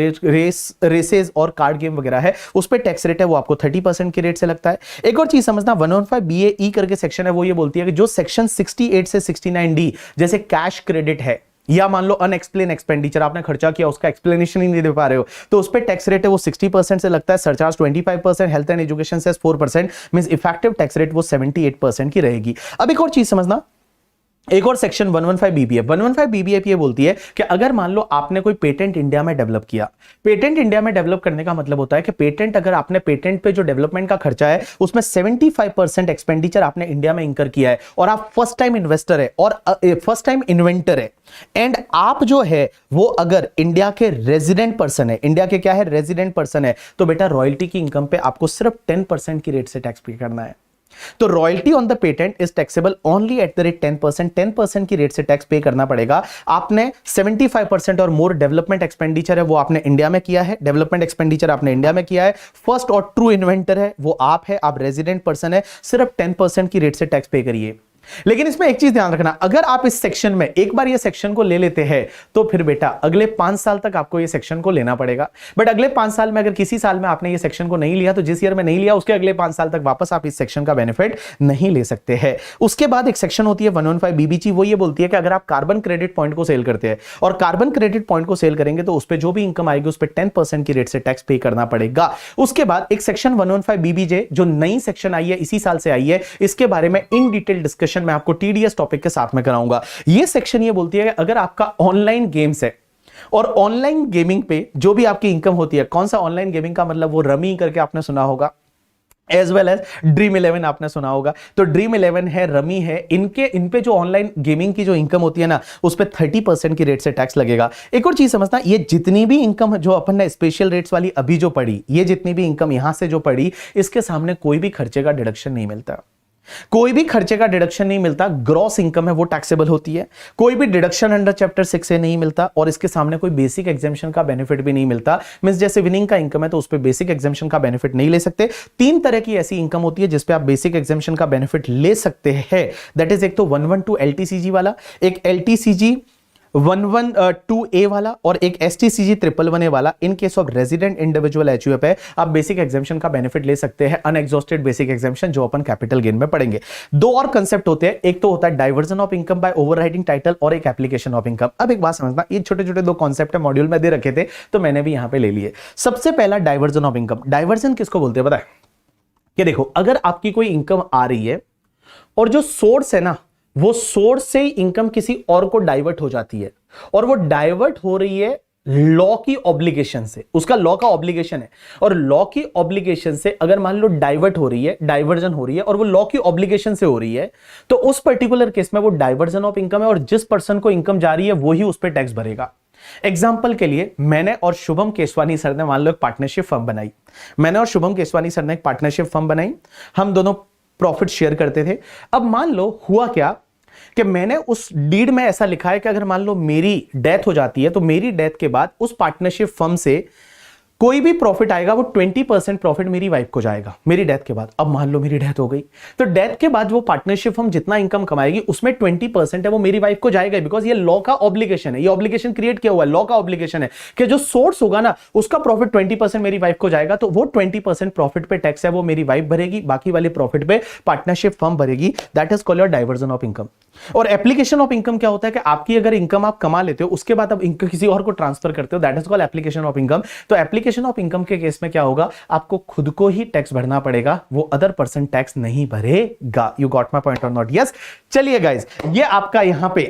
A: रेसेस और कार्ड गेम वगैरह है, उस पर टैक्स रेट है वो आपको 30% की रेट से लगता है। एक और चीज समझना, 115 बीएई करके सेक्शन है वो ये बोलती है कि जो सेक्शन 68 से 69D जैसे कैश क्रेडिट है, या मान लो अनएक्सप्लेन एक्सपेंडिचर, आपने खर्चा किया उसका एक्सप्लेनेशन ही नहीं दे पा रहे हो, तो उस पे टैक्स रेट है वो 60% से लगता है, surcharge 25%, health and education cess 4%, means effective tax rate वो 78% की रहेगी। अब एक और चीज समझना, एक और सेक्शन 115 बीबीएफ 115 बीबीएफ ये बोलती है कि अगर मान लो आपने कोई पेटेंट इंडिया में डेवलप किया, पेटेंट इंडिया में डेवलप करने का मतलब होता है कि पेटेंट, अगर आपने पेटेंट पे जो डेवलपमेंट का खर्चा है उसमें 75% एक्सपेंडिचर आपने इंडिया में इंकर किया है, और आप फर्स्ट टाइम इन्वेस्टर है और फर्स्ट टाइम इन्वेंटर है, एंड आप जो है वो अगर इंडिया के रेजिडेंट पर्सन है, इंडिया के क्या है, रेजिडेंट पर्सन है, तो बेटा रॉयल्टी की इनकम पे आपको सिर्फ 10% की रेट से टैक्स पे करना है। तो royalty on the patent is taxable only at the rate 10%। 10% की रेट से टैक्स पे करना पड़ेगा। आपने 75% और मोर डेवलपमेंट एक्सपेंडिचर है वो आपने इंडिया में किया है, डेवलपमेंट एक्सपेंडिचर आपने इंडिया में किया है, फर्स्ट और ट्रू इन्वेंटर है वो आप है, आप रेजिडेंट पर्सन है, सिर्फ 10% की रेट से टैक्स पे करिए। लेकिन इसमें एक चीज ध्यान रखना, अगर आप इस सेक्शन में एक बार ये सेक्शन को ले लेते हैं तो फिर बेटा अगले 5 साल तक आपको ये सेक्शन को लेना पड़ेगा। बट अगले 5 साल में अगर किसी साल में आपने ये सेक्शन को नहीं लिया तो जिस ईयर में नहीं लिया उसके अगले 5 साल तक वापस आप इस सेक्शन का बेनिफिट नहीं ले सकते हैं। उसके बाद एक सेक्शन होती है 115 बीबीजी, वो ये बोलती है कि अगर आप कार्बन क्रेडिट पॉइंट को सेल करते हैं और कार्बन क्रेडिट पॉइंट को सेल करेंगे तो उस पर जो भी इनकम आएगी उस पर 10% की रेट से टैक्स पे करना पड़ेगा। उसके बाद एक सेक्शन 115 बीबीजे जो नई सेक्शन आई है, इसी साल से आई है, इसके बारे में इन डिटेल डिस्कशन मैं आपको टीडीएस टॉपिक के साथ में कराऊंगा। ये सेक्शन ये बोलती है कि अगर आपका ऑनलाइन गेम्स है और ऑनलाइन गेमिंग पे जो भी आपकी इनकम होती है, कौन सा ऑनलाइन गेमिंग का मतलब, वो रमी करके आपने सुना होगा, एज वेल एज ड्रीम 11 आपने सुना होगा। तो ड्रीम 11 है, रमी है, इन पे जो ऑनलाइन गेमिंग की जो इनकम होती है ना उस पे 30% की रेट से टैक्स लगेगा। एक और चीज समझना, ये जितनी भी इनकम जो अपन ने स्पेशल रेट्स वाली अभी जो पढ़ी, ये जितनी भी इनकम यहां से जो पढ़ी, इसके सामने कोई भी खर्चे का डिडक्शन नहीं मिलता, कोई भी खर्चे का डिडक्शन नहीं मिलता। ग्रॉस इनकम है वो टैक्सेबल होती है, कोई भी डिडक्शन अंडर चैप्टर 6 से नहीं मिलता और इसके सामने कोई बेसिक एग्जेम्पशन का बेनिफिट भी नहीं मिलता। मींस जैसे विनिंग का इनकम है तो उस पे बेसिक एग्जेम्पशन का बेनिफिट नहीं ले सकते। 3 तरह की ऐसी इनकम होती है जिसपे आप बेसिक एग्जेम्पशन का बेनिफिट ले सकते हैं। दैट इज एक तो 112 एलटीसीजी वाला, एक एलटीसीजी 112A वाला और एक STCG 111A वाला। In case of resident individual HUF है, आप बेसिक एग्जेम्पशन का बेनिफिट ले सकते हैं, अनएग्जॉस्टेड बेसिक एग्जेम्पशन, जो अपन कैपिटल गेन में पढ़ेंगे। 2 और कंसेप्ट होते हैं, एक तो होता है diversion of income by overriding title और एक एप्लीकेशन ऑफ इनकम। अब एक बात समझना, ये छोटे छोटे 2 कॉन्सेप्ट है, मॉड्यूल में दे रखे थे तो मैंने भी यहां पे ले लिए। सबसे पहला डाइवर्जन ऑफ इनकम। डाइवर्जन किसको बोलते हैं पता है? कि देखो, अगर आपकी कोई इनकम आ रही है और जो सोर्स है ना, वो सोर्स से इनकम किसी और को डाइवर्ट हो जाती है और वो डाइवर्ट हो रही है लॉ की ऑब्लिगेशन से, उसका लॉ का ऑब्लिगेशन है, और लॉ की ऑब्लिगेशन से अगर मान लो डाइवर्ट हो रही है, डाइवर्जन हो रही है और वो लॉ की ऑब्लिगेशन से हो रही है, तो उस पर्टिकुलर केस में वो डाइवर्जन ऑफ इनकम है और जिस पर्सन को इनकम जा रही है वो ही उस पर टैक्स भरेगा। एग्जाम्पल के लिए, मैंने और शुभम केसवानी सर ने मान लो एक पार्टनरशिप फर्म बनाई, मैंने और शुभम केसवानी सर ने एक पार्टनरशिप फर्म बनाई, हम दोनों प्रॉफिट शेयर करते थे। अब मान लो हुआ क्या कि मैंने उस डीड में ऐसा लिखा है कि अगर मान लो मेरी डेथ हो जाती है तो मेरी डेथ के बाद उस पार्टनरशिप फर्म से कोई भी प्रॉफिट आएगा वो 20% प्रॉफिट मेरी वाइफ को जाएगा मेरी डेथ के बाद। अब मान लो मेरी डेथ हो गई तो डेथ के बाद वो पार्टनरशिप फर्म जितना इनकम कमाएगी उसमें 20% है वो मेरी वाइफ को जाएगा, बिकॉज ये लॉ का ऑब्लिगेशन है, ये ऑब्लिगेशन क्रिएट किया हुआ है, लॉ का ऑब्लिगेशन है कि जो सोर्स होगा ना उसका प्रॉफिट 20% मेरी वाइफ को जाएगा, तो वो 20% प्रॉफिट पे टैक्स है वो मेरी वाइफ भरेगी, बाकी वाले प्रॉफिट पे पार्टनरशिप फर्म भरेगी। That is called your diversion of income. और एप्लीकेशन ऑफ इनकम क्या होता है कि आपकी अगर इनकम आप कमा लेते हो उसके बाद अब इनकम किसी और को ट्रांसफर करते हो, that is called application of income. तो एप्लीकेशन ऑफ इनकम के केस में क्या होगा, आपको खुद को ही टैक्स भरना पड़ेगा, वो अदर पर्सन टैक्स नहीं भरेगा। यू गॉट माय पॉइंट और नॉट? यस। चलिए गाइस, ये आपका यहां पे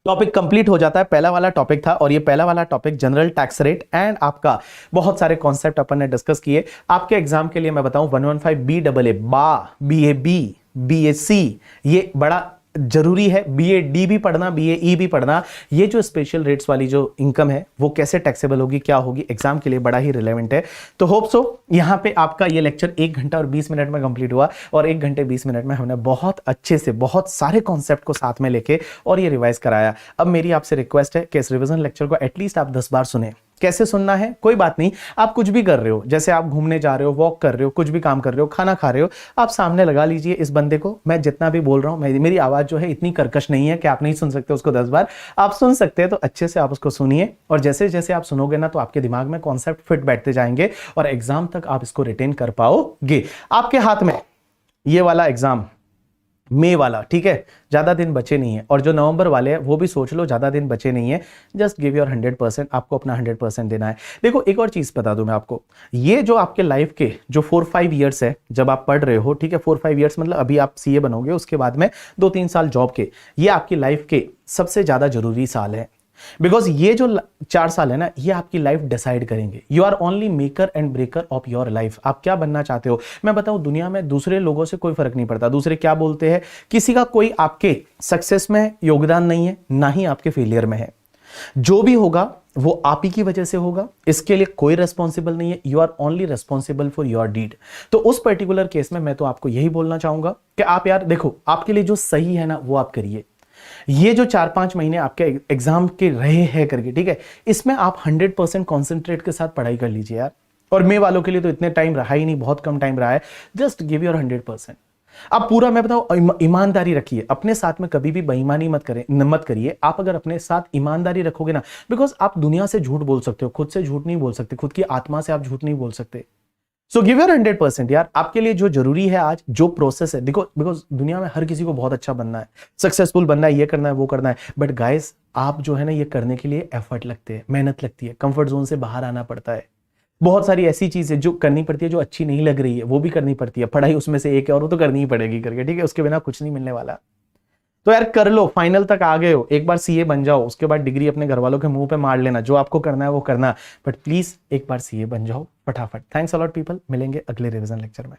A: टॉपिक कंप्लीट हो जाता है। पहला वाला टॉपिक था और ये पहला वाला topic general tax rate and आपका बहुत सारे कॉन्सेप्ट अपन ने डिस्कस किए। आपके एग्जाम के लिए मैं बताऊं 115 BAA BAB BAC ये बड़ा जरूरी है, BAD भी पढ़ना, BAE भी पढ़ना। ये जो स्पेशल रेट्स वाली जो इनकम है वो कैसे टैक्सेबल होगी, क्या होगी, एग्जाम के लिए बड़ा ही रिलेवेंट है। तो होप सो यहां पे आपका ये लेक्चर 1 घंटा और 20 मिनट में कंप्लीट हुआ और 1 घंटे 20 मिनट में हमने बहुत अच्छे से बहुत सारे कॉन्सेप्ट को साथ में लेके और ये रिवाइज कराया। अब मेरी आपसे रिक्वेस्ट है कि इस रिविजन लेक्चर को एटलीस्ट आप 10 बार सुने। कैसे सुनना है, कोई बात नहीं, आप कुछ भी कर रहे हो, जैसे आप घूमने जा रहे हो, वॉक कर रहे हो, कुछ भी काम कर रहे हो, खाना खा रहे हो, आप सामने लगा लीजिए इस बंदे को। मैं जितना भी बोल रहा हूं, मेरी आवाज जो है इतनी कर्कश नहीं है कि आप नहीं सुन सकते उसको 10 बार। आप सुन सकते हैं तो अच्छे से आप उसको सुनिए और जैसे जैसे आप सुनोगे ना तो आपके दिमाग में कॉन्सेप्ट फिट बैठते जाएंगे और एग्जाम तक आप इसको रिटेन कर पाओगे। आपके हाथ में ये वाला एग्जाम मई वाला, ठीक है, ज्यादा दिन बचे नहीं है, और जो नवंबर वाले हैं वो भी सोच लो ज्यादा दिन बचे नहीं है। जस्ट गिव योर 100%, आपको अपना 100% देना है। देखो एक और चीज बता दूं मैं आपको, ये जो आपके लाइफ के जो 4-5 ईयर्स है जब आप पढ़ रहे हो, ठीक है, 4-5 ईयर्स मतलब अभी आप CA बनोगे, उसके बाद में 2-3 साल जॉब के, ये आपकी लाइफ के सबसे ज्यादा जरूरी साल है। बिकॉज ये जो 4 साल है ना, ये आपकी लाइफ डिसाइड करेंगे। You are only maker and breaker of your life. आप क्या बनना चाहते हो। मैं बताऊं, दुनिया में दूसरे लोगों से कोई फर्क नहीं पड़ता, दूसरे क्या बोलते हैं, किसी का कोई आपके सक्सेस में योगदान नहीं है, ना ही आपके फेलियर में है। जो भी होगा वो आप ही की वजह से होगा, इसके लिए कोई रेस्पॉन्सिबल नहीं है। You are only responsible for your deed. तो उस पर्टिकुलर केस में मैं तो आपको यही बोलना चाहूंगा कि आप यार देखो, आपके लिए जो सही है ना वो आप करिए। ये जो 4-5 महीने आपके एग्जाम के रहे हैं करके, ठीक है, इसमें आप 100% कॉन्सेंट्रेट के साथ पढ़ाई कर लीजिए यार। और मे वालों के लिए तो इतने टाइम रहा ही नहीं, बहुत कम टाइम रहा है। Just give your 100%। आप पूरा, मैं बताऊं, ईमानदारी रखिए अपने साथ में, कभी भी बेईमानी मत करिए। आप अगर अपने साथ ईमानदारी रखोगे ना, बिकॉज आप दुनिया से झूठ बोल सकते हो, खुद से झूठ नहीं बोल सकते, खुद की आत्मा से आप झूठ नहीं बोल सकते। सो गिव योर 100% यार। आपके लिए जो जरूरी है आज, जो प्रोसेस है, देखो, बिकॉज दुनिया में हर किसी को बहुत अच्छा बनना है, सक्सेसफुल बनना है, ये करना है, वो करना है, बट गाइस आप जो है ना, ये करने के लिए एफर्ट लगते हैं, मेहनत लगती है, कंफर्ट जोन से बाहर आना पड़ता है। बहुत सारी ऐसी चीजें जो करनी पड़ती है, जो अच्छी नहीं लग रही है, वो भी करनी पड़ती है। पढ़ाई उसमें से एक है, और वो तो करनी ही पड़ेगी करके, ठीक है, उसके बिना कुछ नहीं मिलने वाला। तो यार कर लो, फाइनल तक आ गए हो, एक बार सीए बन जाओ, उसके बाद डिग्री अपने घर वालों के मुंह पे मार लेना, जो आपको करना है वो करना, बट प्लीज एक बार सीए बन जाओ फटाफट। थैंक्स अ लॉट पीपल, मिलेंगे अगले रिवीजन लेक्चर में।